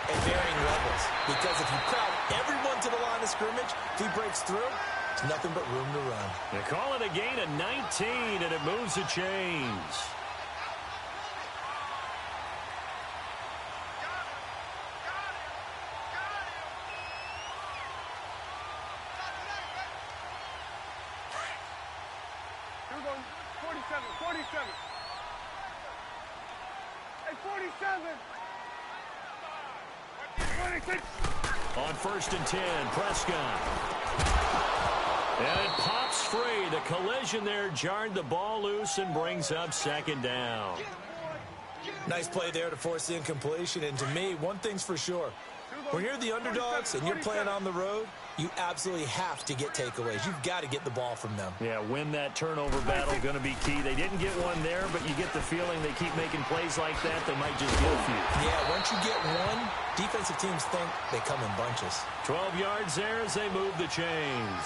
at varying levels, because if you crowd everyone to the line of scrimmage, if he breaks through, there's nothing but room to run. They call it a gain of 19, and it moves the chains. We're going 47. Hey, 47. 26. On 1st and 10, Prescott. And it pops free. The collision there jarred the ball loose and brings up second down. Nice play there to force the incompletion. And to me, one thing's for sure. When you're the underdogs and you're playing on the road, you absolutely have to get takeaways. You've got to get the ball from them. Yeah, win that turnover battle, going to be key. They didn't get one there, but you get the feeling they keep making plays like that, they might just get a few. Yeah, once you get one, defensive teams think they come in bunches. 12 yards there as they move the chains.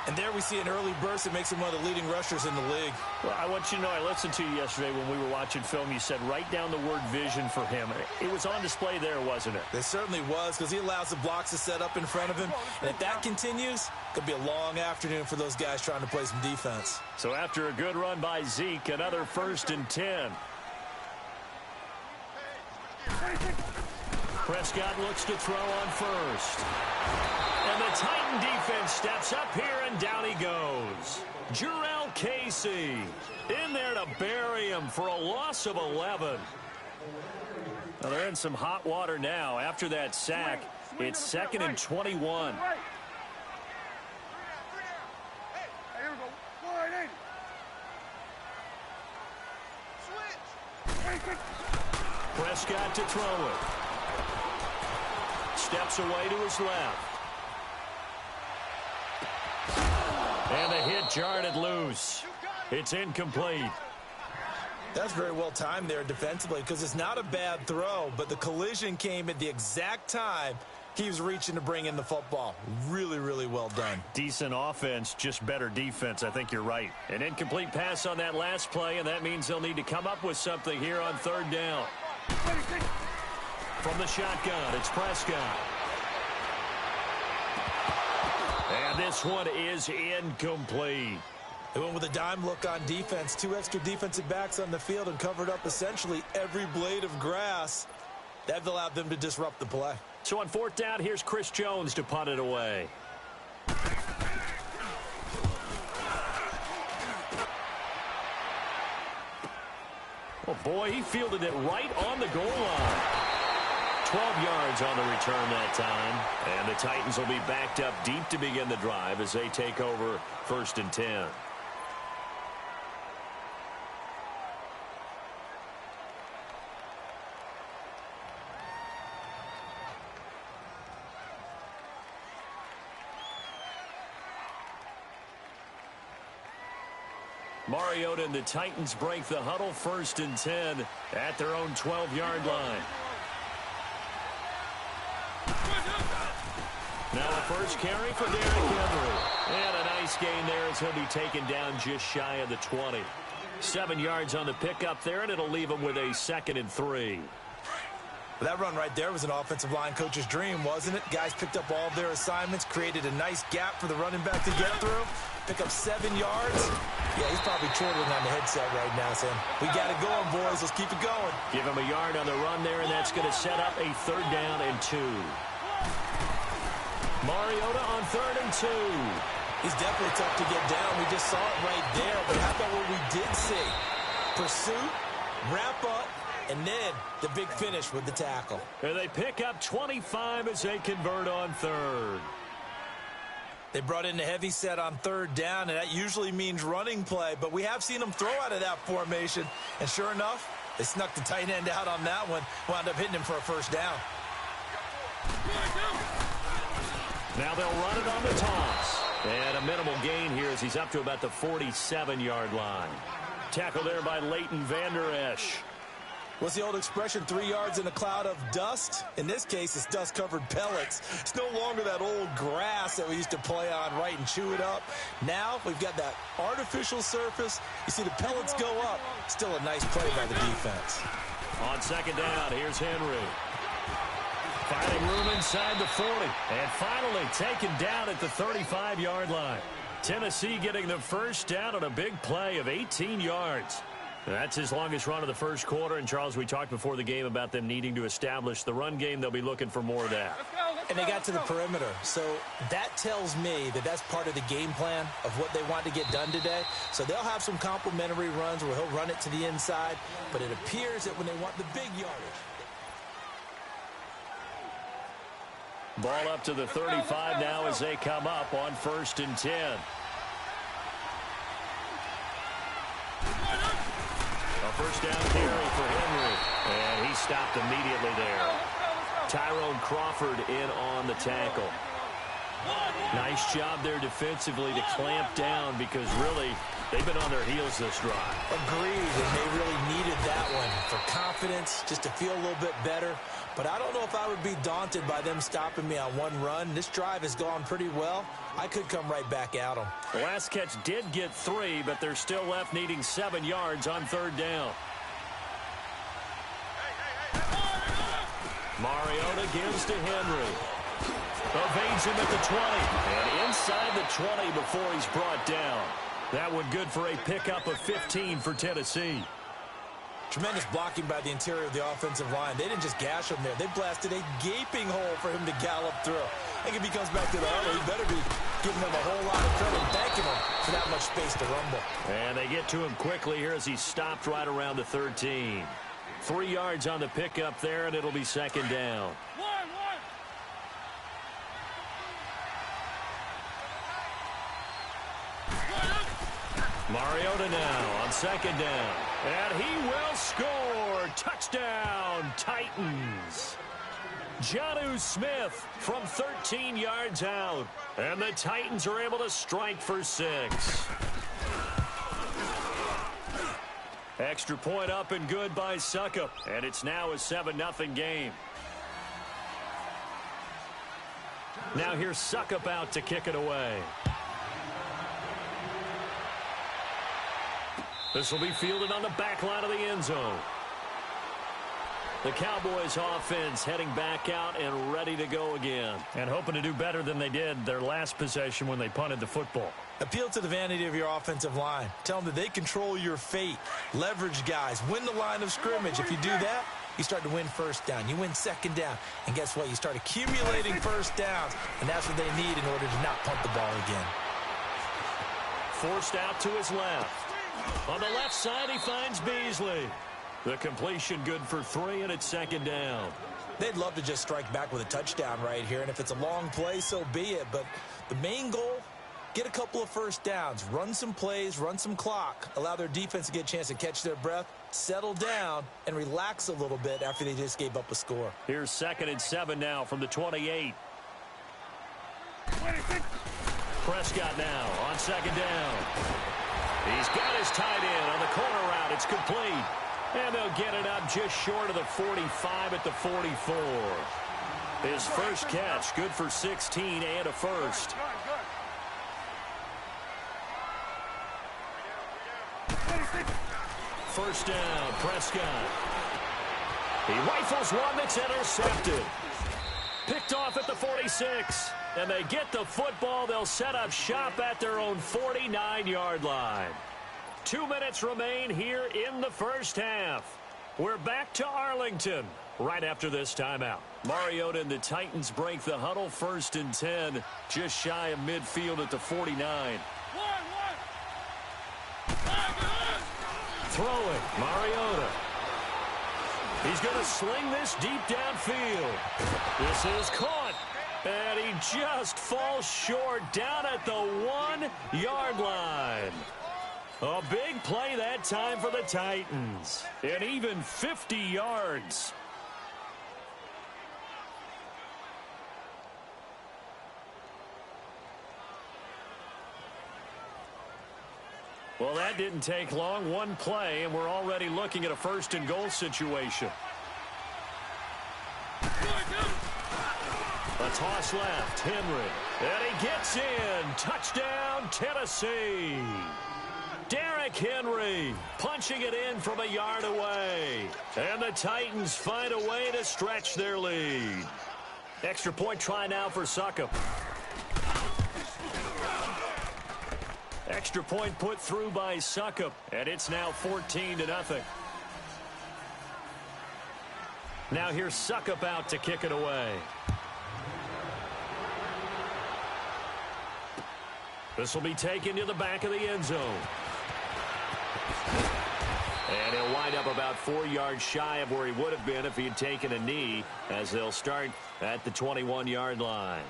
And there we see an early burst that makes him one of the leading rushers in the league. Well, I want you to know, I listened to you yesterday when we were watching film. You said write down the word vision for him. It was on display there, wasn't it? It certainly was, because he allows the blocks to set up in front of him. And if that continues, it could be a long afternoon for those guys trying to play some defense. So after a good run by Zeke, another 1st and 10. Prescott looks to throw on first. And the Titan defense steps up here, and down he goes. Jarrell Casey in there to bury him for a loss of 11. Well, they're in some hot water now. After that sack, it's 2nd and 21. Prescott to throw it. Steps away to his left. And the hit jarred it loose. It's incomplete. That's very well timed there defensively, because it's not a bad throw, but the collision came at the exact time he was reaching to bring in the football. Really, really well done. Decent offense, just better defense. I think you're right. An incomplete pass on that last play, and that means they'll need to come up with something here on 3rd down. From the shotgun, it's Prescott. And this one is incomplete. They went with a dime look on defense. 2 extra defensive backs on the field and covered up essentially every blade of grass. That allowed them to disrupt the play. So on 4th down, here's Chris Jones to punt it away. Oh, boy, he fielded it right on the goal line. 12 yards on the return that time. And the Titans will be backed up deep to begin the drive as they take over 1st and 10. Mariota and the Titans break the huddle, 1st and 10 at their own 12-yard line. Now a first carry for Derrick Henry. And a nice gain there as he'll be taken down just shy of the 20. 7 yards on the pickup there, and it'll leave him with a 2nd and 3. That run right there was an offensive line coach's dream, wasn't it? Guys picked up all of their assignments, created a nice gap for the running back to get through, pick up 7 yards. Yeah, he's probably chortling on the headset right now, saying, we got it going, boys. Let's keep it going. Give him a yard on the run there, and that's going to set up a 3rd down and 2. Mariota on 3rd and 2. He's definitely tough to get down. We just saw it right there. But how about what we did see? Pursuit, wrap up, and then the big finish with the tackle. And they pick up 25 as they convert on 3rd. They brought in the heavy set on 3rd down, and that usually means running play. But we have seen them throw out of that formation. And sure enough, they snuck the tight end out on that one. Wound up hitting him for a 1st down. Now they'll run it on the toss. And a minimal gain here as he's up to about the 47-yard line. Tackle there by Leighton Vander Esch. What's the old expression, 3 yards in a cloud of dust? In this case, it's dust-covered pellets. It's no longer that old grass that we used to play on, right, and chew it up. Now we've got that artificial surface. You see the pellets go up. Still a nice play by the defense. On 2nd down, here's Henry. Finding room inside the 40. And finally taken down at the 35-yard line. Tennessee getting the 1st down on a big play of 18 yards. That's his longest run of the 1st quarter. And, Charles, we talked before the game about them needing to establish the run game. They'll be looking for more of that. And they got to the perimeter. So that tells me that that's part of the game plan of what they want to get done today. So they'll have some complementary runs where he'll run it to the inside. But it appears that when they want the big yardage. Ball up to the 35 now as they come up on 1st and 10. A 1st down carry for Henry. And he stopped immediately there. Tyrone Crawford in on the tackle. Nice job there defensively to clamp down because really they've been on their heels this drive. Agreed, and they really needed that one for confidence, just to feel a little bit better. But I don't know if I would be daunted by them stopping me on one run. This drive has gone pretty well. I could come right back at them. The last catch did get 3, but they're still left needing 7 yards on 3rd down. Mariota gives to Henry. Evades him at the 20. And inside the 20 before he's brought down. That one good for a pickup of 15 for Tennessee. Tremendous blocking by the interior of the offensive line. They didn't just gash him there. They blasted a gaping hole for him to gallop through. I think if he comes back to the huddle, he better be giving them a whole lot of credit and thanking him for that much space to rumble. And they get to him quickly here as he stopped right around the 13. 3 yards on the pickup there, and it'll be 2nd down. Mariota now on 2nd down. And he will score. Touchdown, Titans. Jonnu Smith from 13 yards out. And the Titans are able to strike for 6. Extra point up and good by Suckup. And it's now a 7-0 game. Now here's Suckup out to kick it away. This will be fielded on the back line of the end zone. The Cowboys offense heading back out and ready to go again. And hoping to do better than they did their last possession when they punted the football. Appeal to the vanity of your offensive line. Tell them that they control your fate. Leverage guys. Win the line of scrimmage. If you do that, you start to win 1st down. You win 2nd down. And guess what? You start accumulating 1st downs. And that's what they need in order to not punt the ball again. Forced out to his left. On the left side, he finds Beasley. The completion good for 3, and it's 2nd down. They'd love to just strike back with a touchdown right here, and if it's a long play, so be it. But the main goal, get a couple of 1st downs, run some plays, run some clock, allow their defense to get a chance to catch their breath, settle down, and relax a little bit after they just gave up a score. Here's 2nd and 7 now from the 28. Prescott now on 2nd down. He's got his tight end on the corner route. It's complete. And they'll get it up just short of the 45 at the 44. His first catch, good for 16 and a 1st. First down, Prescott. He rifles one that's intercepted. Picked off at the 46. And they get the football. They'll set up shop at their own 49-yard line. 2 minutes remain here in the 1st half. We're back to Arlington right after this timeout. Mariota and the Titans break the huddle. 1st and 10, just shy of midfield at the 49. Throwing, Mariota. He's going to sling this deep downfield. This is caught. And he just falls short down at the 1-yard line. A big play that time for the Titans. And even 50 yards. Well, that didn't take long. One play, and we're already looking at a 1st and goal situation. A toss left, Henry. And he gets in. Touchdown, Tennessee. Derrick Henry punching it in from a yard away. And the Titans find a way to stretch their lead. Extra point try now for Suckup. Extra point put through by Suckup. And it's now 14-0. Now here's Suckup out to kick it away. This will be taken to the back of the end zone. And he'll wind up about 4 yards shy of where he would have been if he had taken a knee, as they'll start at the 21-yard line.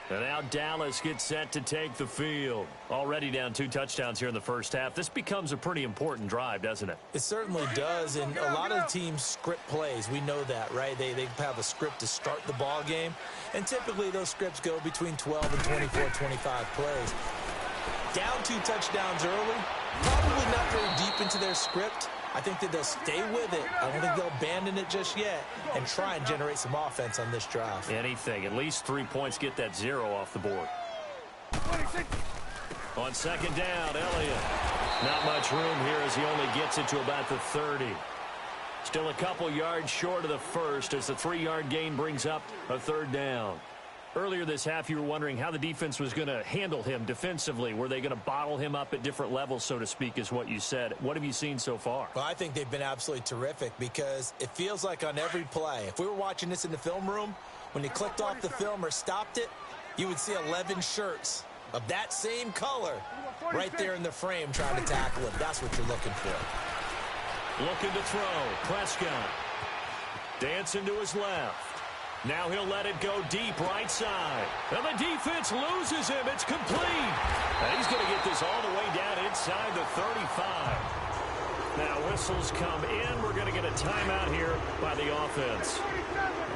And now Dallas gets set to take the field. Already down 2 touchdowns here in the first half. This becomes a pretty important drive, doesn't it? It certainly does, and a lot of the teams script plays. We know that, right? They have a script to start the ball game, and typically those scripts go between 12 and 24, 25 plays. Down 2 touchdowns early, probably not very deep into their script. I think that they'll stay with it. I don't think they'll abandon it just yet and try and generate some offense on this drive. Anything. At least 3 points, get that 0 off the board. 26. On second down, Elliott. Not much room here as he only gets it to about the 30. Still a couple yards short of the first as the 3-yard gain brings up a 3rd down. Earlier this half, you were wondering how the defense was going to handle him defensively. Were they going to bottle him up at different levels, so to speak, is what you said. What have you seen so far? Well, I think they've been absolutely terrific because it feels like on every play, if we were watching this in the film room, when you clicked off the film or stopped it, you would see 11 shirts of that same color right there in the frame trying to tackle him. That's what you're looking for. Looking to throw. Prescott. Dancing to his left. Now he'll let it go deep right side. And the defense loses him. It's complete. And he's going to get this all the way down inside the 35. Now whistles come in. We're going to get a timeout here by the offense,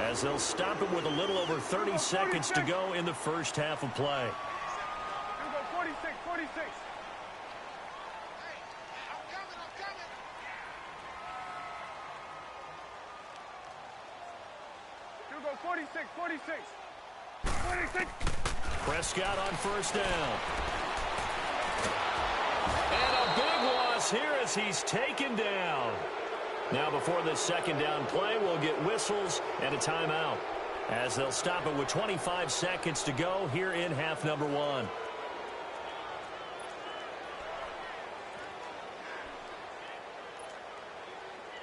as they'll stop him with a little over 30 seconds to go in the first half of play. 46, 46. Go 46, 46. 46. Prescott on first down. And a big loss here as he's taken down. Now before this second down play, we'll get whistles and a timeout, as they'll stop it with 25 seconds to go here in half number 1.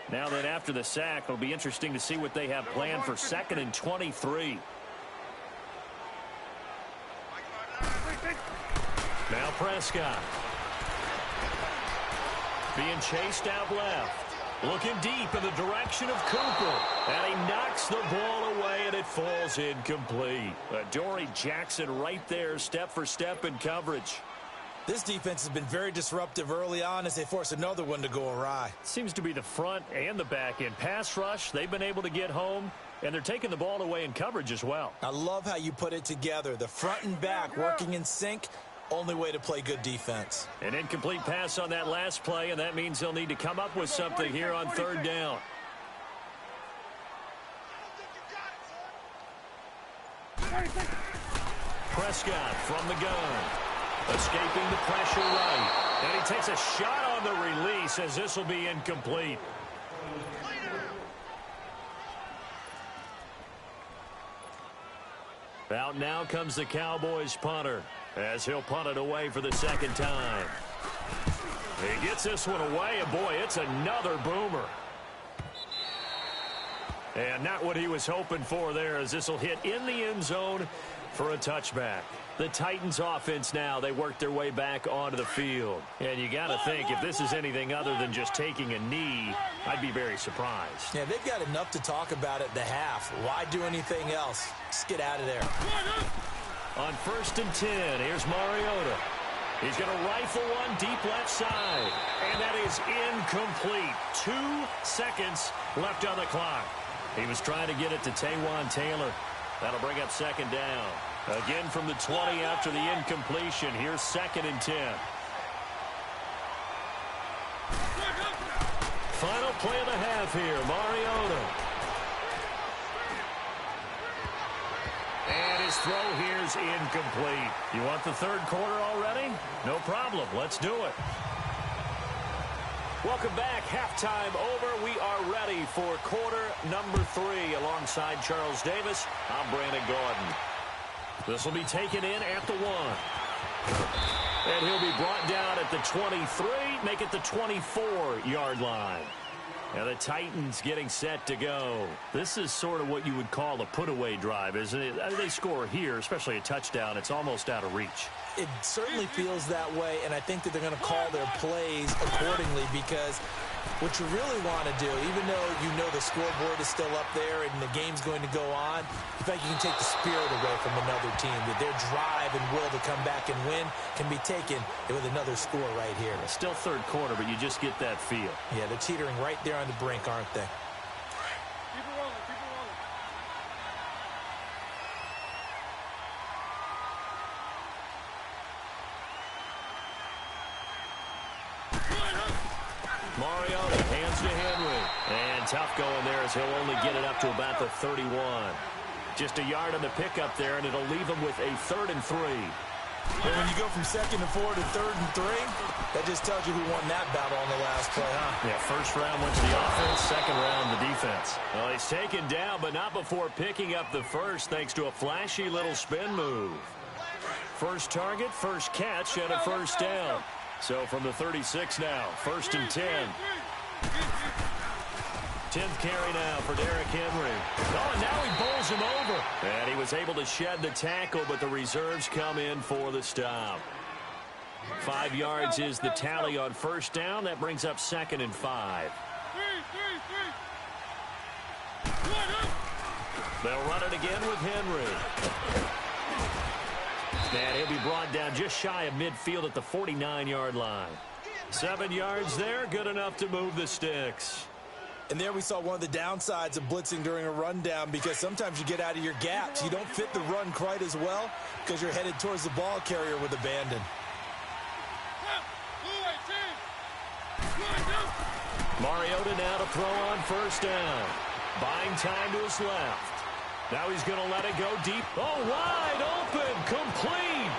Now then, after the sack, it'll be interesting to see what they have planned for 2nd and 23. Now Prescott. Being chased out left. Looking deep in the direction of Cooper. And he knocks the ball away, and it falls incomplete. Dory Jackson right there, step for step in coverage. This defense has been very disruptive early on as they force another one to go awry. Seems to be the front and the back end. Pass rush, they've been able to get home, and they're taking the ball away in coverage as well. I love how you put it together. The front and back working in sync, only way to play good defense. An incomplete pass on that last play, and that means they'll need to come up with something here on 3rd down. Prescott from the gun. Escaping the pressure right. And he takes a shot on the release as this will be incomplete. Out now comes the Cowboys punter, as he'll punt it away for the 2nd time. He gets this one away, and boy, it's another boomer. And not what he was hoping for there, as this will hit in the end zone for a touchback. The Titans offense now, they work their way back onto the field. And you got to think, if this is anything other than just taking a knee, I'd be very surprised. Yeah, they've got enough to talk about at the half. Why do anything else? Just get out of there. On 1st and 10, here's Mariota. He's going to rifle one deep left side. And that is incomplete. 2 seconds left on the clock. He was trying to get it to Taywan Taylor. That'll bring up 2nd down. Again from the 20 after the incompletion. Here's 2nd and 10. Final play of the half here. Mariota. And his throw here's incomplete. You want the 3rd quarter already? No problem. Let's do it. Welcome back. Halftime over. We are ready for quarter number 3. Alongside Charles Davis, I'm Brandon Gordon. This will be taken in at the 1. And he'll be brought down at the 23, make it the 24-yard line. And the Titans getting set to go. This is sort of what you would call a put-away drive, isn't it? They score here, especially a touchdown. It's almost out of reach. It certainly feels that way, and I think that they're going to call their plays accordingly because What you really want to do, even though you know the scoreboard is still up there and the game's going to go on, you think you can take the spirit away from another team, that their drive and will to come back and win can be taken with another score right here. It's still third quarter, but you just get that feel. Yeah, they're teetering right there on the brink, aren't they? Keep it rolling, keep it rolling. Mariota hands to Henry. And tough going there as he'll only get it up to about the 31. Just a yard on the pickup there, and it'll leave him with a 3rd and 3. And when you go from 2nd and 4 to 3rd and 3, that just tells you who won that battle on the last play, huh? Yeah, first round went to the offense, second round the defense. Well, he's taken down, but not before picking up the first thanks to a flashy little spin move. First target, first catch, and a first down. So from the 36 now, 1st and 10. 10th carry now for Derrick Henry. Oh, and now he bowls him over. And he was able to shed the tackle, but the reserves come in for the stop. 5 yards is the tally on first down. That brings up 2nd and 5. They'll run it again with Henry. And he'll be brought down just shy of midfield at the 49-yard line. 7 yards there, good enough to move the sticks. And there we saw one of the downsides of blitzing during a rundown, because sometimes you get out of your gaps. You don't fit the run quite as well because you're headed towards the ball carrier with abandon. Mariota now to throw on first down. Buying time to his left. Now he's going to let it go deep. Oh, wide open, complete.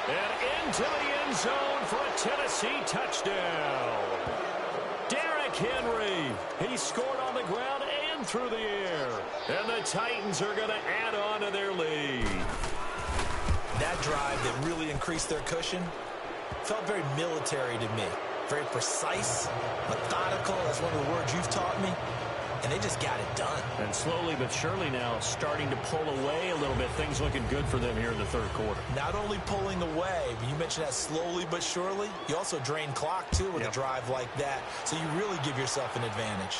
And into the end zone for a Tennessee touchdown. Derrick Henry. He scored on the ground and through the air. And the Titans are going to add on to their lead. That drive that really increased their cushion felt very military to me. Very precise, methodical. That's one of the words you've taught me. And they just got it done. And slowly but surely now starting to pull away a little bit. Things looking good for them here in the third quarter. Not only pulling away, but you mentioned that slowly but surely. You also drain clock, too, with a drive like that. So you really give yourself an advantage.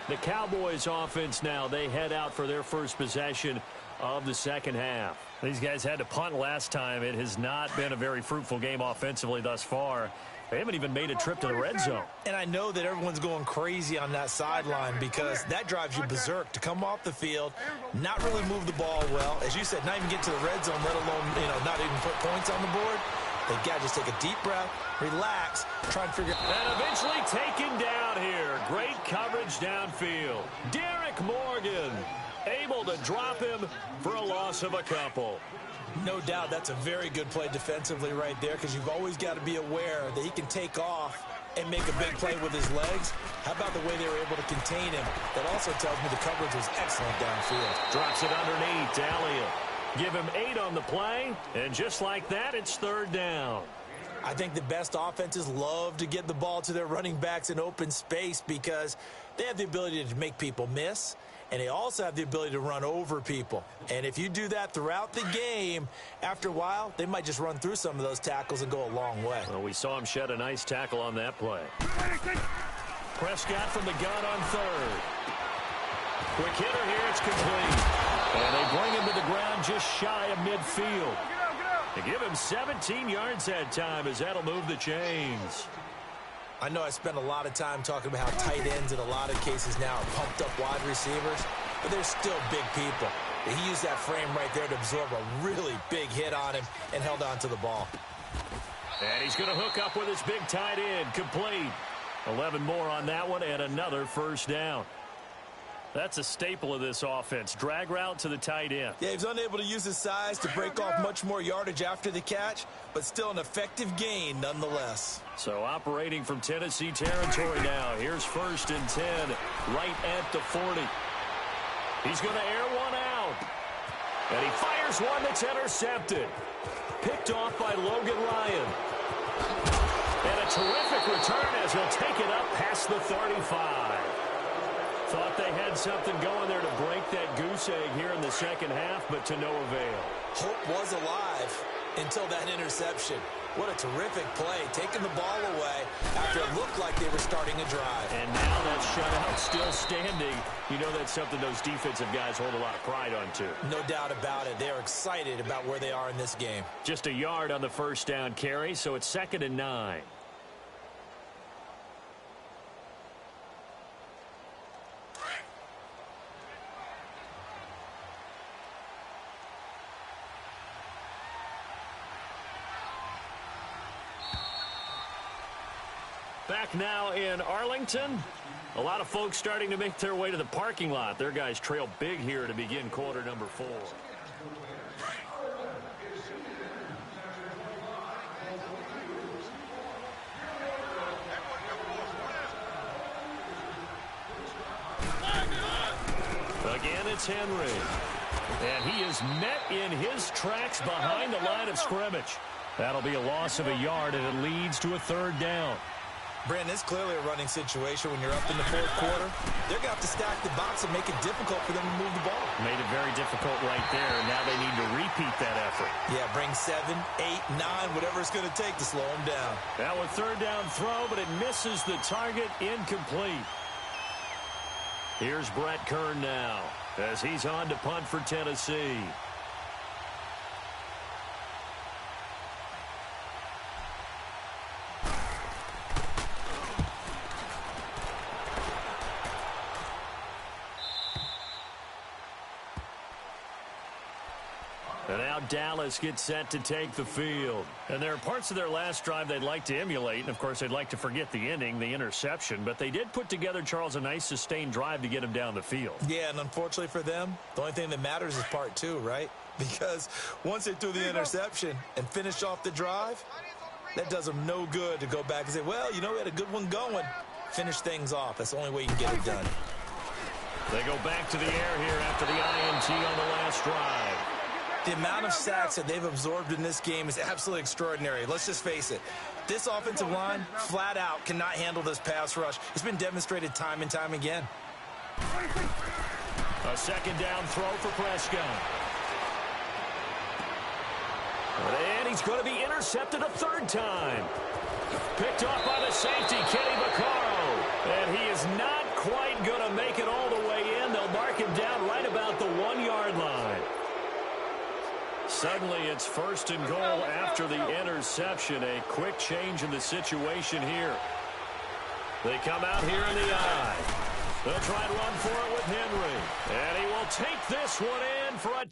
The Cowboys offense now, they head out for their first possession of the second half. These guys had to punt last time. It has not been a very fruitful game offensively thus far. They haven't even made a trip to the red zone. And I know that everyone's going crazy on that sideline because that drives you berserk to come off the field, not really move the ball well. As you said, not even get to the red zone, let alone, not even put points on the board. They got to just take a deep breath, relax, try and figure out. And eventually taken down here. Great coverage downfield. Derek Morgan able to drop him for a loss of a couple. No doubt that's a very good play defensively right there, because you've always got to be aware that he can take off and make a big play with his legs. How about the way they were able to contain him? That also tells me the coverage was excellent downfield. Drops it underneath to Elliott. Give him 8 on the play, and just like that, it's third down. I think the best offenses love to get the ball to their running backs in open space because they have the ability to make people miss, and they also have the ability to run over people. And if you do that throughout the game, after a while, they might just run through some of those tackles and go a long way. Well, we saw him shed a nice tackle on that play. Prescott from the gun on third. Quick hitter here, it's complete. And they bring him to the ground just shy of midfield. They give him 17 yards that time as that'll move the chains. I know I spent a lot of time talking about how tight ends in a lot of cases now are pumped up wide receivers, but they're still big people. He used that frame right there to absorb a really big hit on him and held on to the ball. And he's going to hook up with his big tight end, complete. 11 more on that one and another first down. That's a staple of this offense. Drag route to the tight end. Yeah, he's unable to use his size to break off much more yardage after the catch, but still an effective gain nonetheless. So operating from Tennessee territory now. Here's 1st and 10, right at the 40. He's going to air one out. And he fires one that's intercepted. Picked off by Logan Ryan. And a terrific return as he'll take it up past the 35. Thought they had something going there to break that goose egg here in the second half, but to no avail. Hope was alive until that interception. What a terrific play, taking the ball away after it looked like they were starting a drive. And now that shutout still standing. You know that's something those defensive guys hold a lot of pride on, too. No doubt about it. They are excited about where they are in this game. Just a yard on the first down carry, so it's 2nd and 9. Back now in Arlington. A lot of folks starting to make their way to the parking lot. Their guys trail big here to begin quarter number 4. Again, it's Henry. And he is met in his tracks behind the line of scrimmage. That'll be a loss of a yard, and it leads to a 3rd down. Brandon, it's clearly a running situation when you're up in the 4th quarter. They're going to have to stack the box and make it difficult for them to move the ball. Made it very difficult right there. Now they need to repeat that effort. Yeah, bring 7, 8, 9, whatever it's going to take to slow them down. Now a 3rd down throw, but it misses the target, incomplete. Here's Brett Kern now as he's on to punt for Tennessee. And now Dallas gets set to take the field. And there are parts of their last drive they'd like to emulate. And, of course, they'd like to forget the ending, the interception. But they did put together, Charles, a nice sustained drive to get him down the field. Yeah, and unfortunately for them, the only thing that matters is part 2, right? Because once they threw the interception and finished off the drive, that does them no good to go back and say, well, you know, we had a good one going. Finish things off. That's the only way you can get it done. They go back to the air here after the INT on the last drive. The amount of sacks that they've absorbed in this game is absolutely extraordinary. Let's just face it. This offensive line, flat out, cannot handle this pass rush. It's been demonstrated time and time again. A 2nd down throw for Prescott. And he's going to be intercepted a 3rd time. Picked off by the safety, Kenny Vaccaro. And he is not quite going to make it all the way in. They'll mark him down right about the 1-yard line. Suddenly it's 1st and goal after the interception. A quick change in the situation here. They come out here in the eye. They'll try and run for it with Henry. And he will take this one in for a